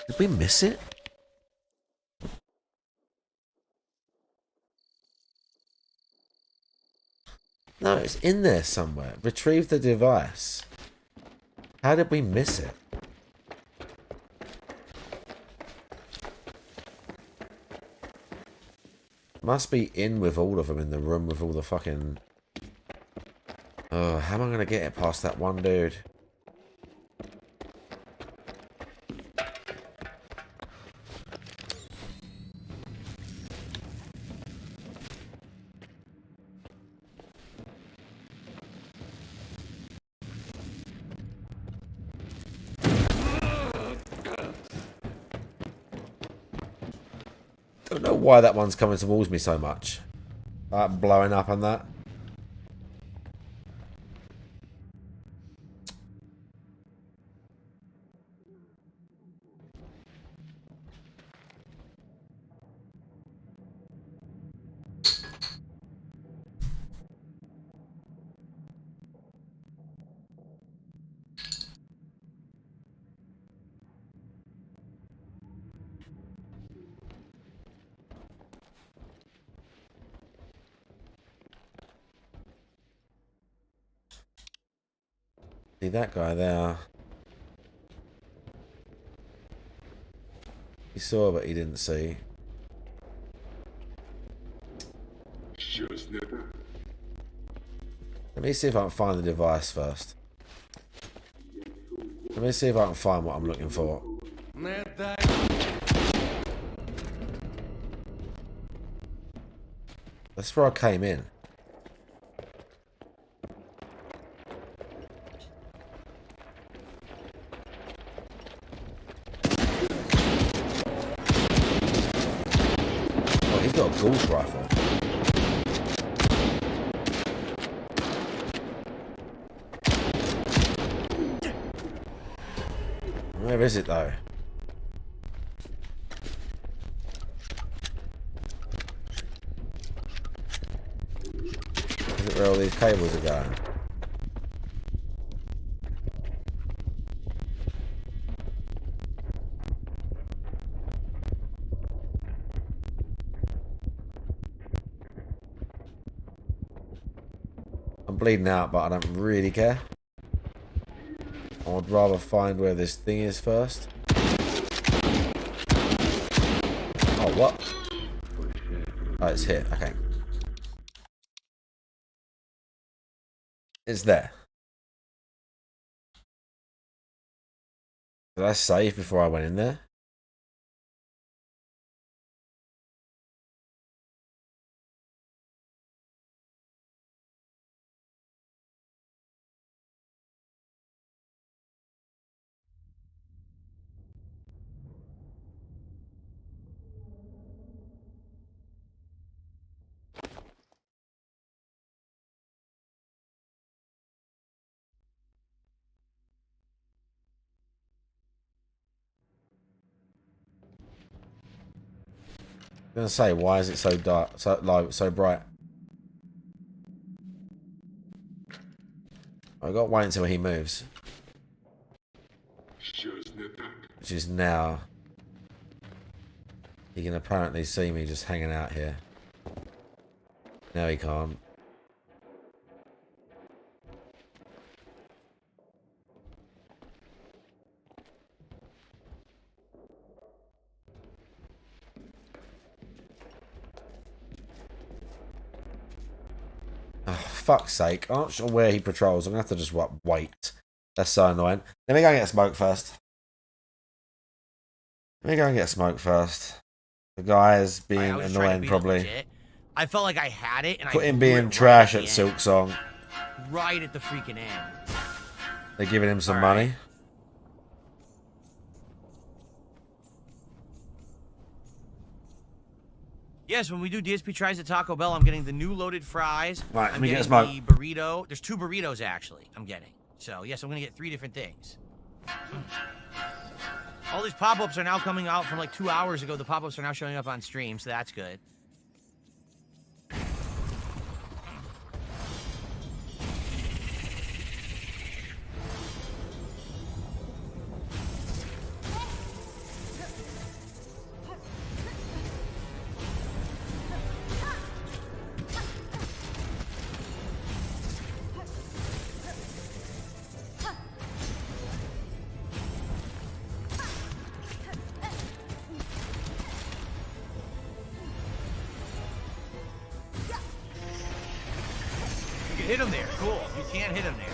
Did we miss it? No, it's in there somewhere. Retrieve the device. How did we miss it? Must be in with all of them in the room with all the fucking... Oh, how am I going to get it past that one dude? Don't know why that one's coming towards me so much. Blowing up and that. See that guy there. He saw but he didn't see. Let me see if I can find the device first. Let me see if I can find what I'm looking for. That's where I came in. He's got a ghost rifle. Where is it though? Is it where all these cables are going? I'm bleeding out, but I don't really care. I would rather find where this thing is first. Oh, what? Oh, it's here. Okay. It's there. Did I save before I went in there? I'm gonna say, why is it so dark, so low, so bright? I got to wait until he moves, which is now. He can apparently see me just hanging out here. Now he can't. Oh, fuck's sake. I'm not sure where he patrols. I'm going to have to just wait. That's so annoying. Let me go and get smoke first. Let me go and get smoke first. The guy is being annoying, probably. Legit. I felt like I had it, and Put I him blew it being right trash at at the Silk end. Song. Right at the freaking end. They're giving him some All right. money. Yes, when we do DSP tries at Taco Bell, I'm getting the new loaded fries. Right, let I'm me get getting smoke. the burrito. There's 2 burritos, actually, I'm getting. So, yes, I'm going to get 3 different things. All these pop-ups are now coming out from like 2 hours ago. The pop-ups are now showing up on stream, so that's good. You can hit him there. Cool. You can't hit him there.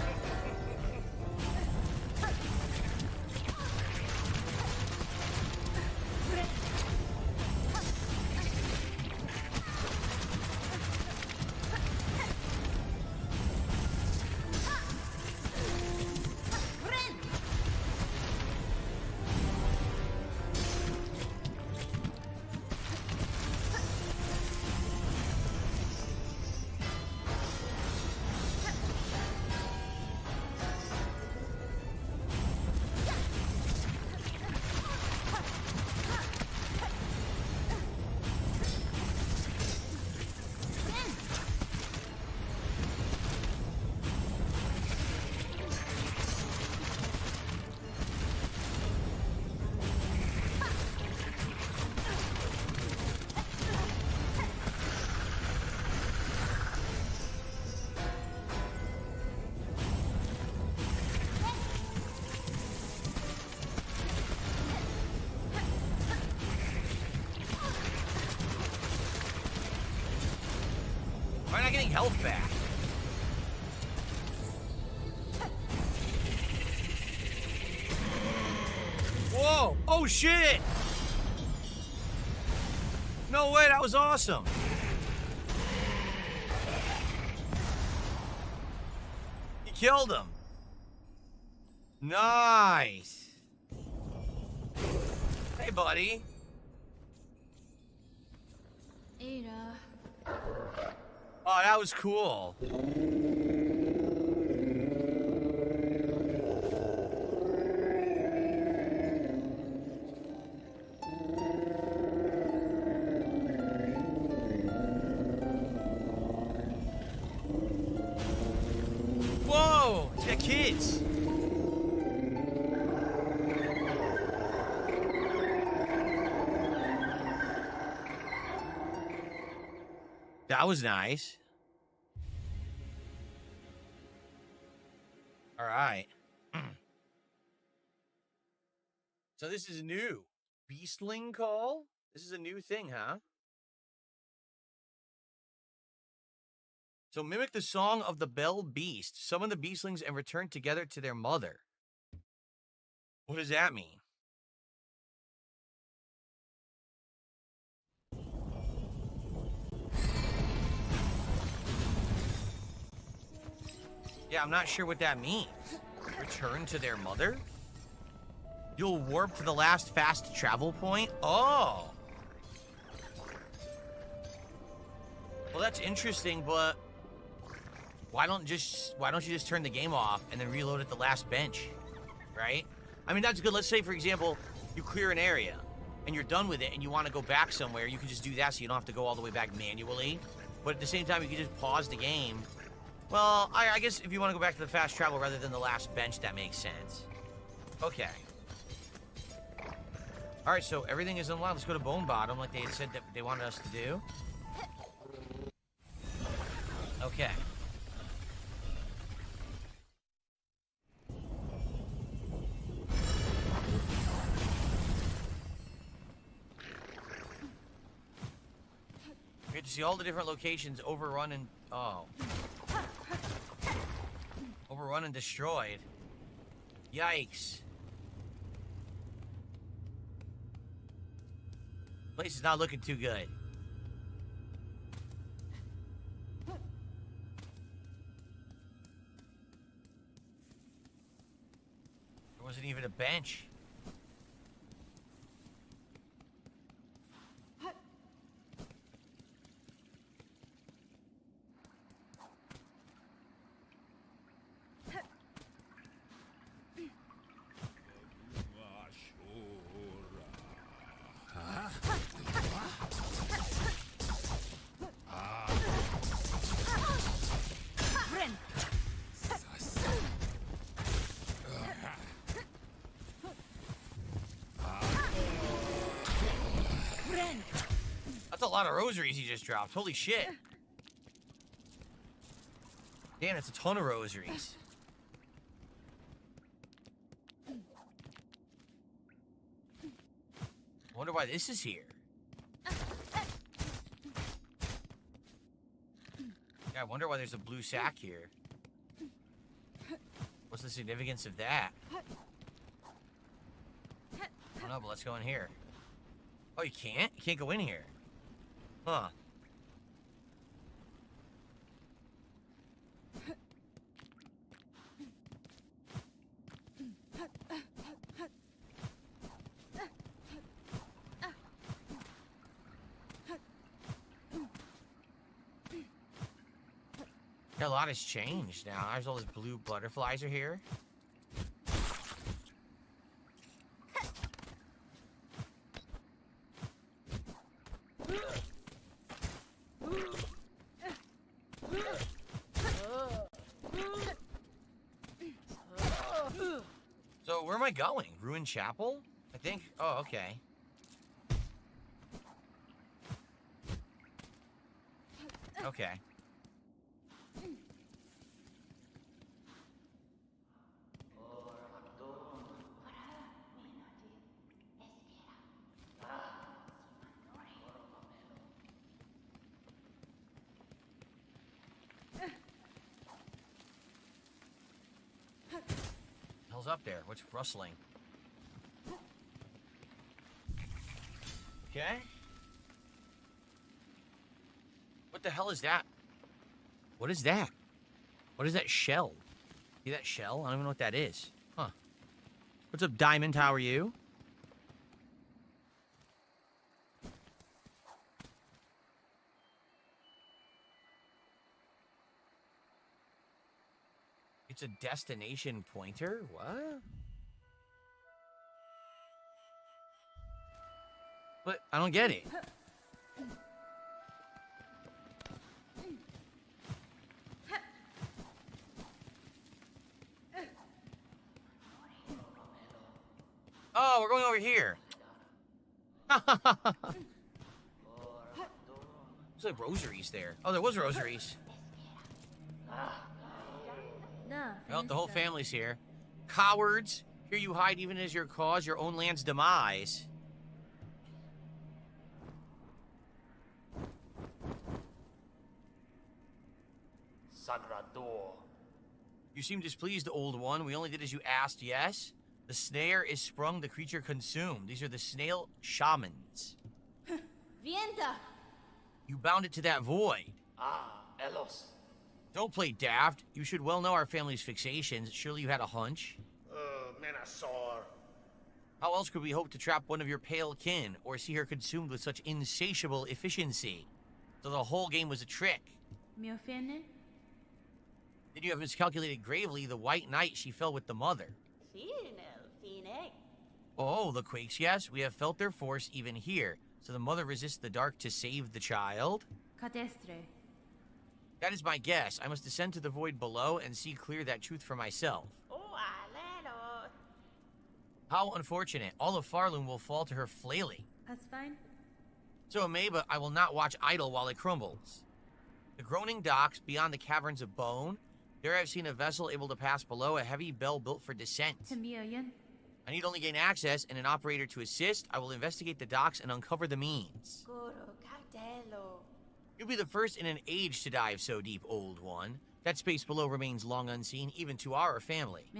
Why not getting health back? Whoa! Oh shit! No way, that was awesome. You killed him. Nice. Hey, buddy. Oh, that was cool. kids. That was nice. All right. So this is new. Beastling call? This is a new thing, huh? So mimic the song of the bell beast. Summon the beastlings and return together to their mother. What does that mean? Yeah, I'm not sure what that means. Return to their mother? You'll warp to the last fast travel point? Oh. Well, that's interesting, but why don't you just turn the game off and then reload at the last bench, right? I mean, that's good. Let's say, for example, you clear an area and you're done with it and you want to go back somewhere. You can just do that so you don't have to go all the way back manually. But at the same time, you can just pause the game. Well, I guess if you want to go back to the fast travel rather than the last bench, that makes sense. Okay. All right, so everything is unlocked. Let's go to Bone Bottom like they had said that they wanted us to do. Okay. You get to see all the different locations overrun and... Oh. Overrun and destroyed. Yikes. Place is not looking too good. There wasn't even a bench. That's a lot of rosaries he just dropped. Holy shit. Damn, it's a ton of rosaries. I wonder why this is here. Yeah, I wonder why there's a blue sack here. What's the significance of that? I don't know, but let's go in here. Oh, you can't? You can't go in here. Huh. Yeah, a lot has changed now. There's all these blue butterflies are here. So where am I going? Ruined Chapel? I think. Oh, okay. Okay. Hell's up there? What's rustling? Okay. What the hell is that? What is that? What is that shell? See that shell? I don't even know what that is. Huh. What's up, Diamond? How are you? It's a destination pointer? What? But I don't get it. Oh, we're going over here. There's like rosaries there. Oh, there was rosaries. Well, the whole family's here. Cowards! Here you hide even as your cause your own land's demise. You seem displeased, old one. We only did as you asked, yes? The snare is sprung, the creature consumed. These are the snail shamans. You bound it to that void. Don't play daft. You should well know our family's fixations. Surely you had a hunch. How else could we hope to trap one of your pale kin, or see her consumed with such insatiable efficiency? So the whole game was a trick. Then you have miscalculated gravely the white night she fell with the mother. Oh, the quakes, yes. We have felt their force even here. So the mother resists the dark to save the child? That is my guess. I must descend to the void below and see clear that truth for myself. How unfortunate. All of Farloom will fall to her flailing. So it may, but I will not watch idle while it crumbles. The groaning docks beyond the caverns of bone. There I've seen a vessel able to pass below, a heavy bell built for descent. I need only gain access and an operator to assist. I will investigate the docks and uncover the means. You'll be the first in an age to dive so deep, old one. That space below remains long unseen, even to our family.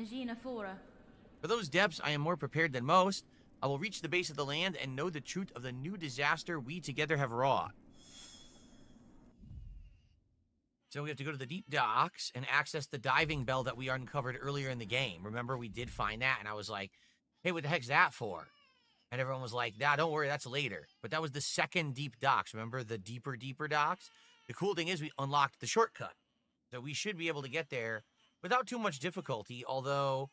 For those depths, I am more prepared than most. I will reach the base of the land and know the truth of the new disaster we together have wrought. So we have to go to the deep docks and access the diving bell that we uncovered earlier in the game. Remember, we did find that, and I was like, hey, what the heck's that for? And everyone was like, nah, don't worry, that's later. But that was the second deep docks. Remember the deeper docks? The cool thing is we unlocked the shortcut. So we should be able to get there without too much difficulty, although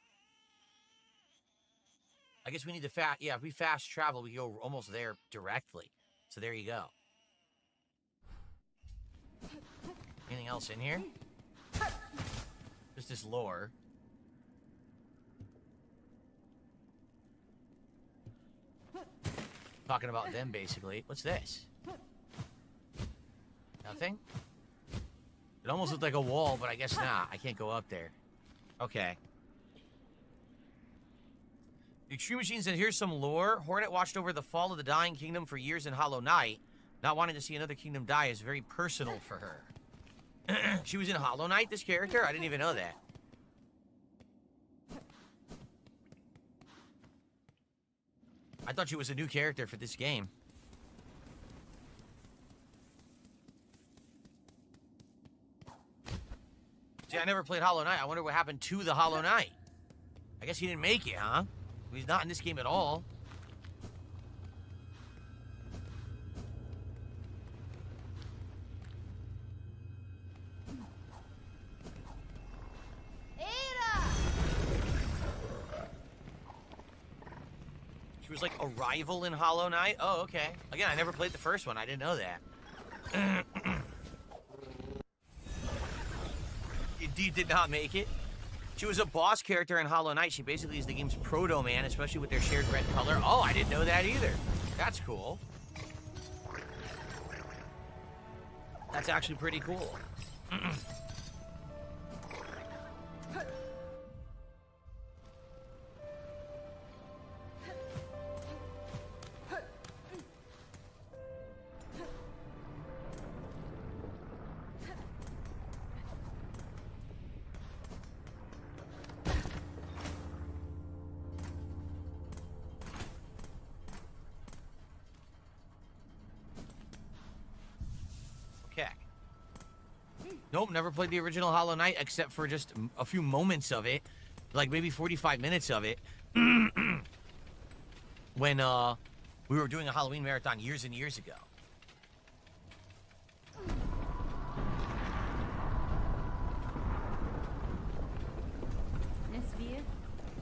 I guess we need to if we fast travel, we go almost there directly. So there you go. Anything else in here? Just this lore. Talking about them, basically. What's this? Nothing? It almost looked like a wall, but I guess not. I can't go up there. Okay. The Extreme Machine said, here's some lore. Hornet watched over the fall of the Dying Kingdom for years in Hollow Knight. Not wanting to see another kingdom die is very personal for her. She was in Hollow Knight, this character? I didn't even know that. I thought she was a new character for this game. See, I never played Hollow Knight. I wonder what happened to the Hollow Knight. I guess he didn't make it, huh? He's not in this game at all. She was like a rival in Hollow Knight? Oh, okay. Again, I never played the first one. I didn't know that. Indeed did not make it. She was a boss character in Hollow Knight. She basically is the game's proto-man, especially with their shared red color. Oh, I didn't know that either. That's cool. That's actually pretty cool. Nope, never played the original Hollow Knight except for just a few moments of it. Like maybe 45 minutes of it. When we were doing a Halloween marathon years and years ago.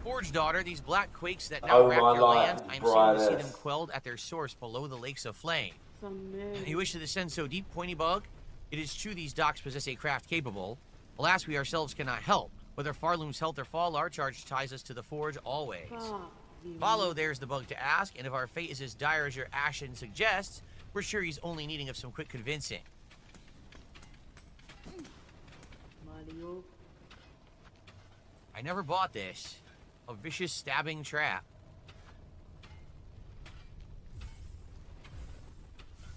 Forge daughter, these black quakes that now wrap your land, I'm soon to see them quelled at their source below the lakes of flame. You wish to descend so deep, pointy bug? It is true these docks possess a craft capable. Alas, we ourselves cannot help. Whether Farloom's health or fall, our charge ties us to the forge always. Follow, there's the bug to ask, and if our fate is as dire as your action suggests, we're sure he's only needing of some quick convincing. I never bought this. A vicious stabbing trap.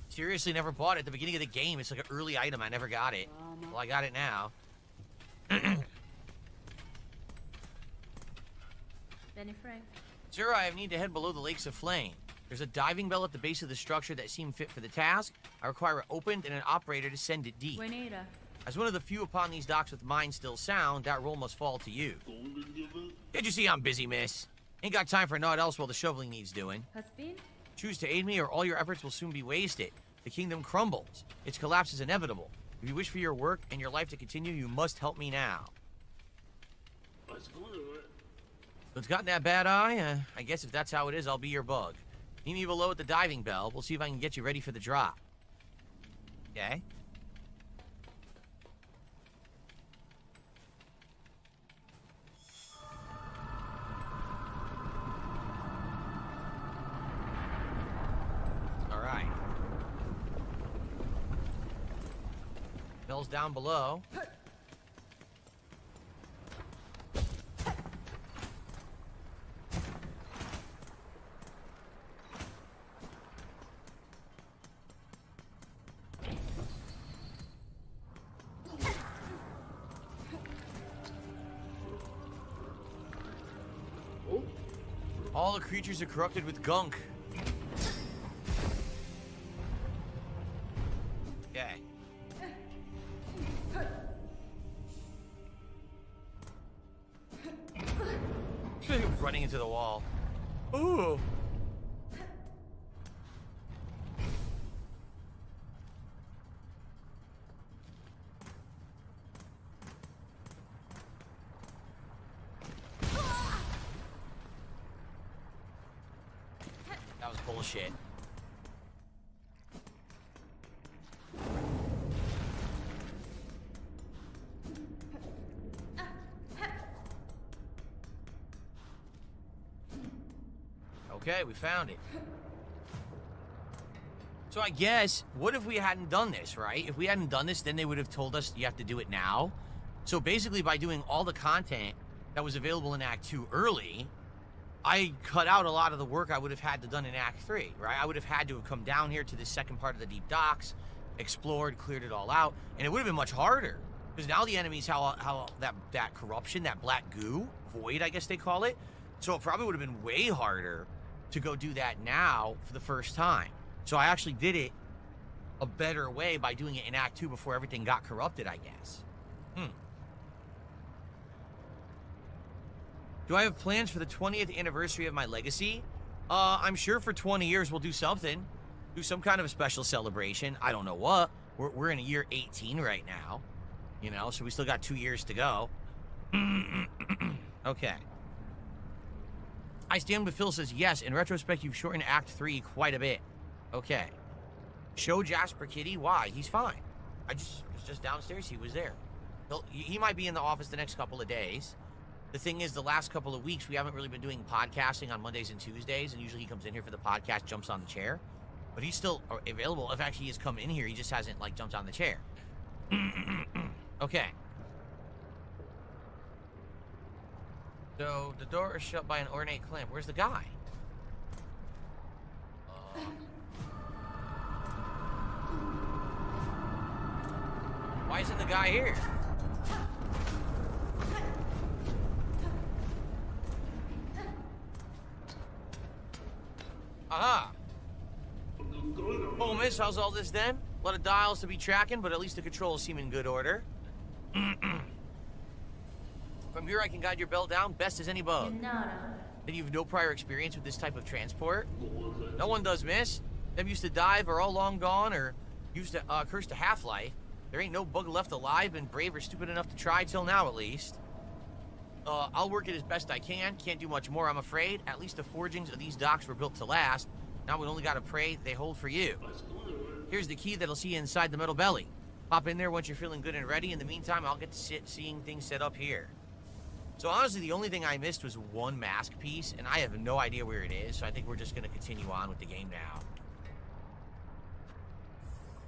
Seriously, never bought it at the beginning of the game. It's like an early item. I never got it. Well, I got it now. Benny Frank. Sir, I need to head below the lakes of flame. There's a diving bell at the base of the structure that seemed fit for the task. I require it opened and an operator to send it deep. Juanita. As one of the few upon these docks with mind still sound, that role must fall to you. Can't you see I'm busy, miss? Ain't got time for naught else while the shoveling needs doing. Husband? Choose to aid me or all your efforts will soon be wasted. The kingdom crumbles. Its collapse is inevitable. If you wish for your work and your life to continue, you must help me now. So it's gotten that bad eye? I guess if that's how it is, I'll be your bug. Meet me below at the diving bell. We'll see if I can get you ready for the drop. Okay? Alright. Bell's down below. All the creatures are corrupted with gunk. Okay. Running into the wall. Ooh. That was bullshit. Okay, we found it. So I guess, what if we hadn't done this, right? If we hadn't done this, then they would have told us you have to do it now. So basically, by doing all the content that was available in Act 2 early, I cut out a lot of the work I would have had to done in Act 3, right? I would have had to have come down here to this second part of the deep docks, explored, cleared it all out, and it would have been much harder. Because now the enemies, how that corruption, that black goo, void, I guess they call it, so it probably would have been way harder to go do that now for the first time. So I actually did it a better way by doing it in Act 2 before everything got corrupted, I guess. Do I have plans for the 20th anniversary of my legacy? I'm sure for 20 years we'll do something. Do some kind of a special celebration. I don't know what. We're in year 18 right now. You know, so we still got 2 years to go. Okay. I stand with Phil says, yes, in retrospect, you've shortened Act 3 quite a bit. Okay. Show Jasper Kitty. Why? He's fine. I was just downstairs. He was there. He might be in the office the next couple of days. The thing is, the last couple of weeks, we haven't really been doing podcasting on Mondays and Tuesdays, and usually he comes in here for the podcast, jumps on the chair. But he's still available. In fact, he has come in here. He just hasn't, like, jumped on the chair. Okay. So, the door is shut by an ornate clamp. Where's the guy? Why isn't the guy here? Aha! Oh, miss, how's all this then? A lot of dials to be tracking, but at least the controls seem in good order. From here, I can guide your belt down best as any bug. Then you've no prior experience with this type of transport? No one does, miss. Them used to dive are all long gone or used to curse to half-life. There ain't no bug left alive and brave or stupid enough to try till now, at least. I'll work it as best I can. Can't do much more, I'm afraid. At least the forgings of these docks were built to last. Now we only gotta pray they hold for you. Here's the key that'll see you inside the metal belly. Pop in there once you're feeling good and ready. In the meantime, I'll get to seeing things set up here. So honestly, the only thing I missed was one mask piece, and I have no idea where it is, so I think we're just gonna continue on with the game now.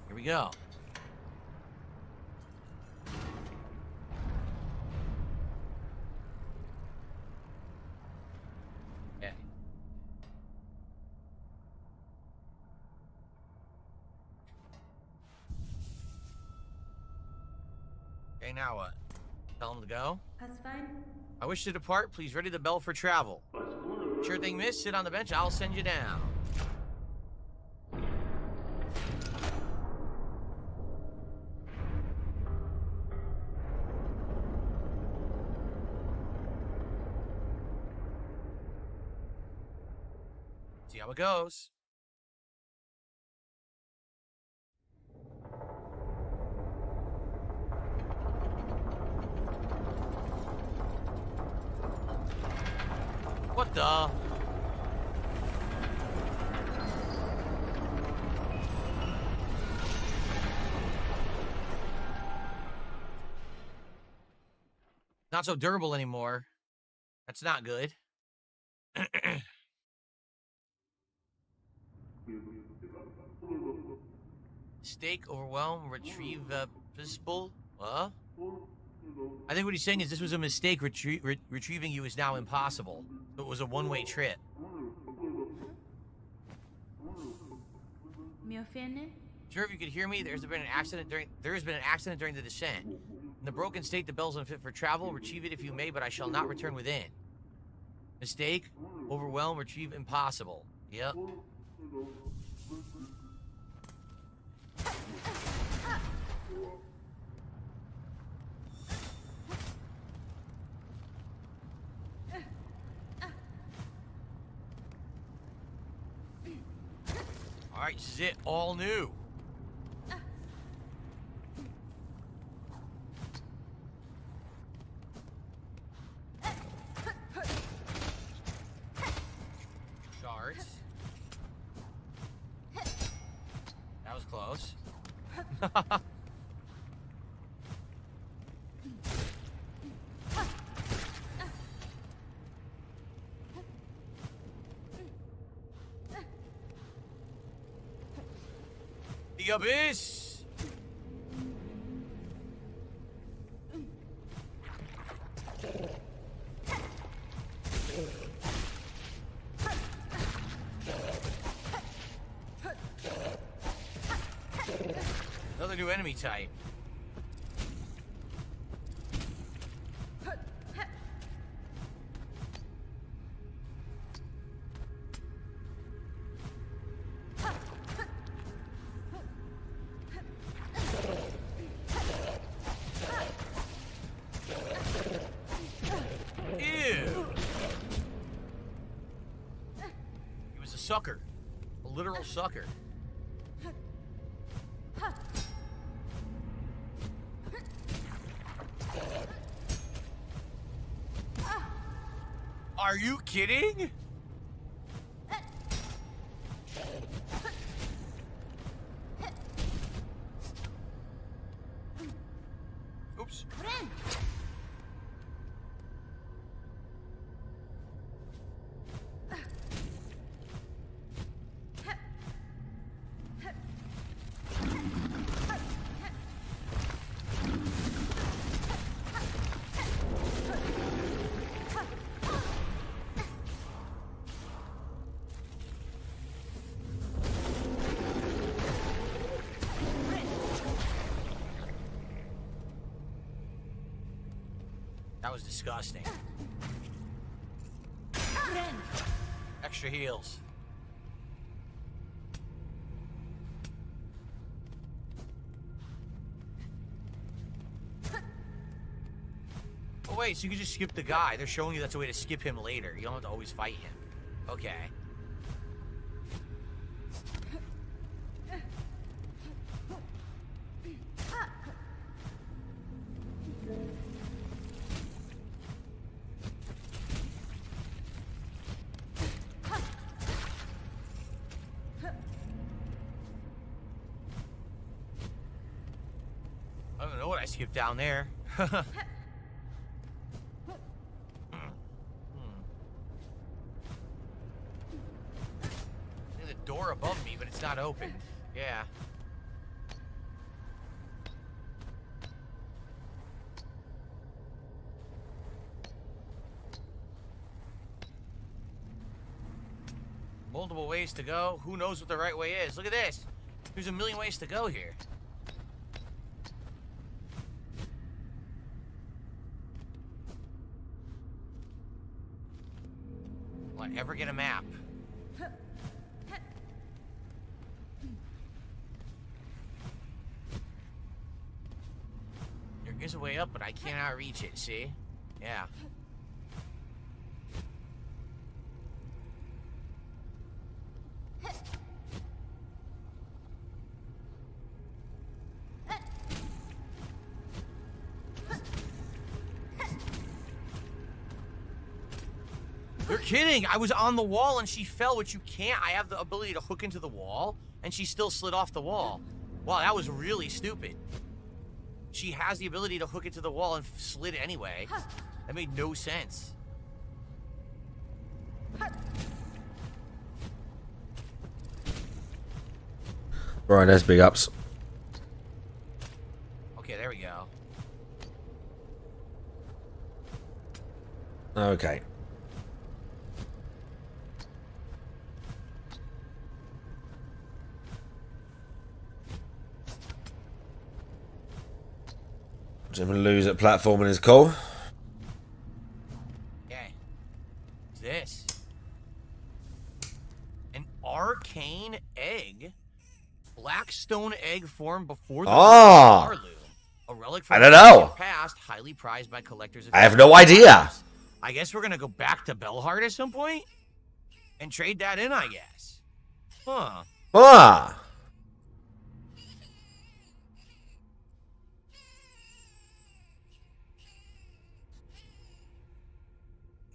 Here we go. Okay. Okay, now what? Tell him to go? That's fine. I wish to depart. Please ready the bell for travel. Sure thing, miss. Sit on the bench. I'll send you down. See how it goes. What the? Not so durable anymore. That's not good. Mistake, overwhelm, retrieve, visible. Huh? I think what he's saying is this was a mistake. Retrieving you is now impossible. So it was a one-way trip. Mi offende? Sure, if you could hear me, there has been an accident during the descent. In the broken state, the bell's unfit for travel. Retrieve it if you may, but I shall not return within. Mistake, overwhelm, retrieve, impossible. Yep. All right, this is it. All new. Shards. That was close. The abyss. Another new enemy type. Ew. He was a sucker. A literal sucker. Are you kidding? Oops. That was disgusting. Extra heals. Oh wait, so you can just skip the guy. They're showing you that's a way to skip him later. You don't have to always fight him. Okay. I don't know what I skipped down there. door above me, but it's not open. Yeah. Multiple ways to go. Who knows what the right way is? Look at this. There's a million ways to go here. Will I ever get a map? There is a way up, but I cannot reach it, see? Yeah. You're kidding! I was on the wall and she fell, which you can't. I have the ability to hook into the wall, and she still slid off the wall. Wow, that was really stupid. She has the ability to hook into the wall and slid anyway. That made no sense. Right, there's big ups. Okay, there we go. Okay. Jim and lose at platforming is cool. Okay. What's this? An arcane egg? Blackstone egg formed before the Star Loom. A relic from I don't know. the past, highly prized by collectors. I have no idea. I guess we're gonna go back to Bellheart at some point and trade that in, I guess. Huh. Ah.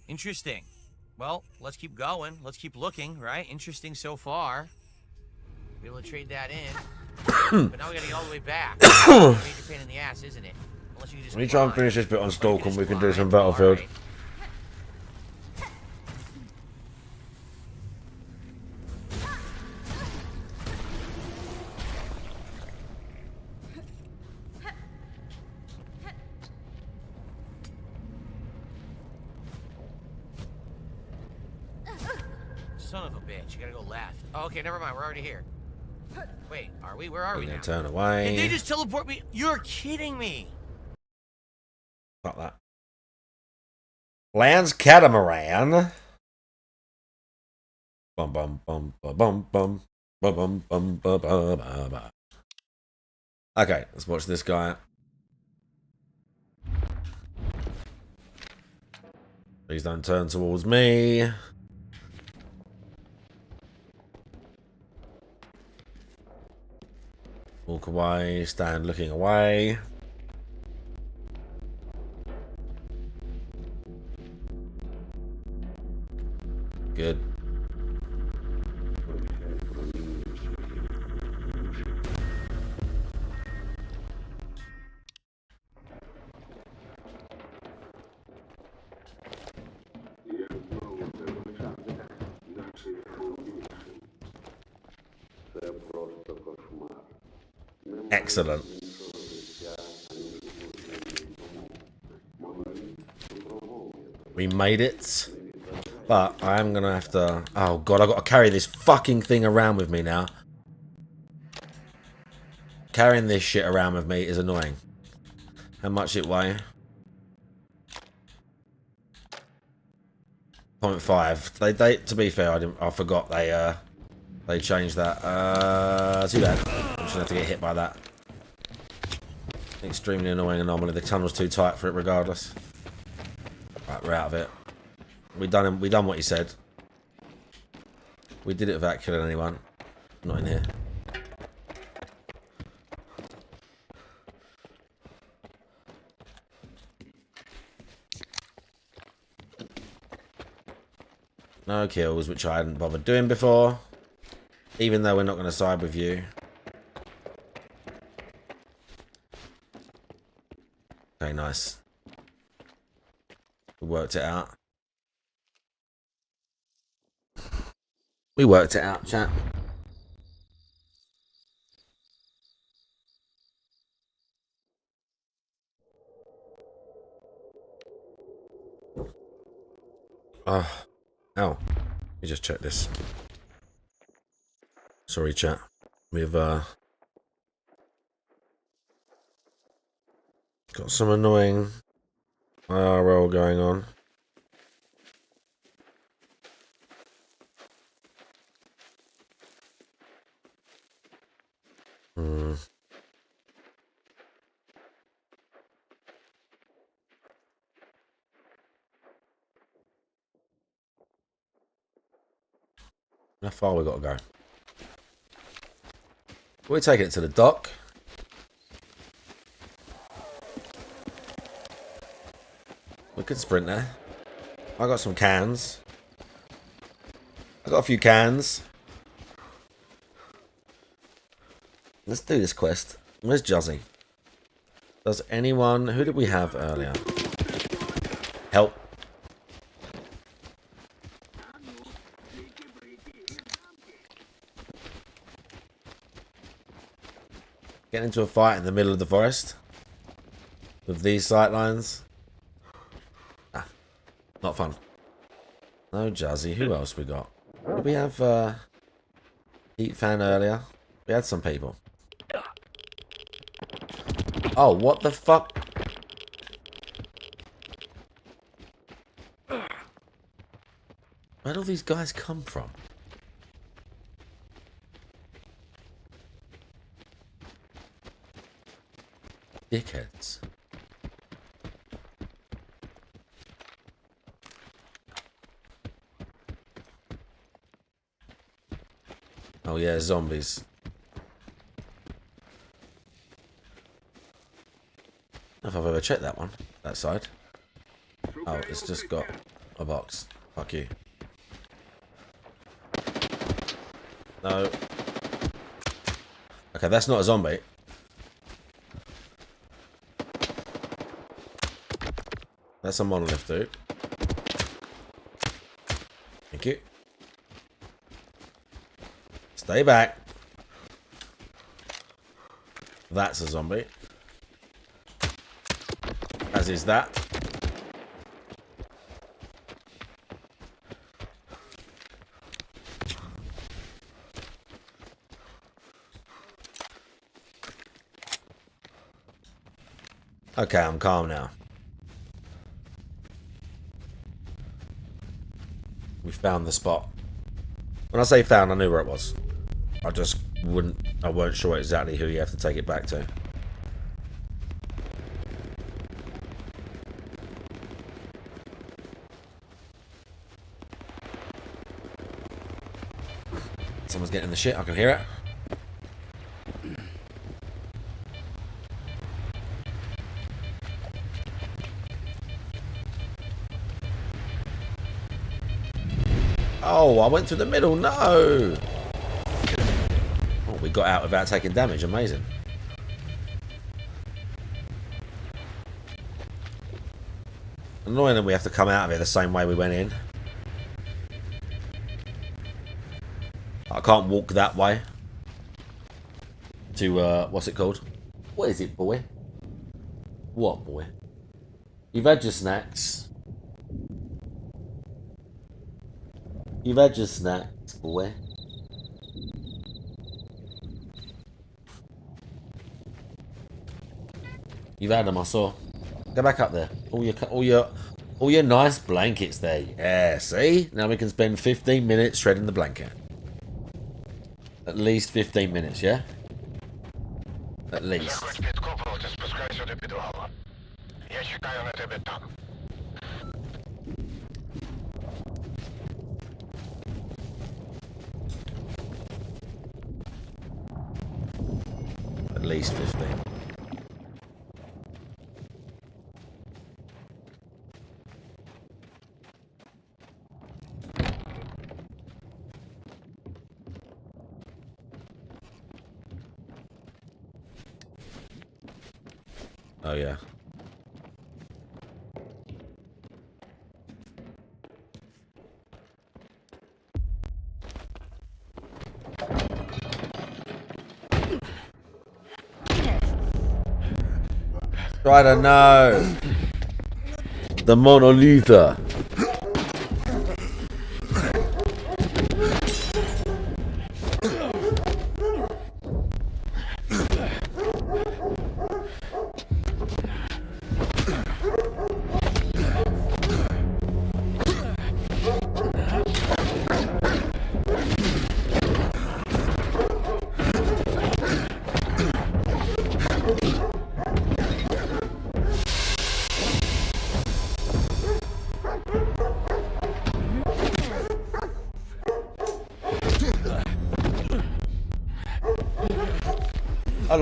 Interesting. Well, let's keep going. Let's keep looking, right? Interesting so far. Be able to trade that in. But now we gotta get all the way back. Major pain in the ass, isn't it? Unless you can just Let me try and finish this bit on Stalk and we can do some Battlefield. Right. Son of a bitch, you gotta go left. Oh, okay, never mind, we're already here. Wait, are we? Where are we now? Turn Did they away. just teleport me? You're kidding me! Fuck that. Lands catamaran. Bum bum bum bum bum bum bum bum bum bum bum bum. Okay, let's watch this guy. Please don't turn towards me. Walk away, stand looking away. Good. Excellent. We made it. But I am going to have to... Oh, God, I've got to carry this fucking thing around with me now. Carrying this shit around with me is annoying. How much it weigh? 0.5. They to be fair, I forgot they changed that. Too bad. I'm just going to have to get hit by that. Extremely annoying anomaly. The tunnel's too tight for it regardless. Right, we're out of it. We done what he said. We did it without killing anyone. Not in here. No kills, which I hadn't bothered doing before. Even though we're not going to side with you. Okay, nice. We worked it out. We worked it out, chat. Oh. Let me just check this. Sorry, chat. We've got some annoying IRL going on. How far we got to go? We're taking it to the dock. We could sprint there. I got some cans. I got a few cans. Let's do this quest. Where's Juzzy? Does anyone... Who did we have earlier? Help. Get into a fight in the middle of the forest. With these sightlines. Ah, not fun. No Juzzy. Who else we got? Did we have Heat Fan earlier? We had some people. Oh, what the fuck? Where do all these guys come from? Dickheads. Oh yeah, zombies. I don't know if I've ever checked that one. That side. Oh, it's just got a box. Fuck you. No. Okay, that's not a zombie. That's a monolith, dude. Thank you. Stay back. That's a zombie. As is that. Okay, I'm calm now. We found the spot. When I say found, I knew where it was. I just weren't sure exactly who you have to take it back to. Someone's getting the shit, I can hear it. Oh, I went through the middle, no! Oh, we got out without taking damage, amazing. Annoying that we have to come out of it the same way we went in. I can't walk that way. To, what's it called? What is it, boy? What, boy? You've had your snacks. You've had your snacks, boy. You've had them, I saw. Go back up there. All your nice blankets there. Yeah, see? Now we can spend 15 minutes shredding the blanket. At least 15 minutes, yeah? At least. At least 15. Oh yeah. I don't know. The monolitha.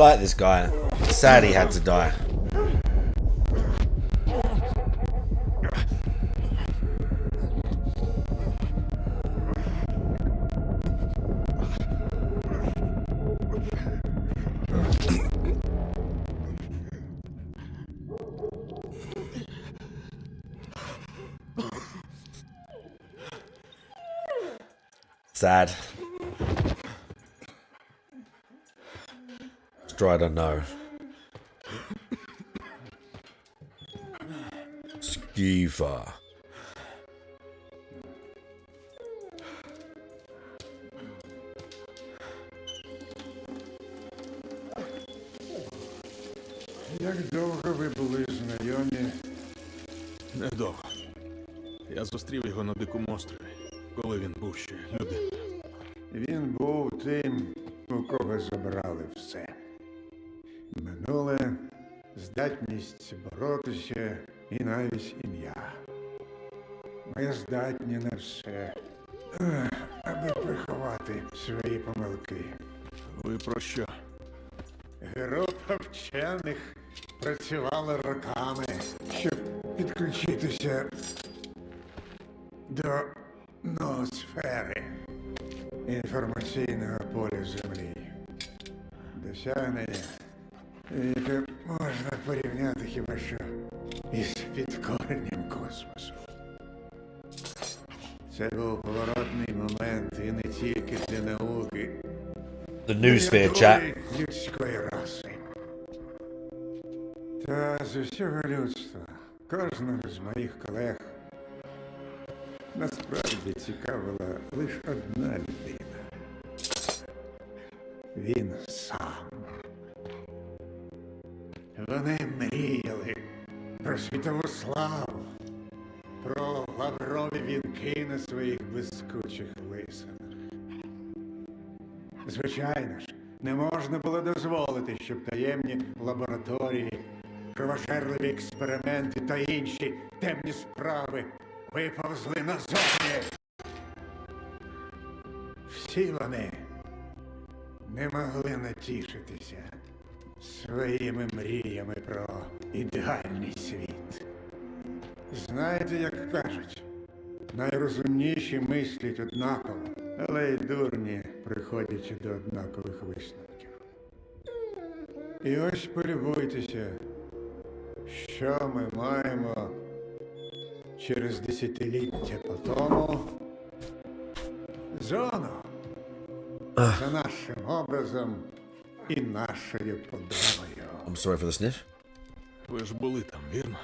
like this guy. Sad he had to die. Sad. Strider, no. Skifa. Як довго ви були знайомі? Недовго. Я зустрів його на Дикому острові, коли він був ще людиною. Він був тим, у кого забрали все. Минуле, здатність боротися і навіть ім'я. Ми здатні на все, аби приховати свої помилки. Ви про що? Група вчених працювала роками, щоб підключитися до ноосфери інформаційного поля Землі. Досягнення, яке можна порівняти хіба що із підкоренням космосу. Це був поворотний момент і не тільки для науки, The Newsphere chat. людської раси. Та з усього людства, кожного з моїх колег, насправді цікавила лише одна людина. Він сам. Вони мріяли про світову славу, про лаврові вінки на своїх блискучих лисинах. Звичайно ж, не можна було дозволити, щоб таємні лабораторії, кровожерливі експерименти та інші темні справи виповзли назовні. Всі вони не могли натішитися своїми мріями про ідеальний світ. Знаєте, як кажуть, найрозумніші мислять однаково, але й дурні приходять до однакових висновків. І ось полюбуйтеся, що ми маємо через десятиліття по тому. Зону за нашим образом і нашою подобою. I'm sorry for the sniff. Ви ж були там, вірно?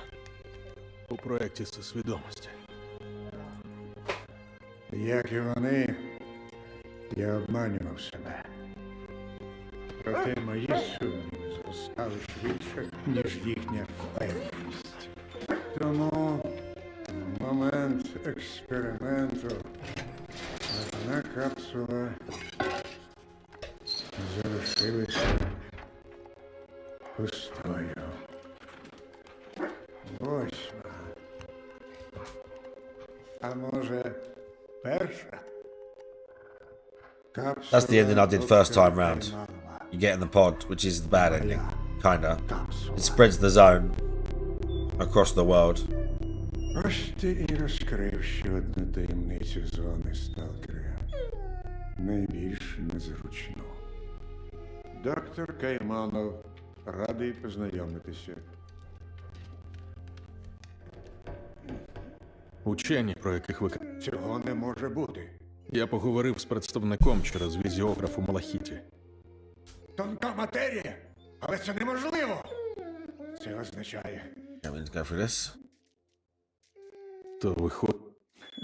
У проєкті «Свідомості». Як і вони, я обманював себе. Проте мої сумніви зростали швидше, ніж їхня впевненість. Тому в момент експерименту одна капсула залишилася пустою. Восьма. А може, перша? That's the ending I did first time round. You get in the pod, which is the bad ending. Kinda. It spreads the zone across the world. Ось ти і розкрив ще одну таємницю зони, сталкера. Найбільш незручну. Доктор Кайманов, радий познайомитися. Учені, про яких ви... Цього не може бути. Я поговорив з представником через візіограф у Малахіті. Тонка матерія, але це неможливо. Це означає, I'm going to go through this. То виходить...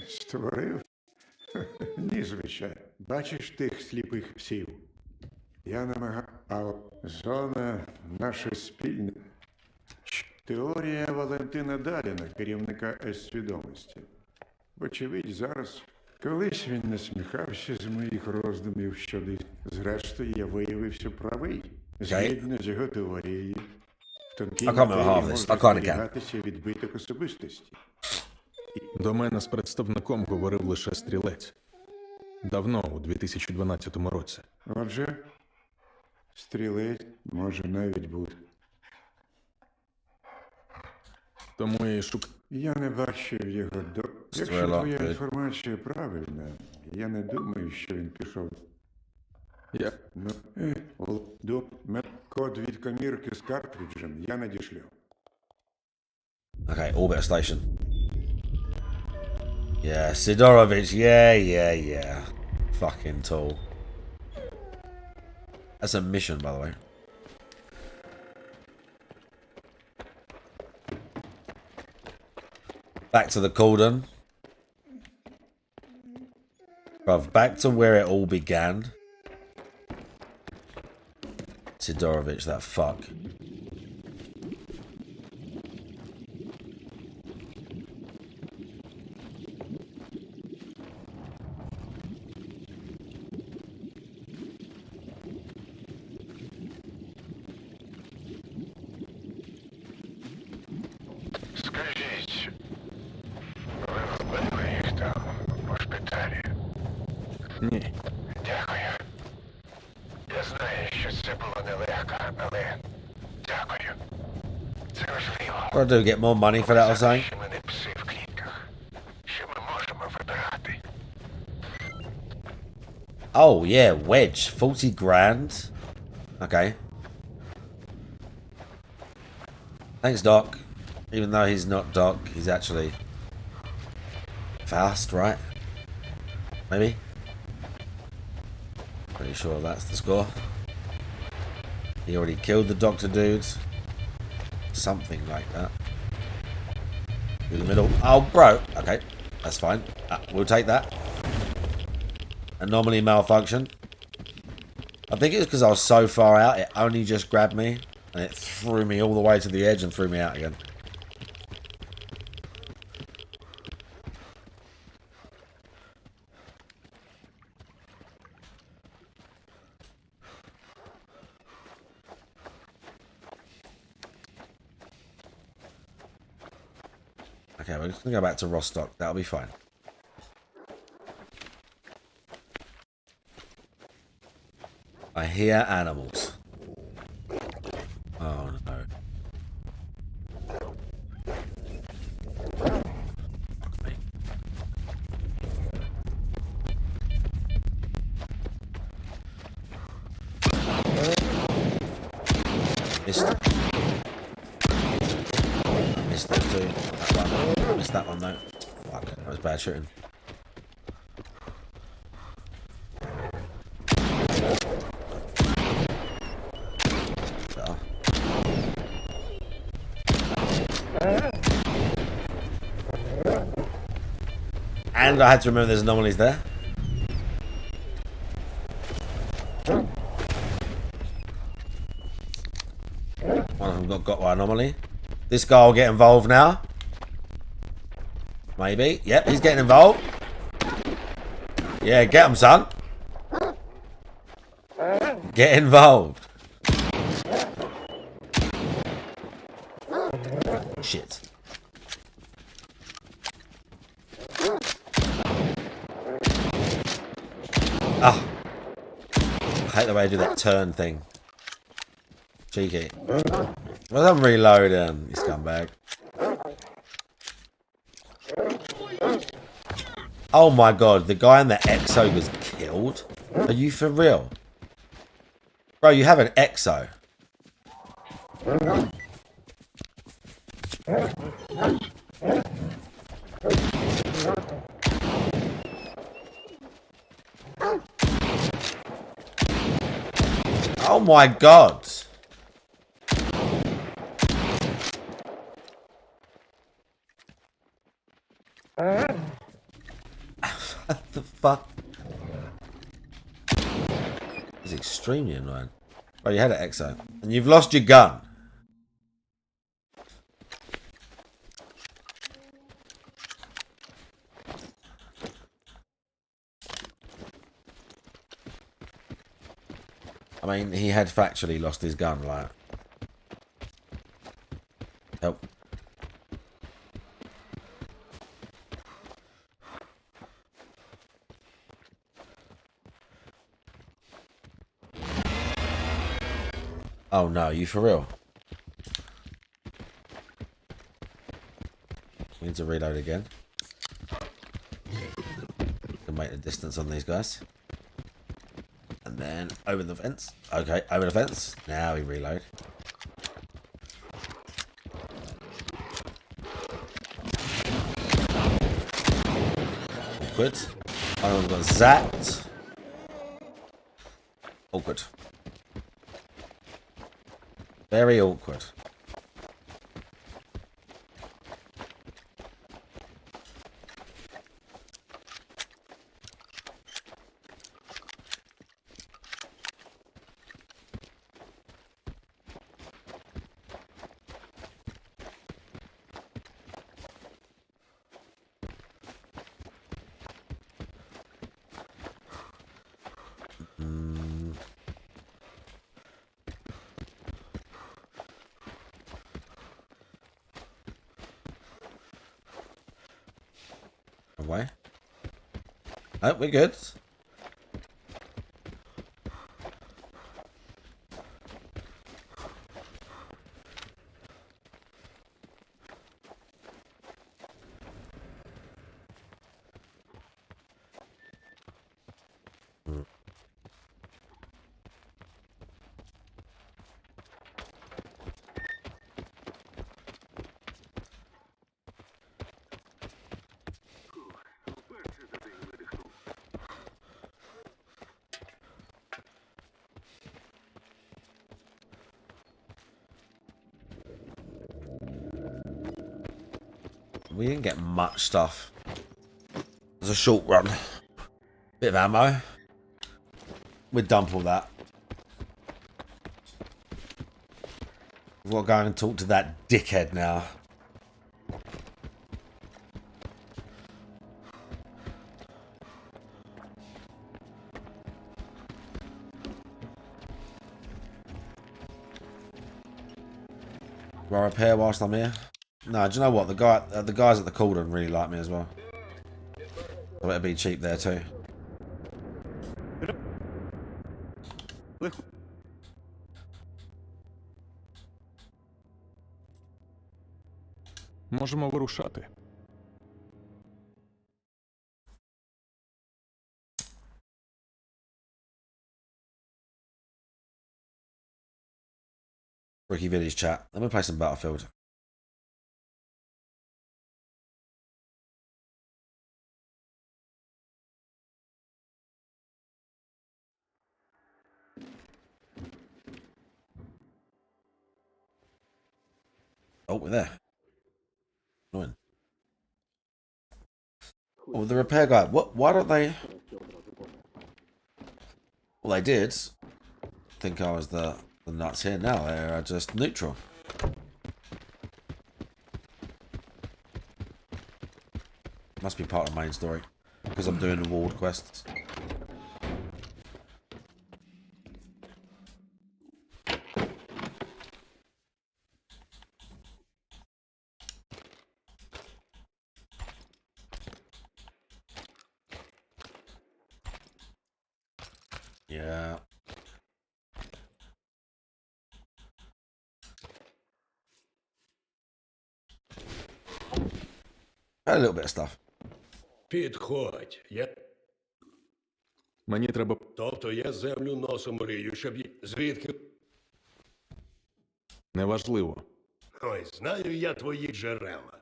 створив? Ні, звичайно. Бачиш тих сліпих псів? Я намагав... А зона наша спільна. Теорія Валентина Даліна, керівника С-свідомості. Вочевидь, зараз. Колись він насміхався з моїх роздумів щодо... Зрештою, я виявився правий. Згідно з його теорією. В тонкій I can't remember half матерії this. може I kinda can. зберігатися відбиток особистості. До мене з представником говорив лише стрілець. Давно, у 2012 році. Отже, Стрілець може навіть бути. Тому я і Я не бачив його до. Якщо Стріла, твоя ти- інформація правильна, я не думаю, що він пішов. Я... Ну, код від комірки з картриджем я надішлю. Okay, orbiter station. Yeah, Sidorovich. Yeah. Fucking tool. That's a mission, by the way. Back to the cauldron. Bruv, back to where it all began. Sidorovich, that fuck. Скажіть, ви робили їх там у шпиталі? Ні. Дякую. Я знаю, що це було нелегко, але дякую. Це важливо. What do I do? Get more money for that or something? Що мене пси в клітках. Що ми можемо вибирати? Oh, yeah, wedge. 40 grand. Okay. Thanks, Doc. Even though he's not Doc, he's actually Faust, right? Maybe? Pretty sure that's the score. He already killed the doctor dudes. Something like that. In the middle. Oh, bro. Okay, that's fine. We'll take that. Anomaly malfunction. I think it's because I was so far out, it only just grabbed me. And it threw me all the way to the edge and threw me out again. Okay, we're just going to go back to Rostock. That'll be fine. I hear animals. Oh no. Fuck me. Missed it. Missed those two. That one. Missed that one though. Fuck, that was bad shooting. And I had to remember there's anomalies there. One of them got one anomaly. This guy will get involved now. Maybe. Yep, he's getting involved. Yeah, get him, son. Get involved. Shit. Ah. I hate the way I do that turn thing. Cheeky. Well, I'm reloading, you scumbag. Oh my god, the guy in the Exo was killed? Are you for real? Bro, you have an Exo. Oh my god. What the fuck? It's extremely annoying. Oh, you had an Exo. And you've lost your gun. I mean, he had factually lost his gun, right? Help. Oh no, you for real? We need to reload again. Can make the distance on these guys. And then over the fence. Okay, over the fence. Now we reload. Awkward. Oh, we've got zapped. Awkward. Very awkward. Away. Oh, we're good. We didn't get much stuff. It was a short run. Bit of ammo. We'd dump all that. We've got to go and talk to that dickhead now. Do I repair whilst I'm here? No, do you know what? The guys at the cauldron really like me as well. I better be cheap there too. Можемо вирушати. Rookie Village chat. Let me play some Battlefield. Oh, we're there. Annoying. Oh, the repair guy. What? Why don't they? Well, they did. Think I was the nuts here. Now they're just neutral. Must be part of the main story because I'm doing reward quests. Yeah. Had a little bit of stuff. Підходь. Мені треба. Тобто я землю носом рию, щоб звідки. Неважливо. Ой, знаю я твої джерела.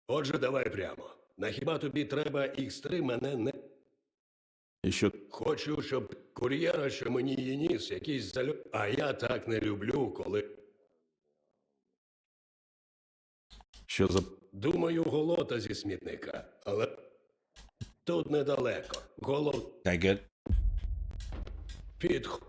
Отже, давай прямо. На хіба тобі треба X3 мене не... І що? Хочу, щоб кур'єра, що мені її ніс, якийсь зальот. А я так не люблю, коли... Що за... Думаю, голота зі смітника. Але тут недалеко. Okay, good. Підходь.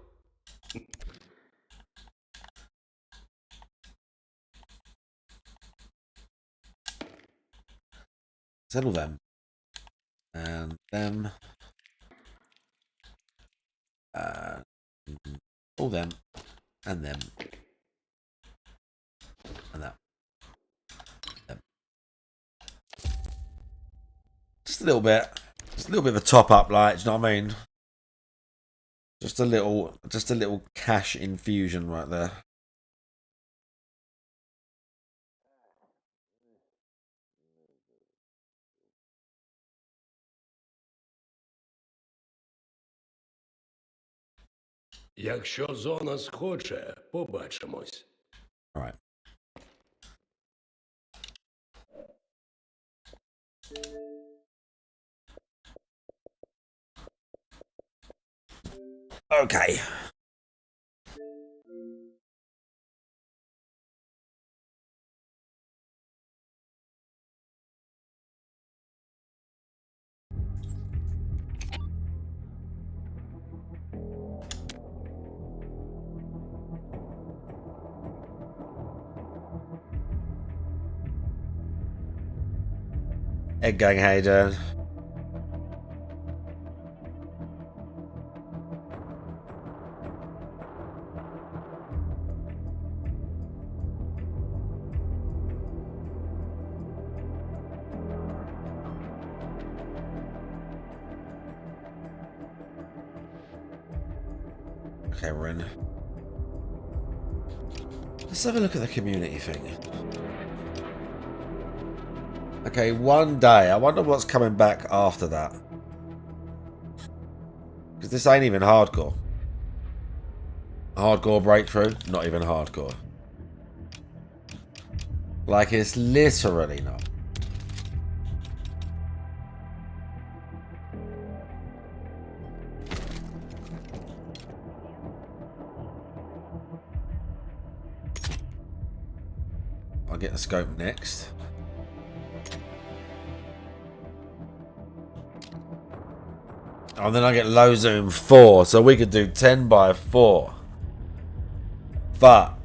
Settle them. And them. All them. And them. And that. Them. Just a little bit. Just a little bit of a top up, like, do you know what I mean? Just a little cash infusion right there. Якщо зона схоче, побачимось. Alright. Okay. Hey gang, how you doing? Okay, we're in. Let's have a look at the community thing. Okay, one day. I wonder what's coming back after that. Because this ain't even hardcore. Hardcore breakthrough? Not even hardcore. Like, it's literally not. I'll get the scope next. Oh, then I get low zoom 4, so we could do 10 by 4. Fuck.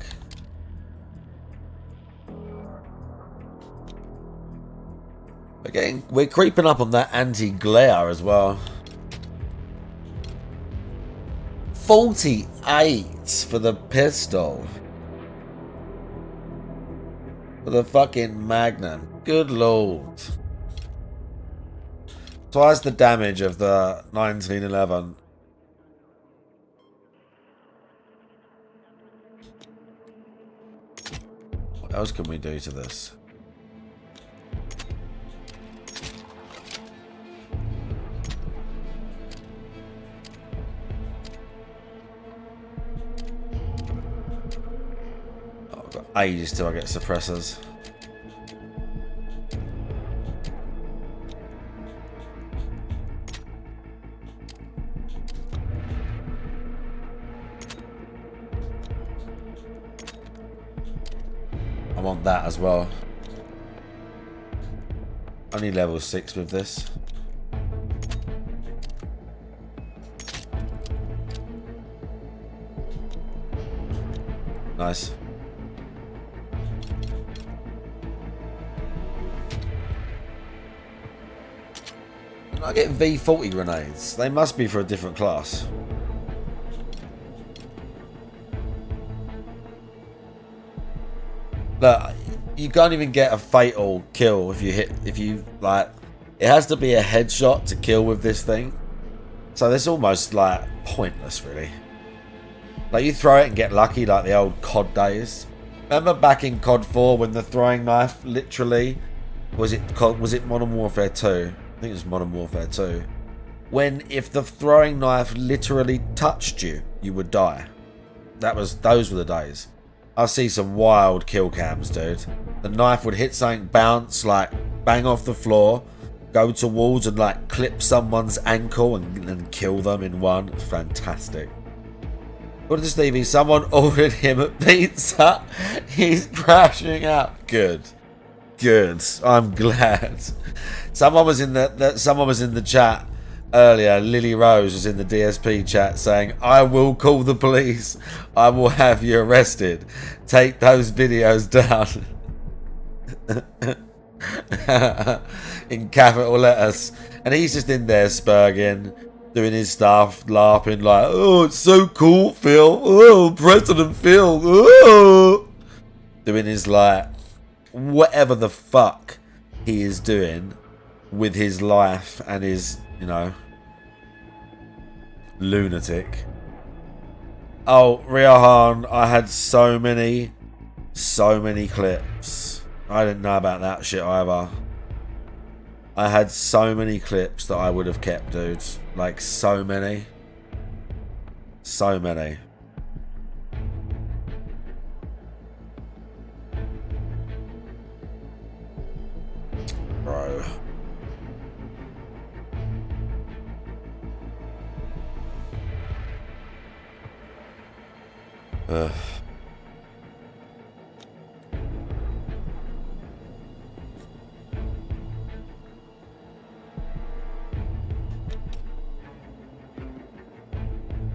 We're creeping up on that anti-glare as well. 48 for the pistol. For the fucking Magnum. Good lord. Twice the damage of the 1911. What else can we do to this? Oh, I've got ages till I get suppressors. I want that as well. Only level 6 with this. Nice. I get V40 grenades. They must be for a different class. Look, you can't even get a fatal kill if you like, it has to be a headshot to kill with this thing. So it's almost like pointless, really. Like, you throw it and get lucky like the old COD days. Remember back in COD 4 when the throwing knife literally, was it Modern Warfare 2? I think it was Modern Warfare 2. When if the throwing knife literally touched you, you would die. Those were the days. I see some wild kill cams, dude. The knife would hit something, bounce, like bang off the floor, go towards and like clip someone's ankle and kill them in one. Fantastic. What did Stevie? Someone ordered him a pizza. He's crashing out. Good. Good. I'm glad. Someone was in the chat earlier. Lily Rose was in the DSP chat saying, "I will call the police. I will have you arrested. Take those videos down." In capital letters. And he's just in there spurging, doing his stuff, laughing like, "Oh, it's so cool, Phil. Oh, President Phil. Oh." Doing his like, whatever the fuck he is doing with his life and his, you know, lunatic. Oh, Riohan, I had so many clips. I didn't know about that shit either. I had so many clips that I would have kept, dudes. Like, so many. So many.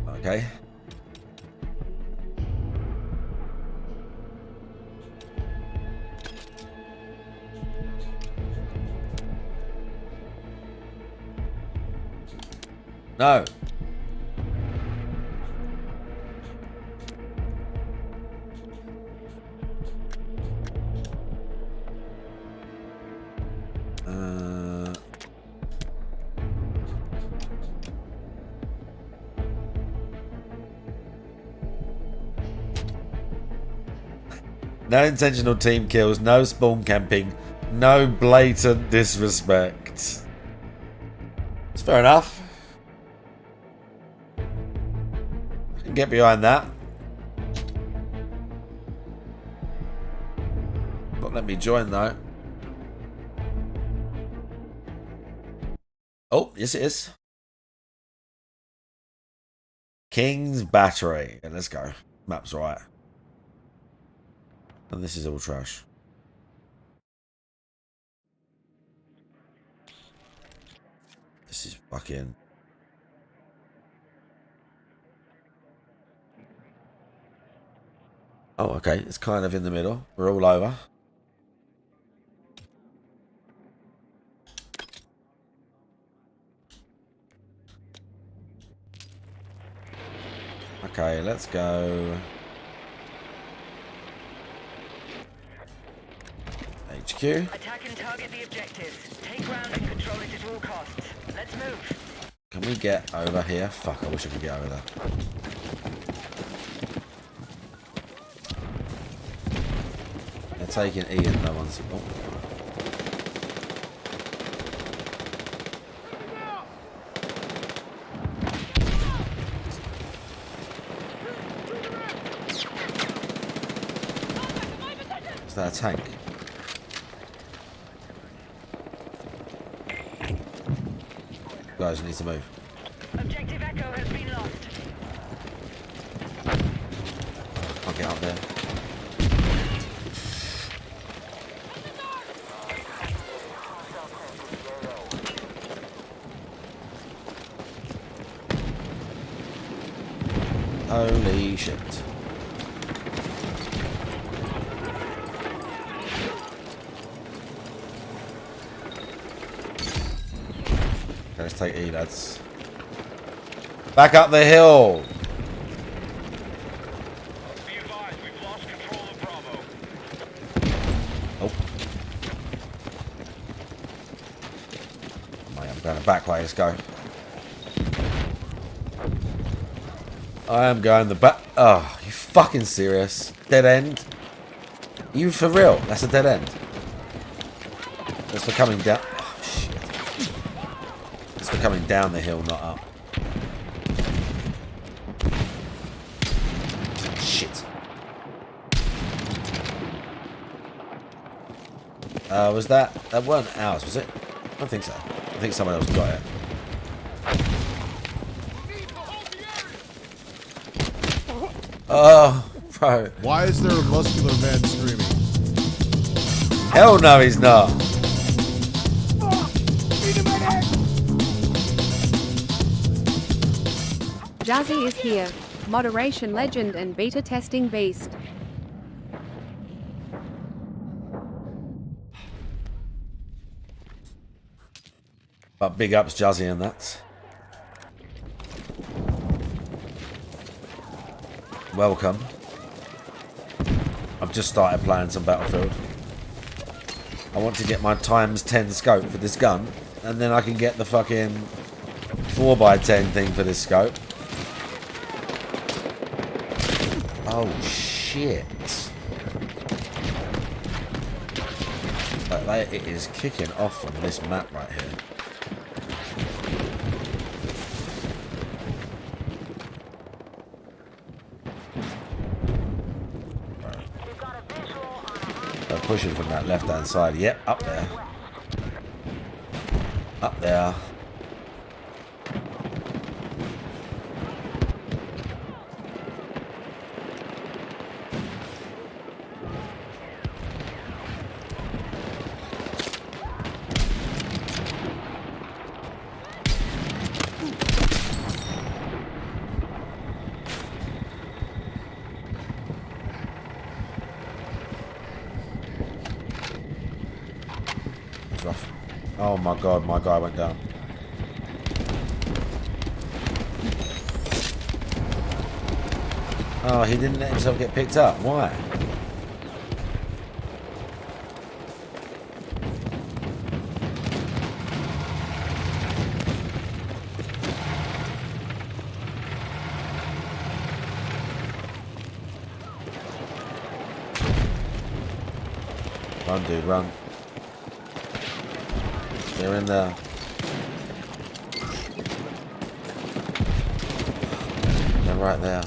Okay. No. No intentional team kills, no spawn camping, no blatant disrespect. It's fair enough. I can get behind that. Not let me join though. Oh, yes it is. King's Battery. Yeah, let's go. Map's right. And this is all trash. This is fucking... Oh, okay. It's kind of in the middle. We're all over. Okay, let's go. HQ. Attack and target the objectives. Take ground and control it at all costs. Let's move. Can we get over here? Fuck, I wish I could get over there. They're taking E and no one's... Oh. Is that a tank? Guys, need to move. Objective Echo has been lost. I'll get up there. Holy shit. Okay, let's take E, lads. Back up the hill. Be advised, we've lost control of Bravo. Oh. Mate, I'm going back way, let's go. I am going the back. Oh, you fucking serious? Dead end? You for real? That's a dead end. That's for coming down. Oh, shit. It's for coming down the hill, not up. Shit. Was that... That weren't ours, was it? I don't think so. I think someone else got it. Oh, bro. Why is there a muscular man screaming? Hell no, he's not. Jazzy is here. Moderation legend and beta testing beast. But big ups, Jazzy, and that. Welcome. I've just started playing some Battlefield. I want to get my ×10 scope for this gun, and then I can get the fucking 4x10 thing for this scope. Oh shit. Like, it is kicking off on this map right here. They're pushing from that left hand side. Yep, up there. Up there. It's rough. Oh my god, my guy went down. Oh, he didn't let himself get picked up. Why? Run, dude, run. They're in there. They're right there.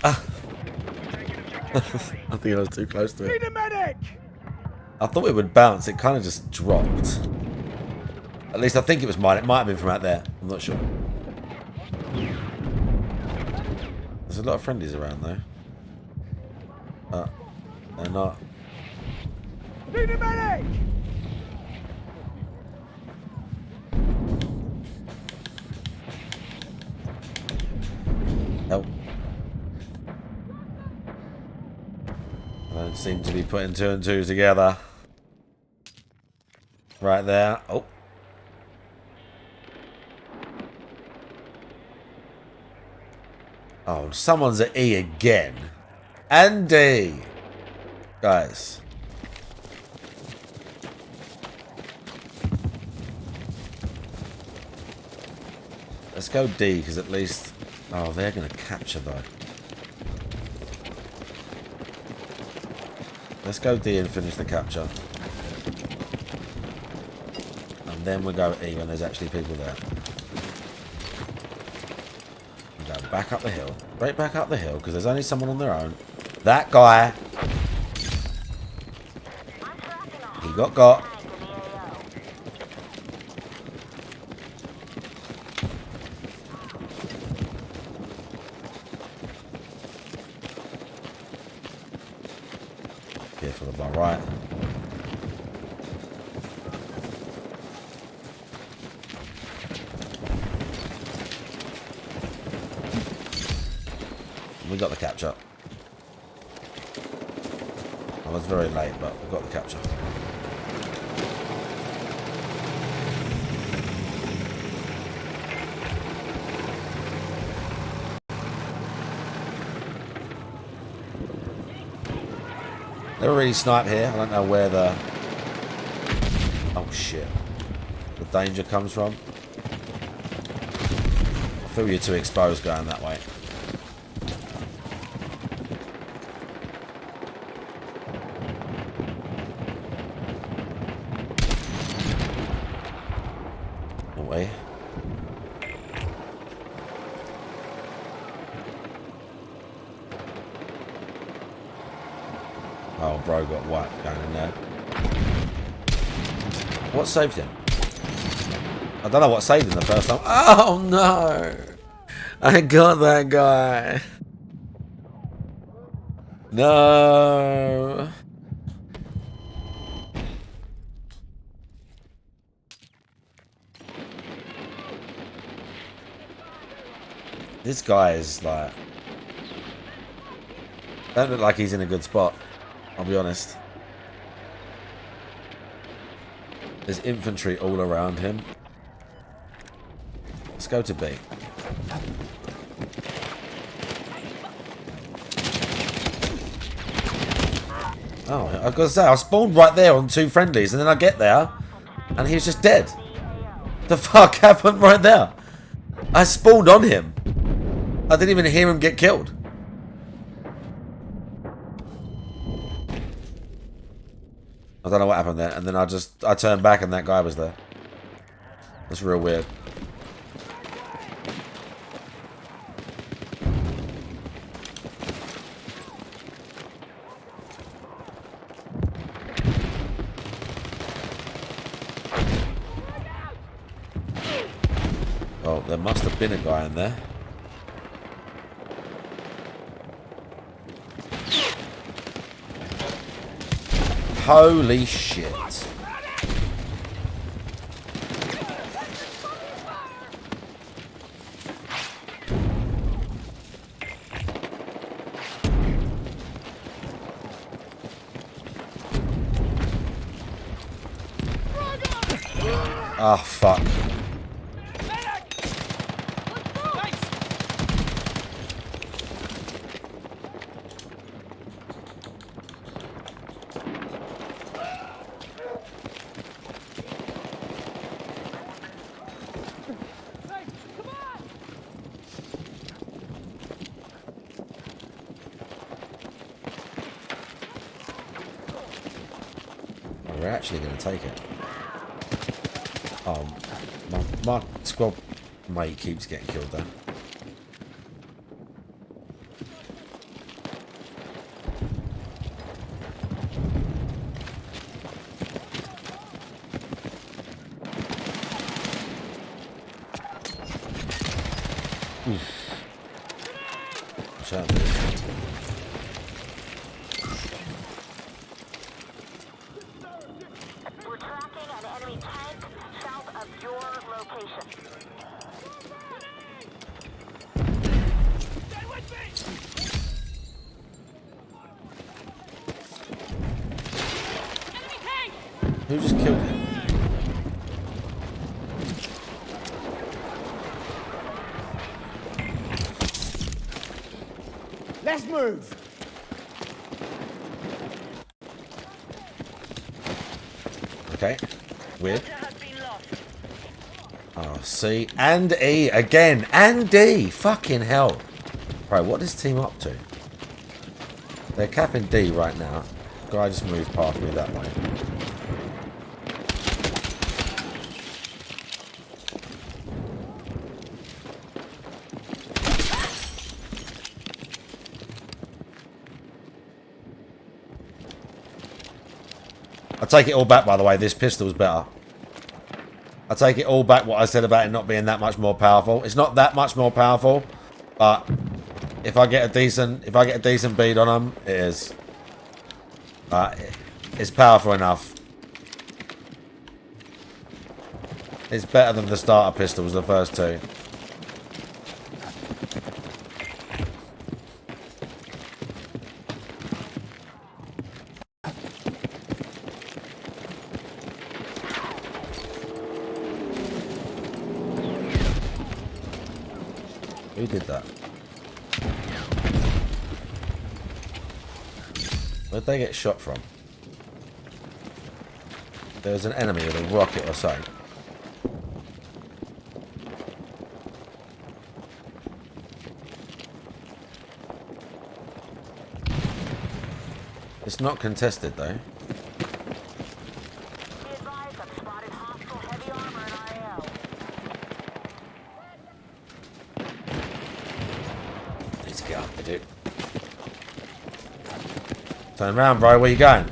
Ah. I think I was too close to it. Need a medic! I thought it would bounce. It kind of just dropped. At least I think it was mine. It might have been from out there. I'm not sure. There's a lot of friendlies around though. They're not. Need a medic! Nope. I don't seem to be putting 2 and 2 together. Right there. Oh. Oh, someone's at E again. And D. Guys. Let's go D, because at least... Oh, they're going to capture, though. Let's go D and finish the capture. And then we'll go E when there's actually people there. We'll go back up the hill. Right back up the hill, because there's only someone on their own. That guy. He got. Careful of my right. We got the capture. I was very late, but we got the capture. Never really snipe here. I don't know where the... Oh shit. The danger comes from. I feel you're too exposed going that way. Away. Oh, bro got whacked going in there. What saved him? I don't know what saved him the first time. Oh no! I got that guy. No. This guy is like... Don't look like he's in a good spot. I'll be honest. There's infantry all around him. Let's go to B. Oh, I've got to say, I spawned right there on 2 friendlies, and then I get there, and he was just dead. The fuck happened right there? I spawned on him. I didn't even hear him get killed. I don't know what happened there, and then I turned back and that guy was there. That's real weird. Oh, there must have been a guy in there. Holy shit. Ah, fuck. We're actually going to take it. Oh, my squad mate keeps getting killed there. Oof. Watch out, dude. We're tracking an enemy tank south of your location. Stay with me! Enemy tank! Who just killed him? Let's move. Okay. Weird. Oh, C and E again. And D. Fucking hell. Right, what is team up to? They're capping D right now. Guy just moved past me that way. I take it all back, by the way. This pistol's better. I take it all back what I said about it not being that much more powerful. It's not that much more powerful, but if I get a decent bead on them, it is. It's powerful enough. It's better than the starter pistols, the first two. Who did that? Where'd they get shot from? There's an enemy with a rocket or something. It's not contested though. Need to get up there, dude. Turn around, bro. Where you going?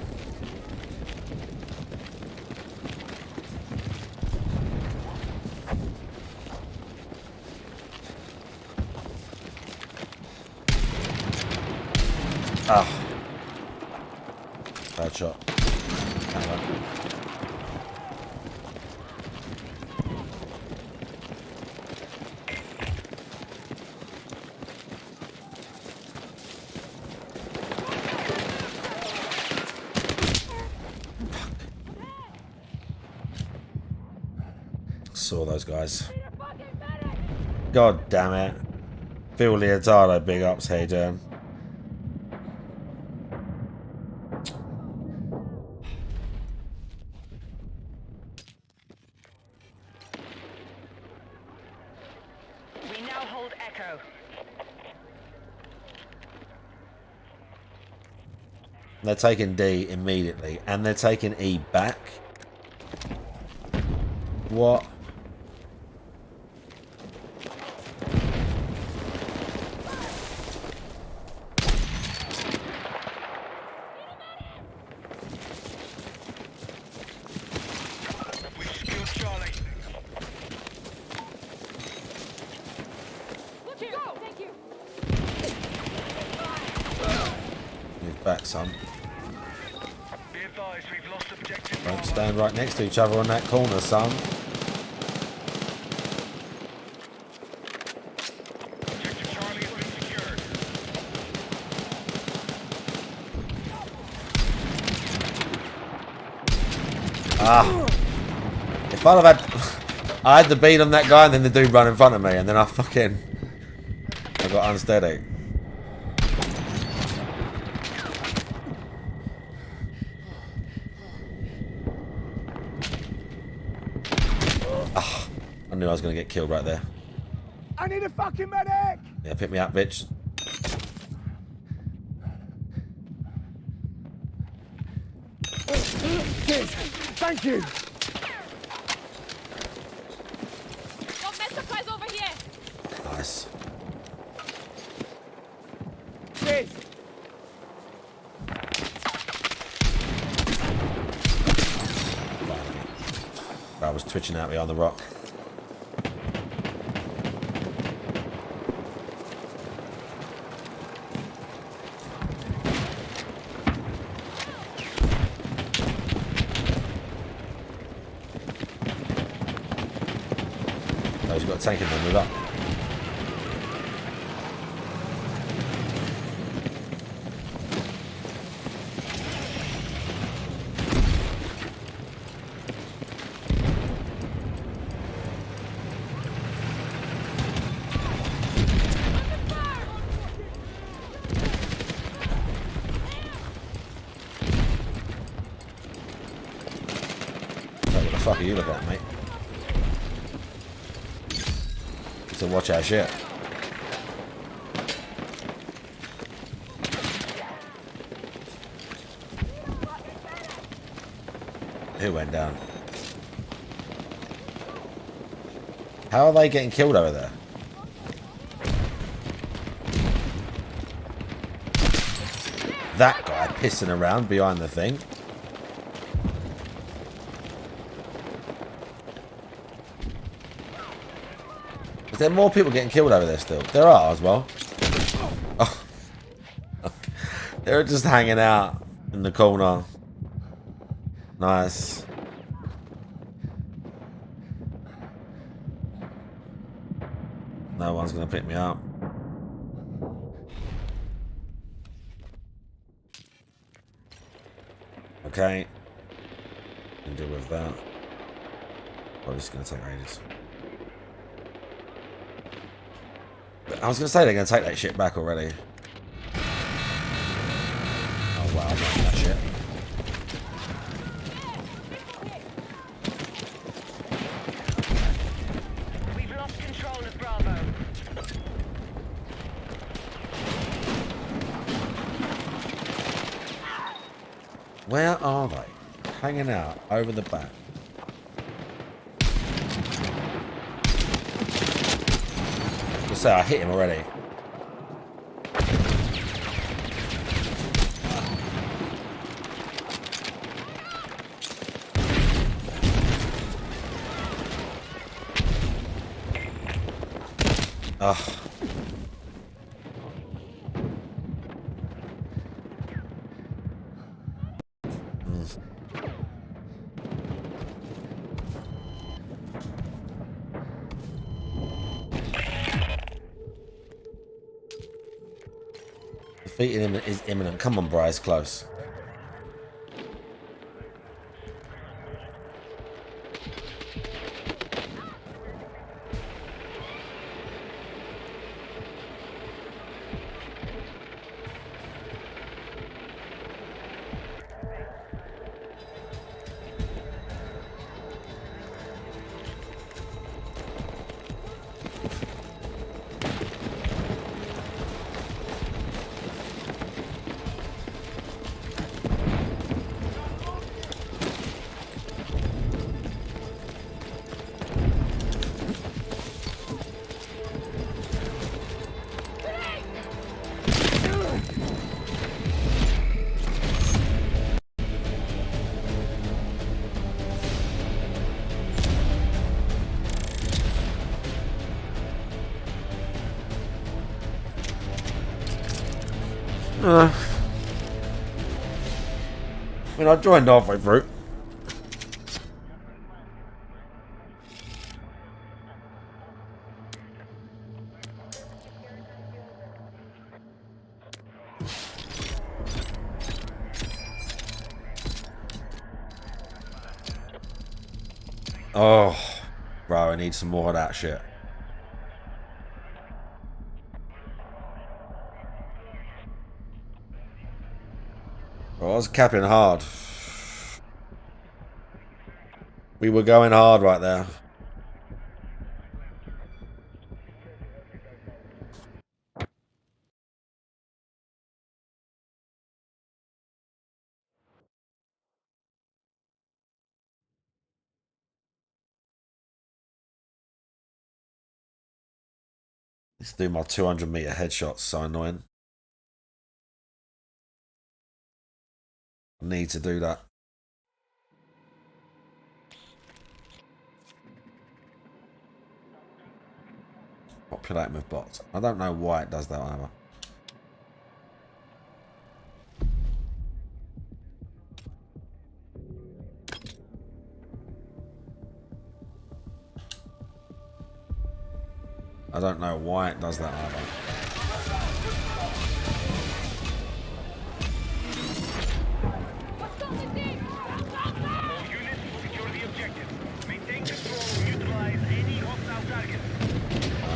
Ah. Bad shot. Hang on. Saw those guys. God damn it. Phil Leotardo, big ups, hey Dan. We now hold Echo. They're taking D immediately, and they're taking E back. What? back, son. Don't stand right next to each other on that corner, son. Ah. If I'd have had... I had the beat on that guy and then the dude run in front of me and then I got unsteady. Ah, I knew I was going to get killed right there. I need a fucking medic! Yeah, pick me up, bitch. Cheers. Thank you. Got med supplies over here. Nice. Cheers. I was twitching out behind the rock. Oh, he's got a tank in there, move up. What the fuck are you looking at, mate? So watch our shit. Who went down? How are they getting killed over there? That guy pissing around behind the thing. Is there more people getting killed over there still? There are as well. Oh. They're just hanging out in the corner. Nice. No one's going to pick me up. Okay. Can deal with that. Oh, this is going to take ages. I was going to say they're going to take that shit back already. Oh wow, I'm not that shit. We've lost control of Bravo. Where are they? Hanging out over the back. Let's say I hit him already. Ugh. Defeating him is imminent. Come on, Bryce, close. I mean, I joined halfway through. Oh, bro, I need some more of that shit. Bro, I was capping hard. We were going hard right there. Let's do my 200-meter headshots. So annoying. I need to do that. Populate with bots. I don't know why it does that either. I don't know why it does that either.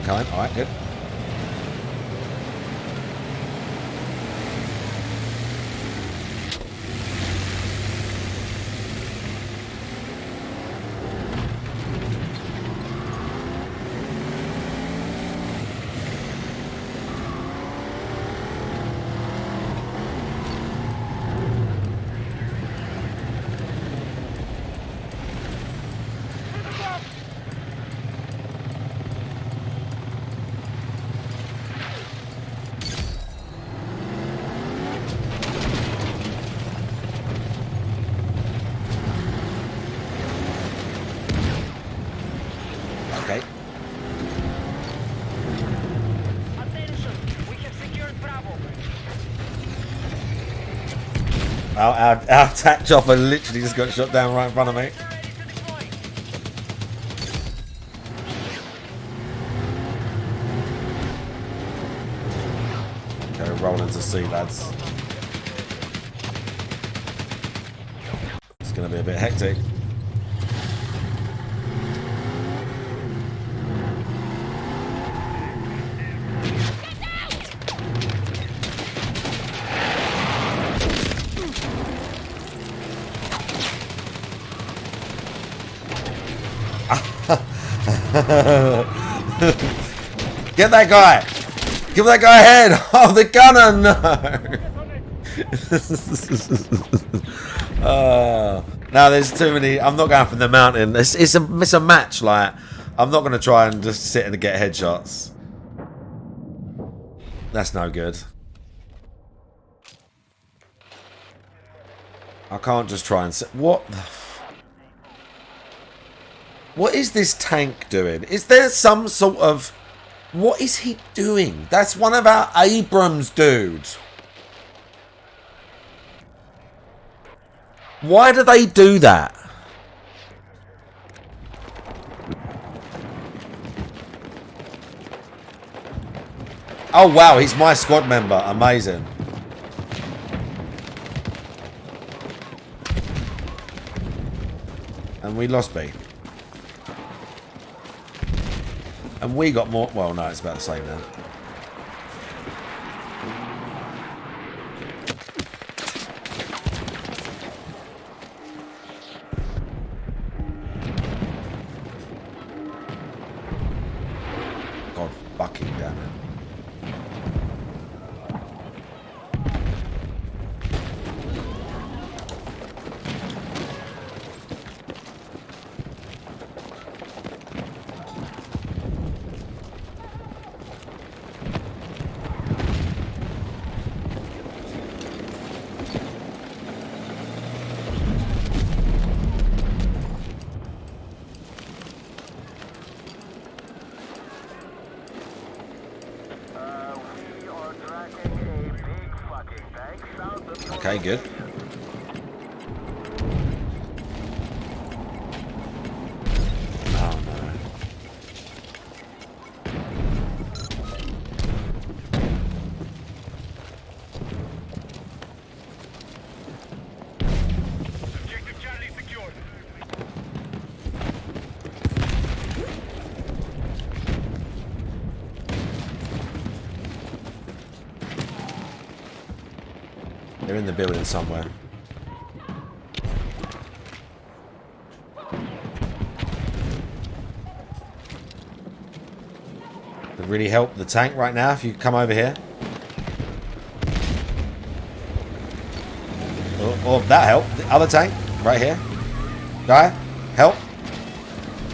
Okay, alright, good. Okay. Our attack chopper literally just got shot down right in front of me. Okay, rolling to sea, lads. It's gonna be a bit hectic. Get that guy! Give that guy a head! Oh, the gunner! No! No, there's too many. I'm not going from the mountain. It's a match. Like, I'm not going to try and just sit and get headshots. That's no good. I can't just try and sit. What the What is this tank doing? Is there some sort of... What is he doing? That's one of our Abrams dudes. Why do they do that? Oh wow, he's my squad member. Amazing. And we lost B. And we got more... Well, no, it's about the same now. God fucking damn it. Okay, good. They're in the building somewhere. Could really help the tank right now if you come over here. Oh, that helped. The other tank right here. Guy, help.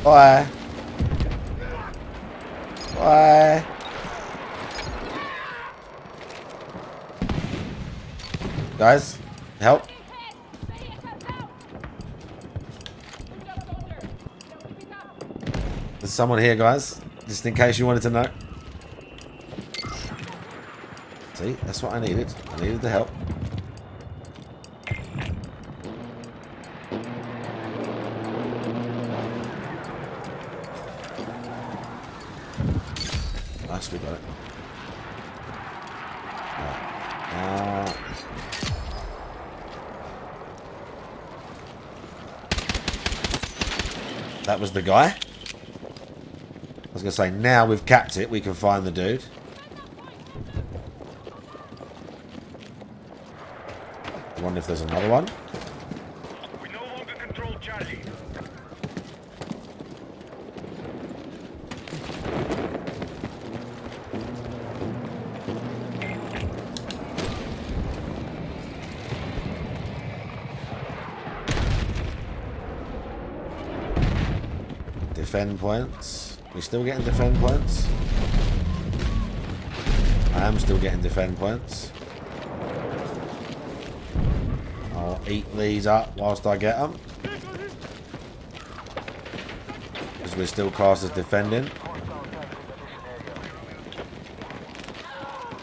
Bye. Bye. Guys, help. There's someone here, guys. Just in case you wanted to know. See, that's what I needed. I needed the help. Nice, we got it. Right. That was the guy. I was going to say, now we've capped it, we can find the dude. I wonder if there's another one. We no longer control Charlie. Defend points. We're still getting defend points. I am still getting defend points. I'll eat these up whilst I get them. Because we're still classed as defending.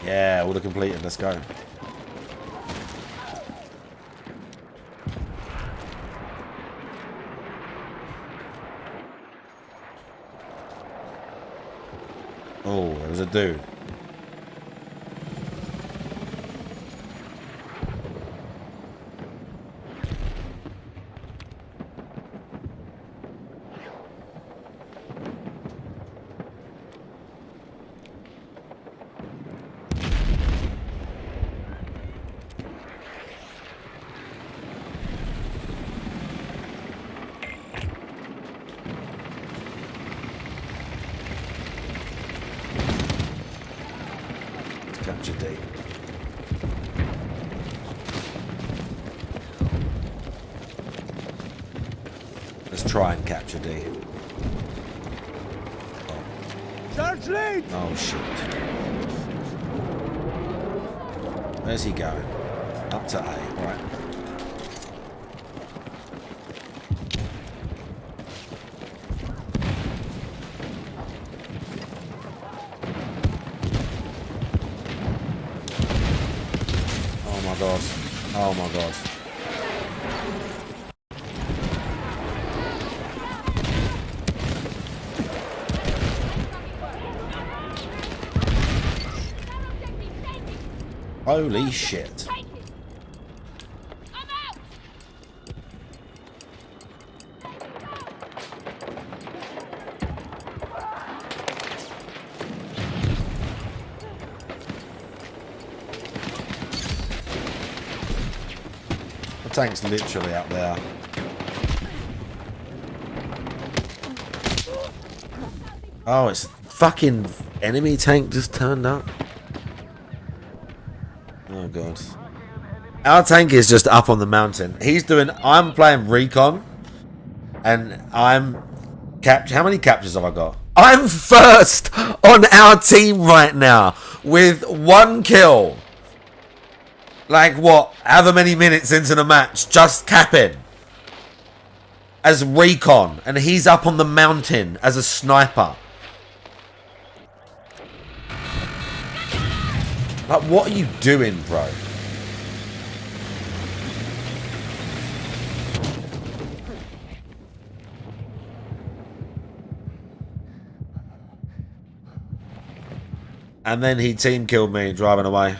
Yeah, all the completed. Let's go. Oh, there was a dude. Capture D. Let's try and capture D. Charge lead! Oh shit. Where's he going? Up to A, right. Oh my god. Oh my god. Holy shit. The tank's literally up there. Oh, it's a fucking enemy tank just turned up. Oh god. Our tank is just up on the mountain. I'm playing recon. And I'm how many captures have I got? I'm first on our team right now with 1 kill. Like what? However many minutes into the match, just capping. As recon. And he's up on the mountain as a sniper. Like, what are you doing, bro? And then he team killed me driving away.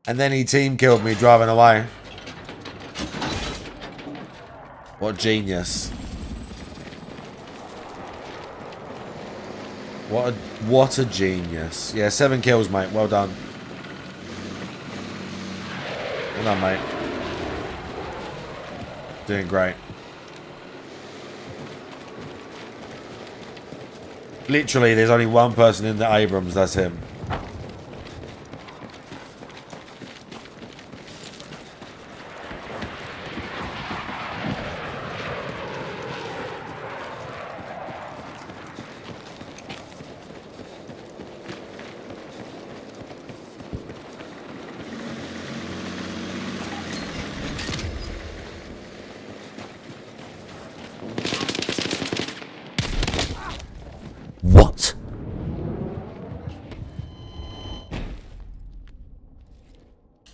And then he team killed me driving away. What genius. What a genius. Yeah, 7 kills, mate. Well done. Well done, mate. Doing great. Literally, there's only one person in the Abrams. That's him. What?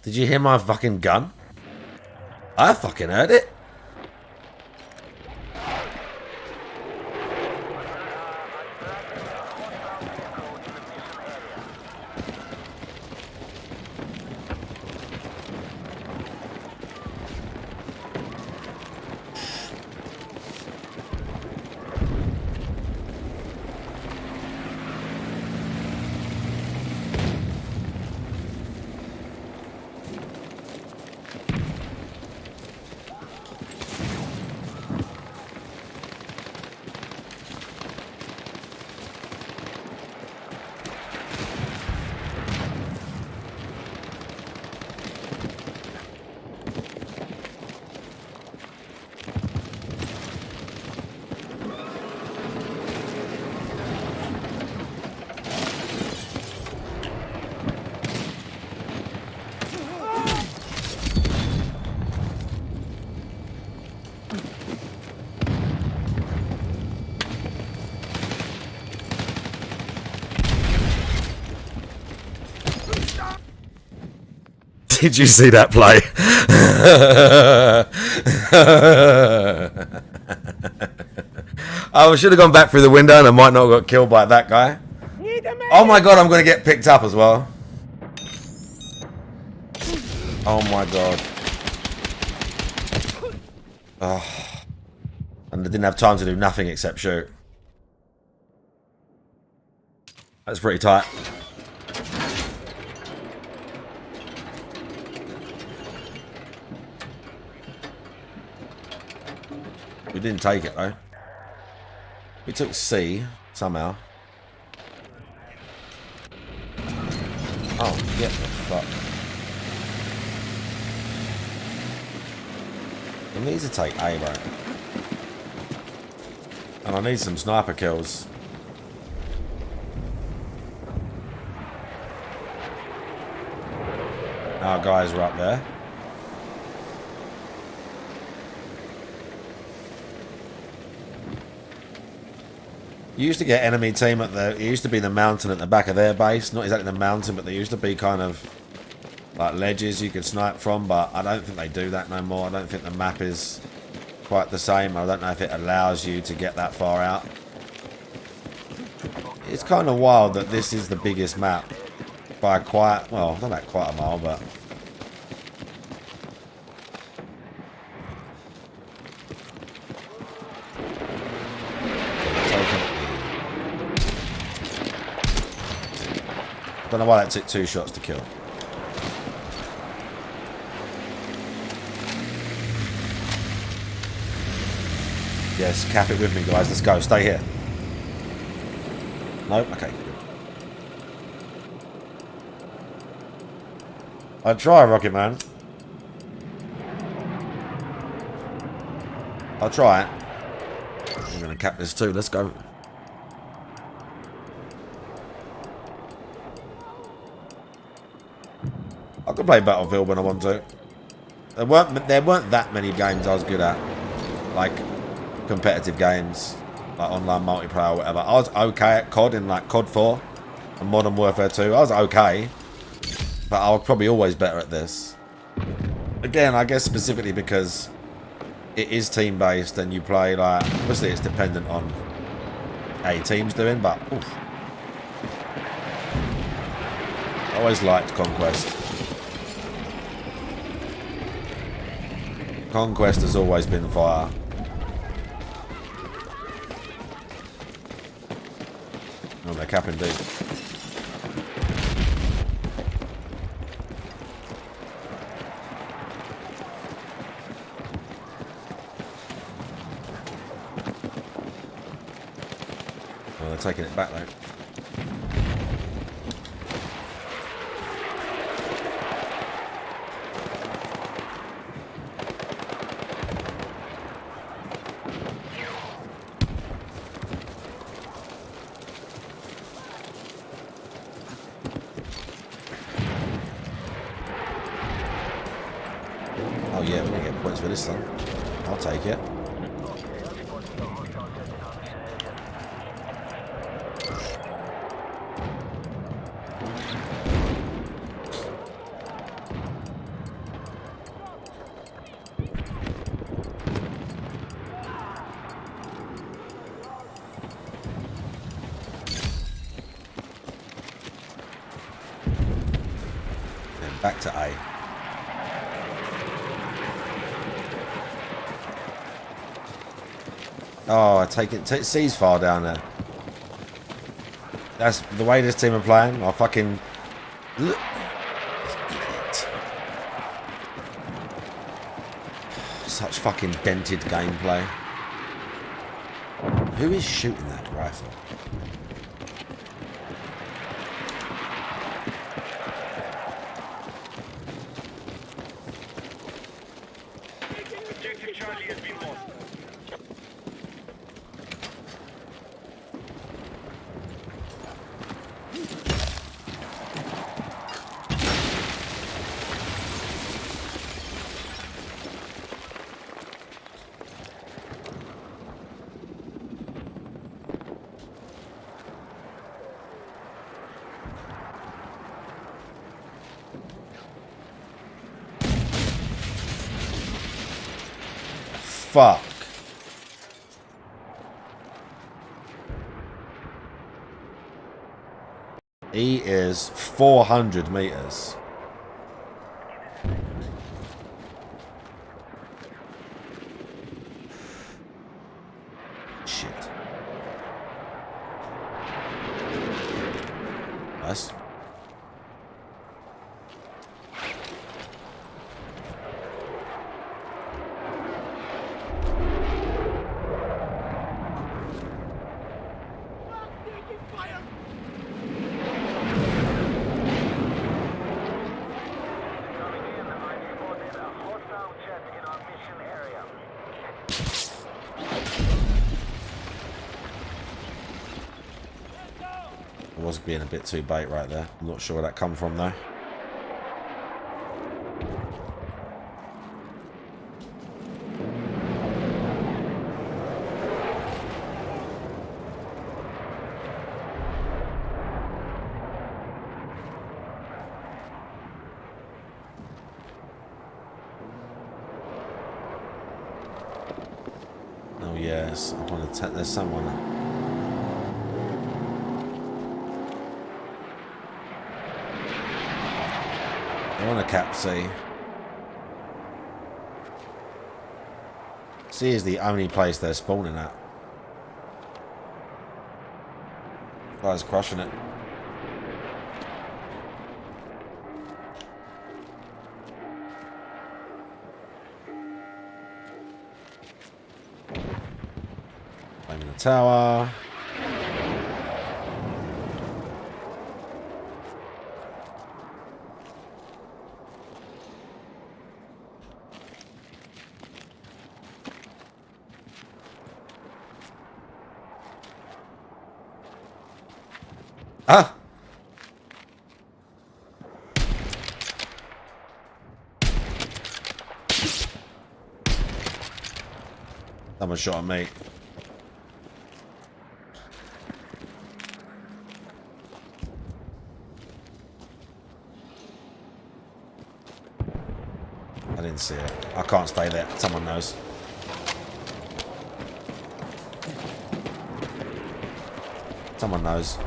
Did you hear my fucking gun? I fucking heard it. Did you see that play? I should have gone back through the window and I might not have got killed by that guy. Oh my god, I'm going to get picked up as well. Oh my god. Oh. And I didn't have time to do nothing except shoot. That's pretty tight. We didn't take it though. We took C somehow. Oh, get the fuck. I need to take A, bro. And I need some sniper kills. Our guys are up there. You used to get enemy team at the... It used to be the mountain at the back of their base. Not exactly the mountain, but there used to be kind of... like ledges you could snipe from, but I don't think they do that no more. I don't think the map is quite the same. I don't know if it allows you to get that far out. It's kind of wild that this is the biggest map by quite... well, not that quite a mile, but... Don't know why that took 2 shots to kill. Yes, cap it with me, guys. Let's go. Stay here. Nope. Okay. Good. I'll try, Rocket Man. I'll try it. I'm going to cap this too. Let's go. I could play Battlefield when I want to. There weren't that many games I was good at, like competitive games, like online multiplayer or whatever. I was okay at COD in like COD 4 and Modern Warfare 2. I was okay, but I was probably always better at this. Again, I guess specifically because it is team based and you play like, obviously it's dependent on how your team's doing, but oof. I always liked Conquest. Conquest has always been fire. Oh, they're capping deep. Oh, they're taking it back though. Oh yeah, we're gonna get points for this one. I'll take it. Then back to A. Oh, I take it. C's far down there. That's the way this team are playing. I fucking. Look. Such fucking dented gameplay. Who is shooting that rifle? Objective Charlie has been lost. Fuck. E is 400 meters. Shit. Nice. I was being a bit too bait right there. I'm not sure where that come from though. Oh yes, I want to. There's someone. They're on a cap C. C is the only place they're spawning at. Guy's crushing it. Claiming the tower. Ah! Someone shot at me. I didn't see it. I can't stay there. Someone knows. Someone knows.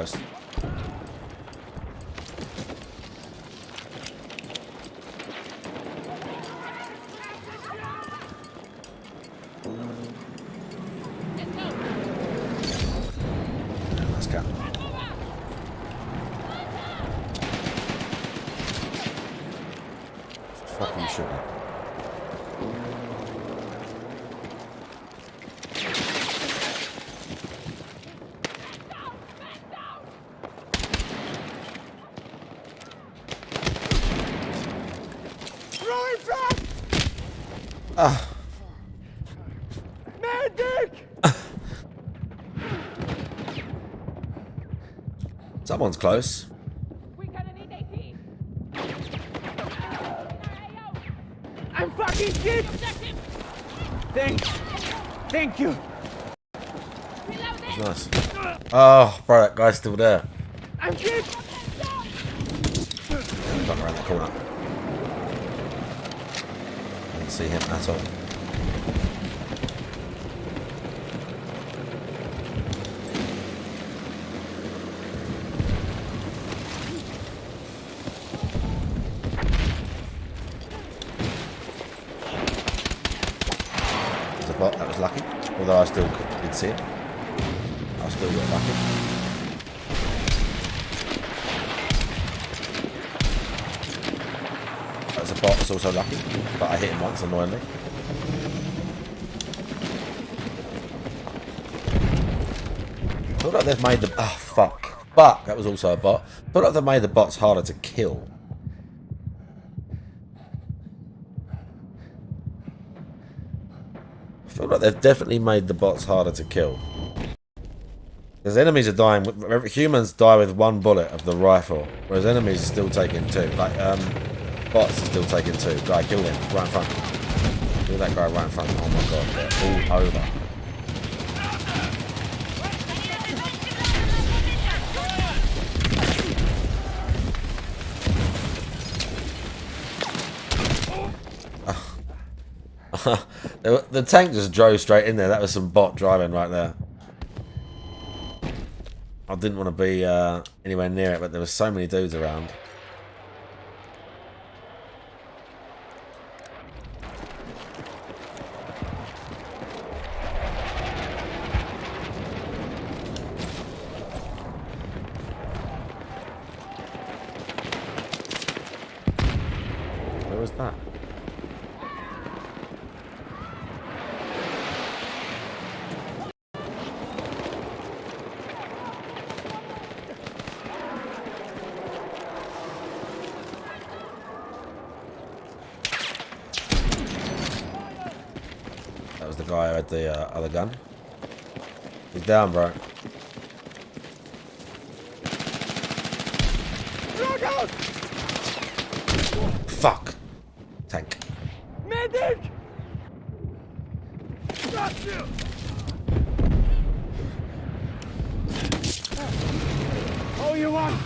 close. Let's go. Fuck you shooting. Ah. Medic! Someone's close. I'm fucking shit! Thank you. Nice. Oh, bro, that guy's still there. I'm shit! Gone around the corner. Didn't see him at all. There's a bot, that was lucky. Although I still did see it. I still got lucky. That was a bot that's also lucky, but I hit him once annoyingly. I feel like they've made the... Oh, fuck. Fuck, that was also a bot. I feel like they've made the bots harder to kill. I feel like they've definitely made the bots harder to kill. Because enemies are dying... Humans die with one bullet of the rifle, whereas enemies are still taking two. Like, bots are still taking two. Guy, kill him. Right in front. Kill that guy right in front. Oh my god, they're all over. The tank just drove straight in there. That was some bot driving right there. I didn't want to be anywhere near it, but there were so many dudes around. Where was that? That was the guy who had the other gun. He's down, bro. Fuck. Tank. Medic! Got you! Oh, you want?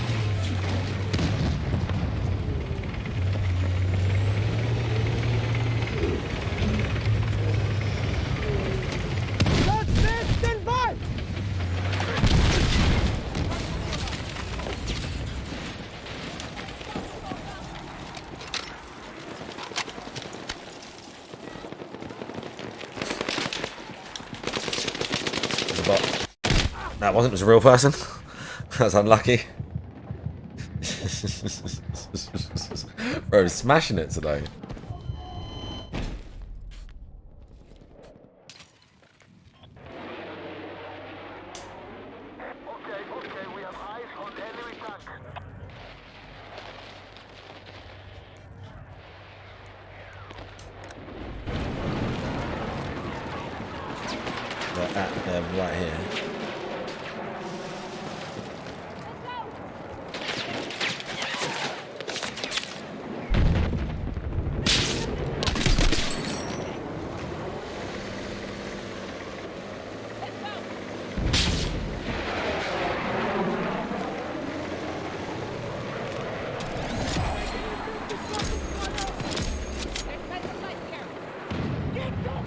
Stand by! There's a bot. That wasn't, it was a real person. That's unlucky. Bro, he's smashing it today. They're right here.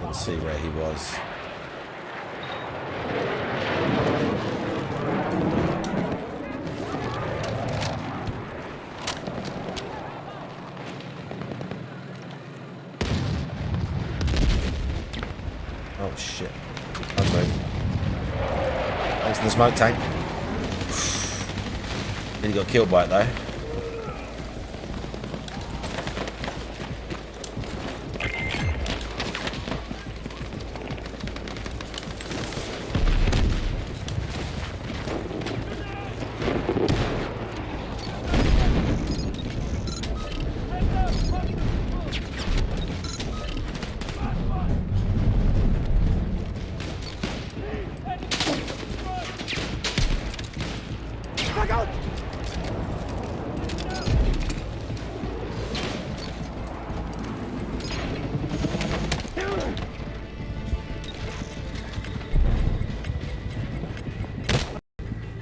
Let's see where he was. Oh shit. That's right. Thanks to the smoke tank. Nearly got killed by it though.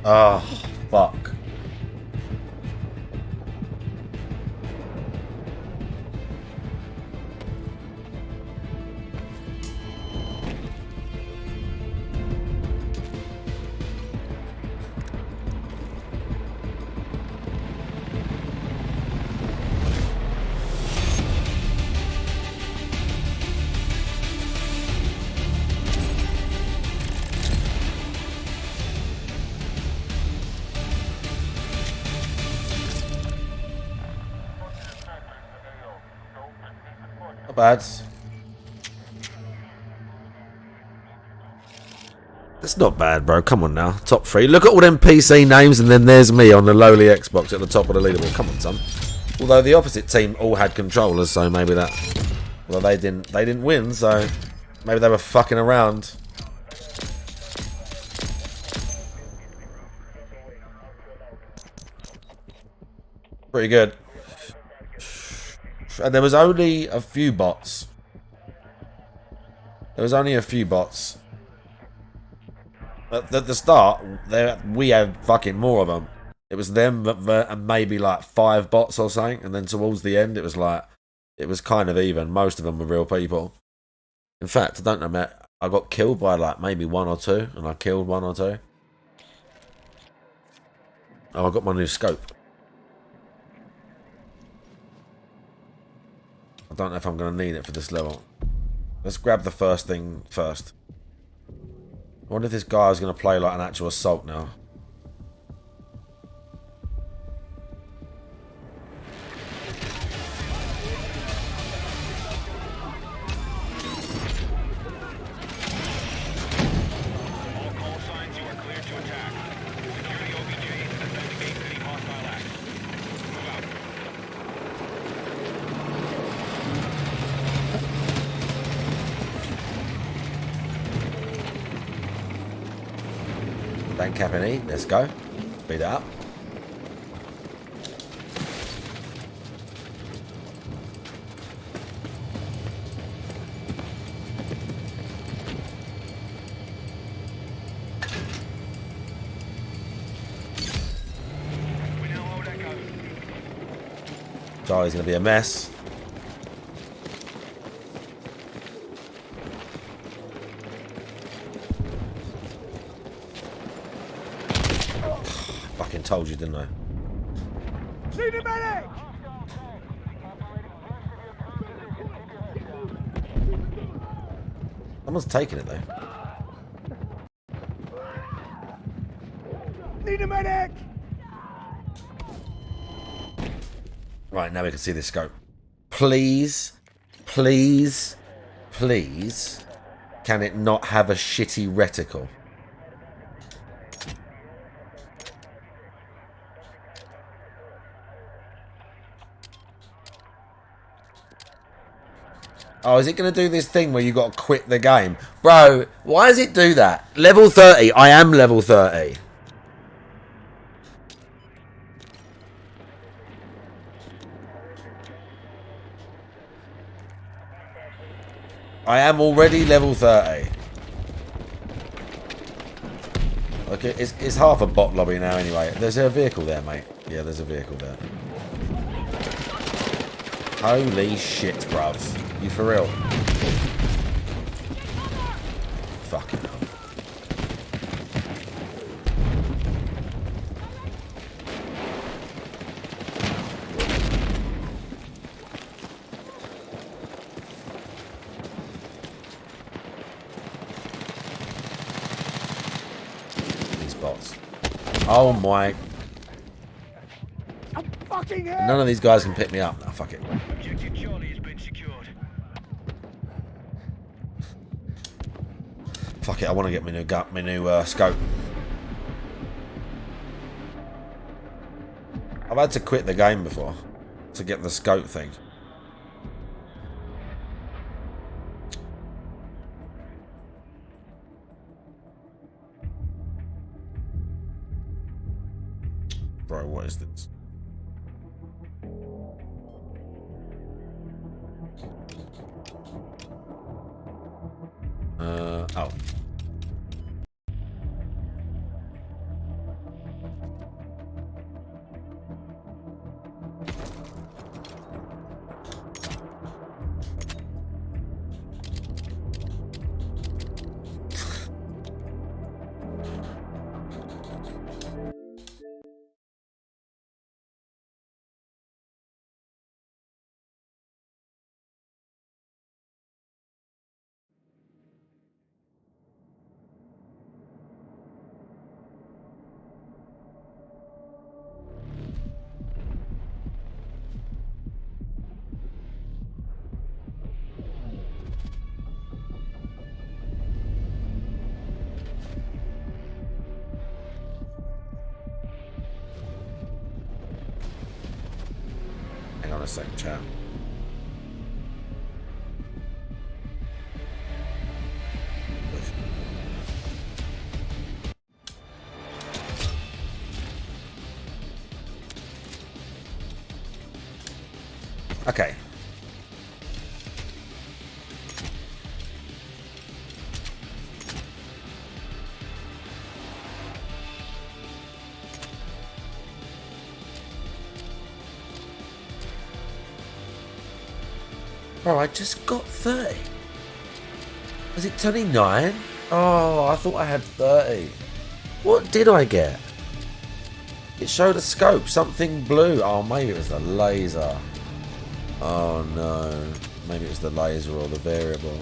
Oh, fuck. Not bad. That's not bad, bro. Come on now. Top 3. Look at all them PC names, and then there's me on the lowly Xbox at the top of the leaderboard. Come on, son. Although the opposite team all had controllers, so maybe that. Well, they didn't win, so maybe they were fucking around. Pretty good. And there was only a few bots. There was only a few bots. At the start, we had fucking more of them. It was them and maybe like 5 bots or something. And then towards the end, it was like, it was kind of even. Most of them were real people. In fact, I don't know, Matt. I got killed by like maybe 1 or 2. And I killed 1 or 2. Oh, I got my new scope. I don't know if I'm going to need it for this level. Let's grab the first thing first. I wonder if this guy is going to play like an actual assault now. Bank cap and E. Let's go. Speed it up. Charlie's going to be a mess. Fucking told you, didn't I? Need a medic! Someone's taking it though. Need a medic! Right, now we can see this scope. Please, please, please, can it not have a shitty reticle? Oh, is it going to do this thing where you got to quit the game? Bro, why does it do that? Level 30. I am level 30. I am already level 30. Okay, it's half a bot lobby now anyway. There's a vehicle there, mate. Yeah, there's a vehicle there. Holy shit, bruv. You for real? Fucking hell. Oh my. I'm fucking hit. None of these guys can pick me up. Nah, fuck it. Objective Charlie has been secured. Fuck it, I want to get my new scope. I've had to quit the game before to get the scope thing. Bro, what is this? Oh. Hang on a second, chat. Okay. Bro, I just got 30. Was it 29? Oh, I thought I had 30. What did I get? It showed a scope, something blue. Oh, maybe it was the laser. Oh no. Maybe it was the laser or the variable.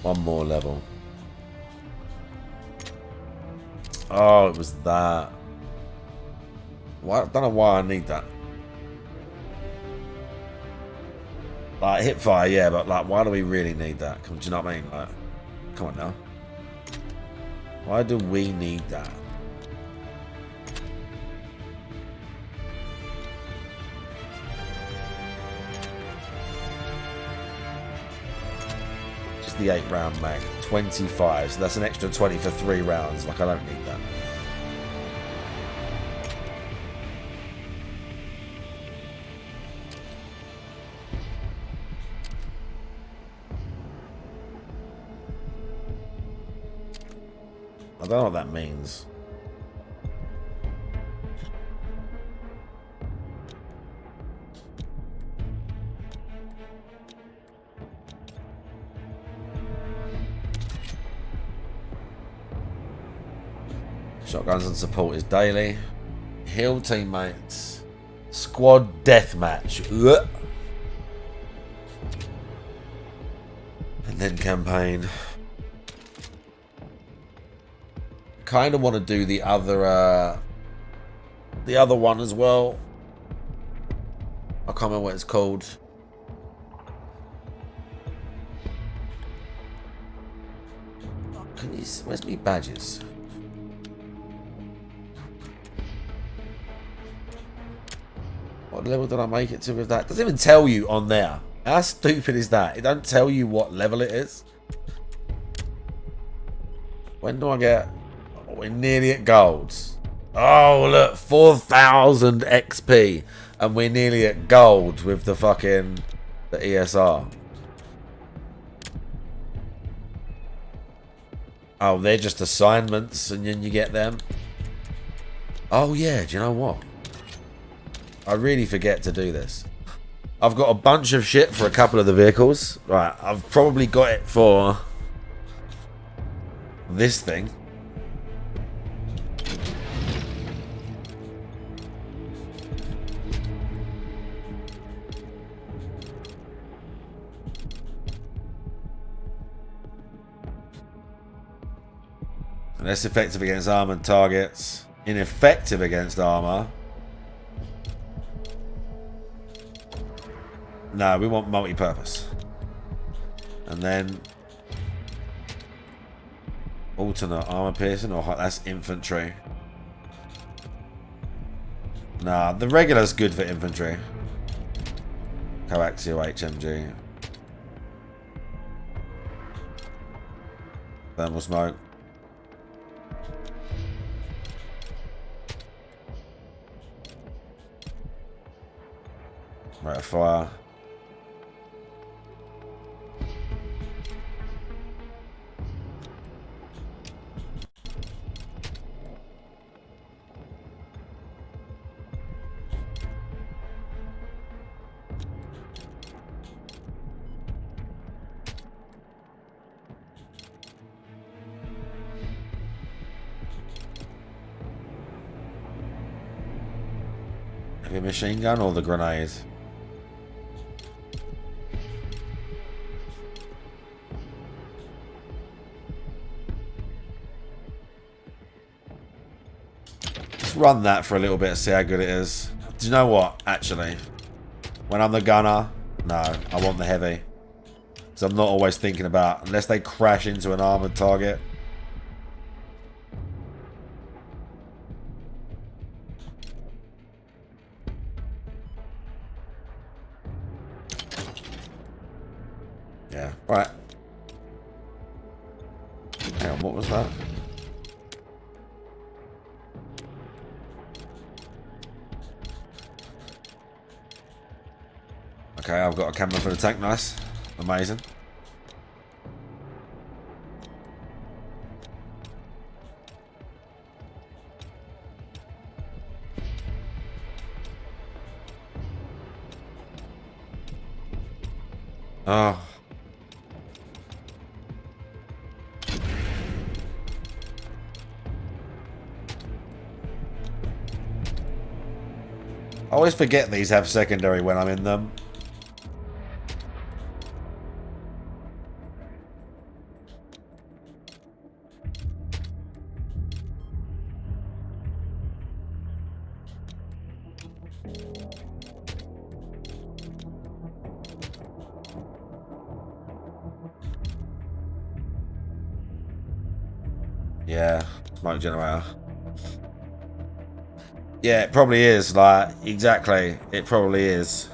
One more level. Oh, it was that. Well, I don't know why I need that. Like, hip fire, yeah, but like, why do we really need that? Do you know what I mean? Like, come on now. Why do we need that? Just the 8-round mag. 25, so that's an extra 20 for 3 rounds. Like, I don't need that. I don't know what that means. Shotguns and support is daily. Heal teammates. Squad deathmatch. And then campaign. Kind of want to do the other one as well. I can't remember what it's called. Can you? Where's me badges? What level did I make it to with that? It doesn't even tell you on there. How stupid is that? It don't tell you what level it is. When do I get? We're nearly at golds. Oh, look, 4,000 XP. And we're nearly at gold with the fucking the ESR. Oh, they're just assignments and then you get them. Oh, yeah, do you know what? I really forget to do this. I've got a bunch of shit for a couple of the vehicles. Right, I've probably got it for this thing. Less effective against armored targets. Ineffective against armor. No, we want multi-purpose. And then alternate armor piercing, or that's infantry. Nah, the regular's good for infantry. Coaxial HMG. Thermal smoke. Rate of fire. Heavy machine gun or the grenade? Let's run that for a little bit, see how good it is. Do you know what, actually? When I'm the gunner, no, I want the heavy. So I'm not always thinking about, unless they crash into an armored target. Yeah, right. Hang on, what was that? Okay, I've got a camera for the tank, nice. Amazing. Oh. I always forget these have secondary when I'm in them. Yeah, smoke generator. Yeah, it probably is. Like, exactly. It probably is.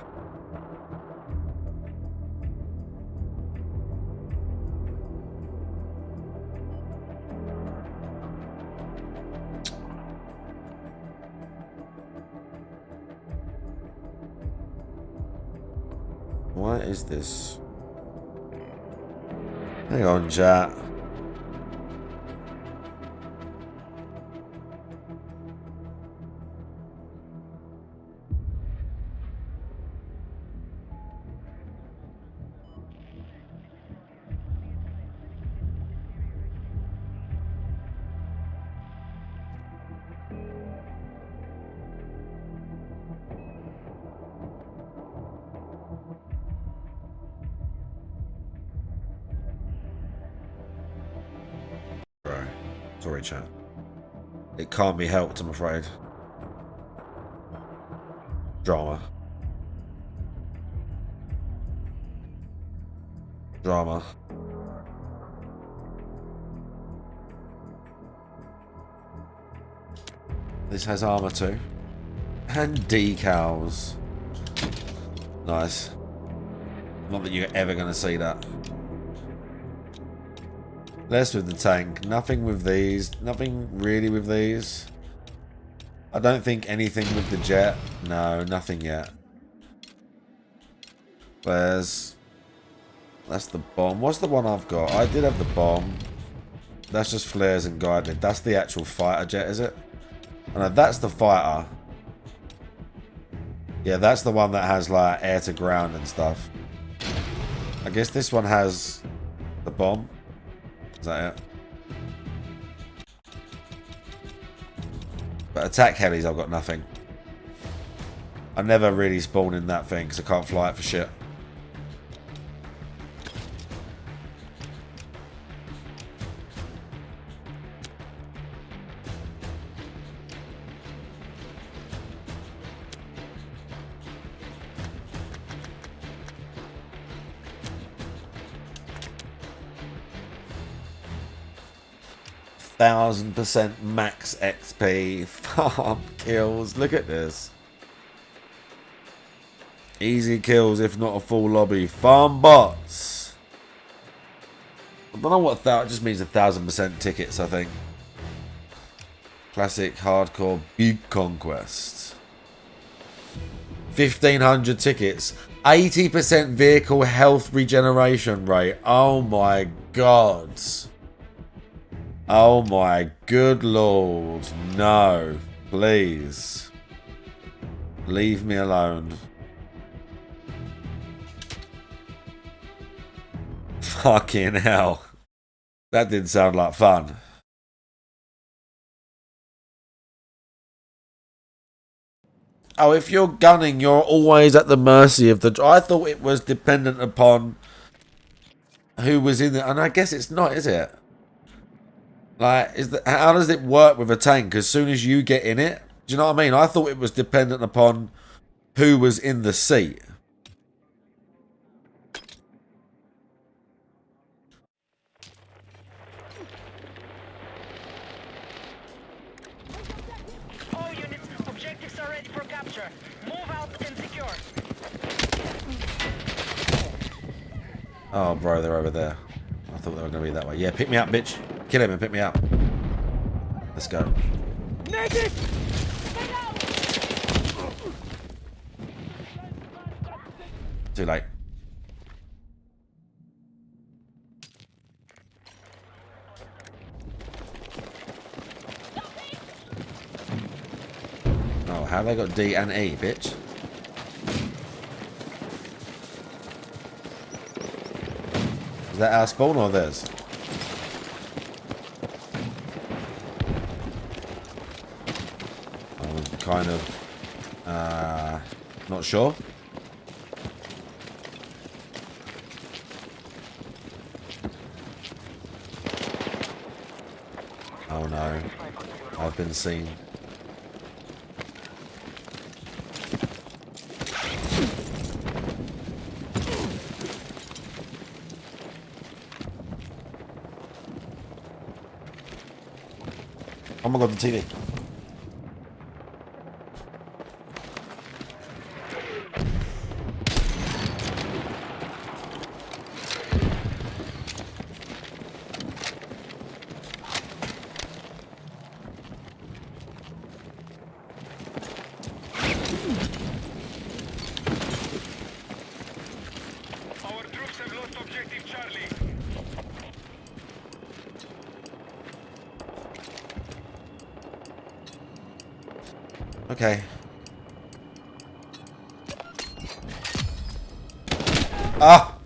What is this? Hang on, chat. Right. Sorry, chat. It can't be helped, I'm afraid. Drama. Drama. This has armor too. And decals. Nice. Not that you're ever going to see that. Less with the tank. Nothing with these. Nothing really with these. I don't think anything with the jet. No, nothing yet. That's the bomb. What's the one I've got? I did have the bomb. That's just flares and guided. That's the actual fighter jet, is it? Oh, no, that's the fighter. Yeah, that's the one that has like air to ground and stuff. I guess this one has the bomb. Is that it? But attack helis, I've got nothing. I never really spawn in that thing because I can't fly it for shit. 1000% max XP. Farm kills. Look at this. Easy kills if not a full lobby. Farm bots. I don't know what that just means. 1000% tickets, I think. Classic hardcore big conquest. 1500 tickets. 80% vehicle health regeneration rate. Oh my god. Oh my good lord. No. Please. Leave me alone. Fucking hell. That didn't sound like fun. Oh, if you're gunning, you're always at the mercy of the... I thought it was dependent upon who was in it. And I guess it's not, is it? Like, how does it work with a tank? As soon as you get in it? Do you know what I mean? I thought it was dependent upon who was in the seat. All units, objectives are ready for capture. Move out and secure. Oh, bro, they're over there. I thought they were going to be that way. Yeah, pick me up, bitch. Kill him and pick me up. Let's go. Medic! Too late. Oh, how have they got D and E, bitch? Is that our spawn or theirs? I'm kind of not sure. Oh no, I've been seen. Oh my god, the TV. Our troops have lost objective Charlie. Okay. Ah!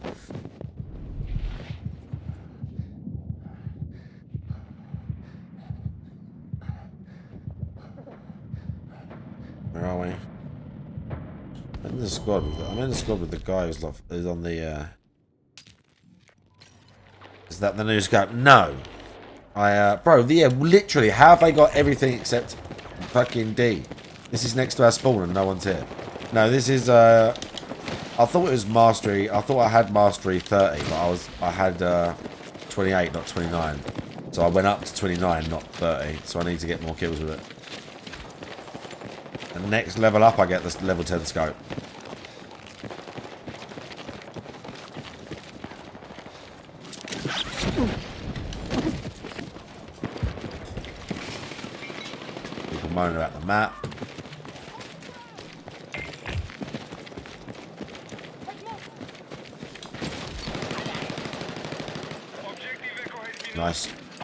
Where are we? I'm in the squad with the guy who's on the Is that the new scope? No. Bro, yeah, literally, how have they got everything except fucking D? This is next to our spawn and no one's here. No, this is I thought it was mastery. I thought I had mastery 30, but I had 28, not 29. So I went up to 29, not 30. So I need to get more kills with it. And next level up, I get this level 10 scope. People moaning about the map.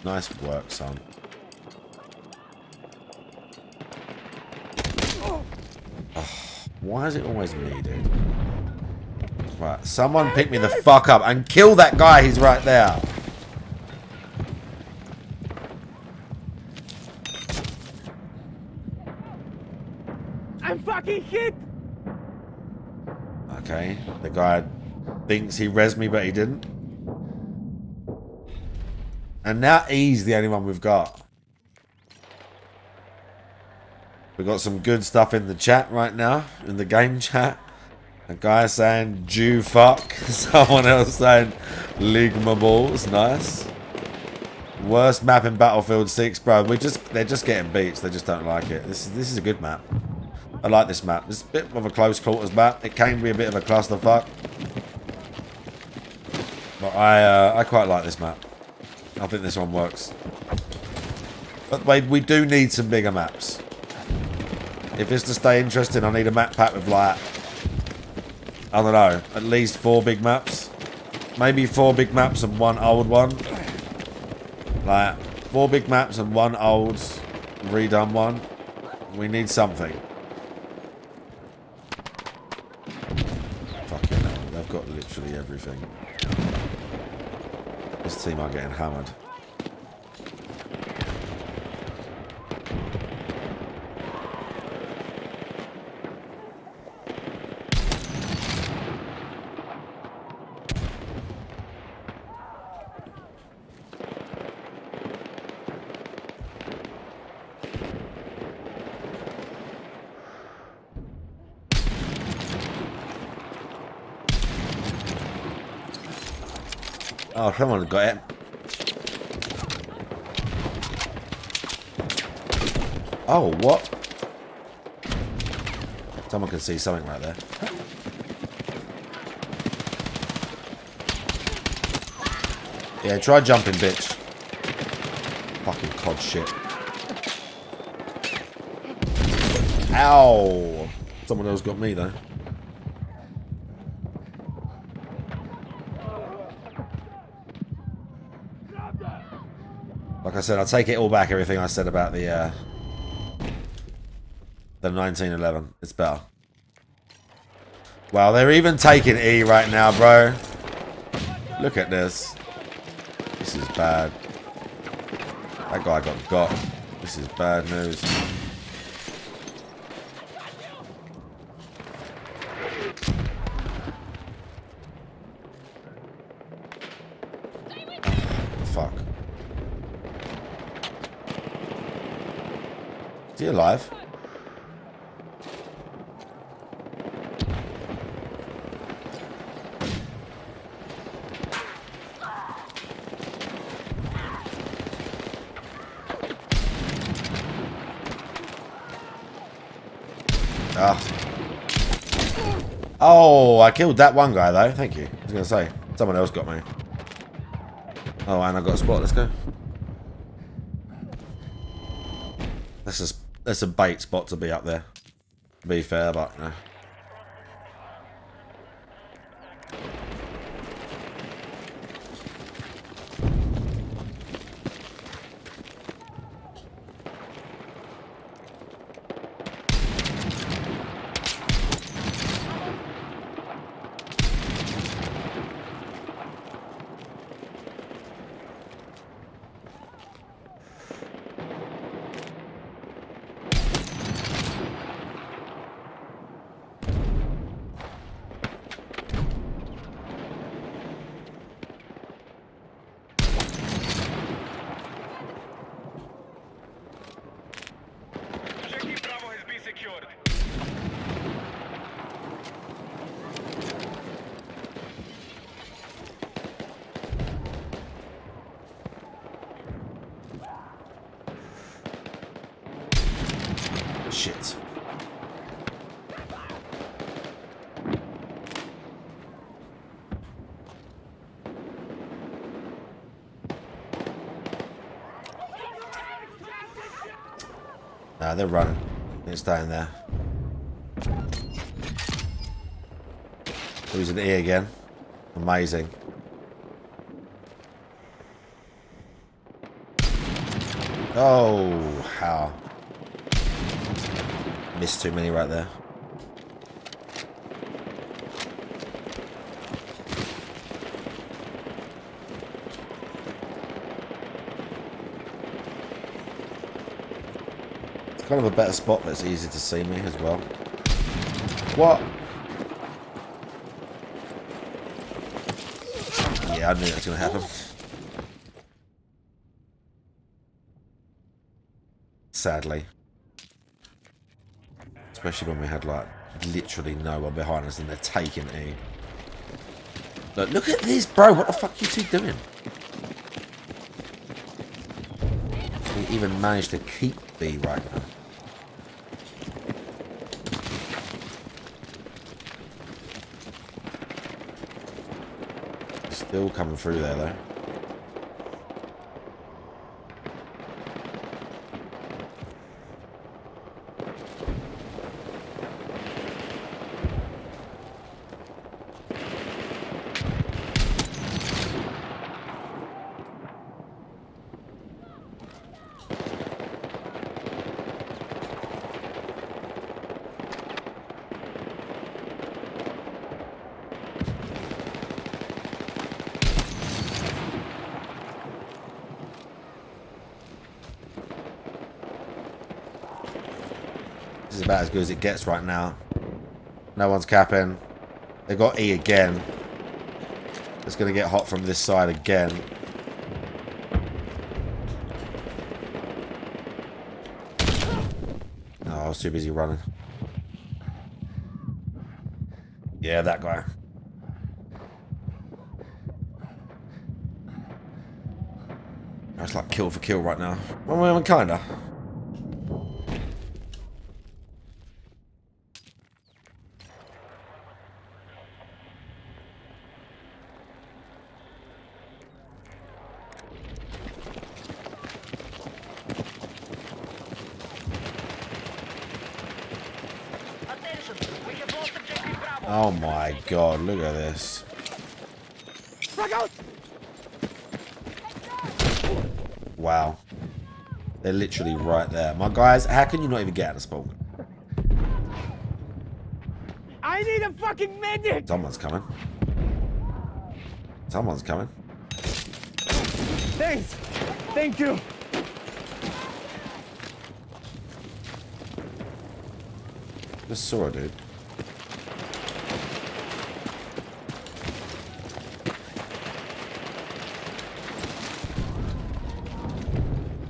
Nice work, son. Oh, why is it always me, dude? Right, someone pick me the fuck up and kill that guy. He's right there. I'm fucking hit! Okay, the guy thinks he rezzed me, but he didn't. And now E's the only one we've got. We've got some good stuff in the chat right now, in the game chat. A guy saying Jew fuck. Someone else saying Ligma balls. Nice. Worst map in Battlefield 6, bro. They're just getting beats. They just don't like it. This is a good map. I like this map. It's a bit of a close quarters map. It can be a bit of a clusterfuck. But I quite like this map. I think this one works. But we do need some bigger maps. If it's to stay interesting, I need a map pack with like, I don't know, at least 4 big maps. Maybe 4 big maps and 1 old one. Like 4 big maps and 1 old redone one. We need something. Fucking hell, they've got literally everything. This team are getting hammered. Oh, someone got it. Oh, what? Someone can see something right there. Yeah, try jumping, bitch. Fucking cod shit. Ow! Someone else got me, though. Like I said, I'll take it all back, everything I said about the 1911. It's better. Wow, they're even taking E right now, bro. Look at this. This is bad. That guy got. This is bad news. Fuck. Is he alive? Ah. Oh, I killed that one guy though. Thank you. I was gonna say someone else got me. Oh, and I got a spot. Let's go. That's a bait spot to be up there. To be fair, but you know. Shit. Nah, they're running. They're staying there. Losing E again. Amazing. Oh, how? Missed too many right there. It's kind of a better spot that's easy to see me as well. What? Yeah, I knew that was going to happen. Sadly. Especially when we had like literally no one behind us and they're taking E. Look at this, bro. What the fuck are you two doing? even manage to keep B right now? Still coming through there though. This is about as good as it gets right now. No one's capping. They got E again. It's going to get hot from this side again. Oh, I was too busy running. Yeah, that guy. It's like kill for kill right now. Well, I mean, kinda. Oh my god, look at this. Wow. They're literally right there. My guys, how can you not even get out of spawn? I need a fucking medic! Someone's coming. Someone's coming. Thanks! Thank you! Just saw a dude.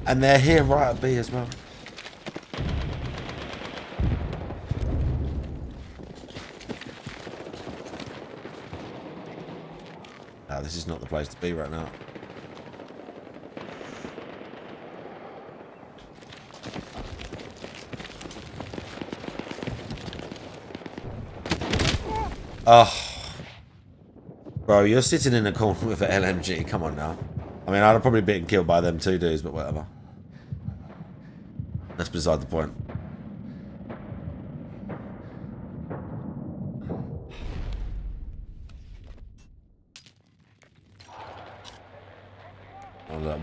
And they're here right at B as well. No, this is not the place to be right now. Oh. Bro, you're sitting in a corner with an LMG. Come on now. I mean, I'd have probably been killed by them two dudes, but whatever. That's beside the point.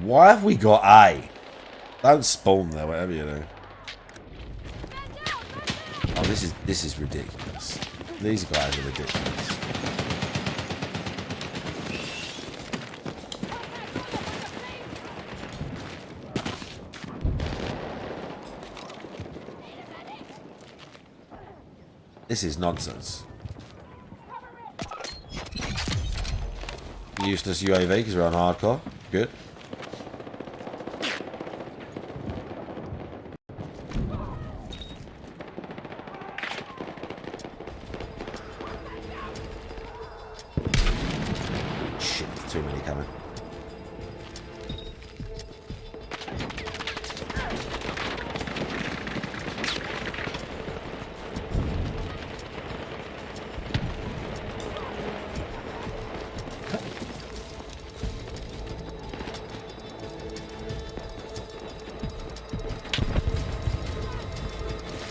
Why have we got A? Don't spawn there, whatever you do. Oh, this is ridiculous. These guys are ridiculous. This is nonsense. Useless UAV because we're on hardcore. Good. Shit, too many coming.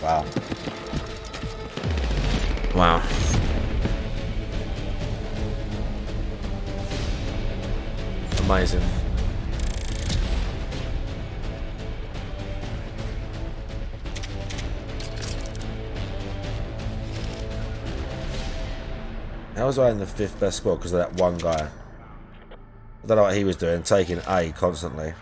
Wow. Wow. Amazing. How was I in the 5th best squad because of that one guy? I don't know what he was doing, taking A constantly.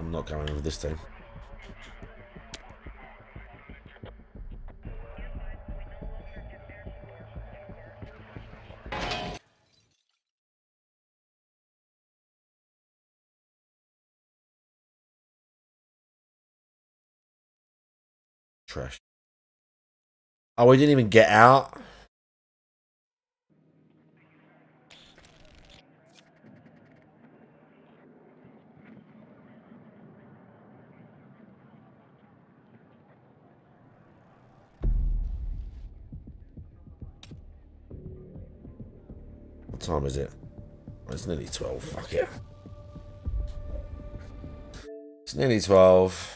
I'm not going with this team. Trash. Oh, we didn't even get out. What time is it? It's nearly 12. Fuck it. It's nearly 12.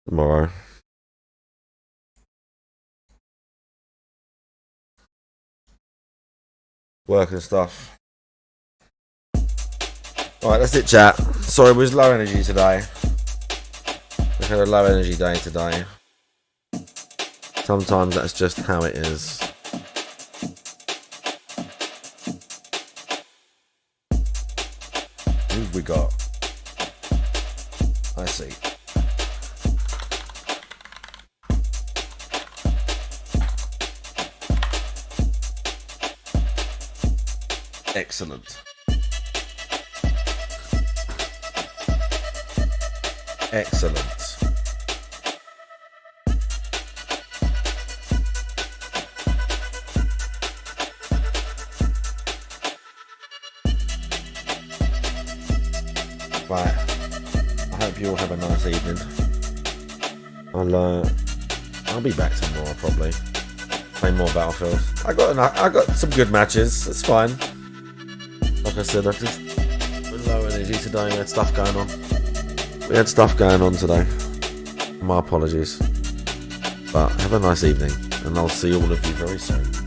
Tomorrow. Work and stuff. Alright, that's it, chat. Sorry, we was low energy today. We had a low energy day today. Sometimes that's just how it is. Who've we got? I see. Excellent. Excellent. Right. I hope you all have a nice evening. I'll be back tomorrow probably. Play more Battlefield. I got some good matches. It's fine. Like I said, I just been low energy today. We had stuff going on. We had stuff going on today. My apologies. But have a nice evening, and I'll see all of you very soon.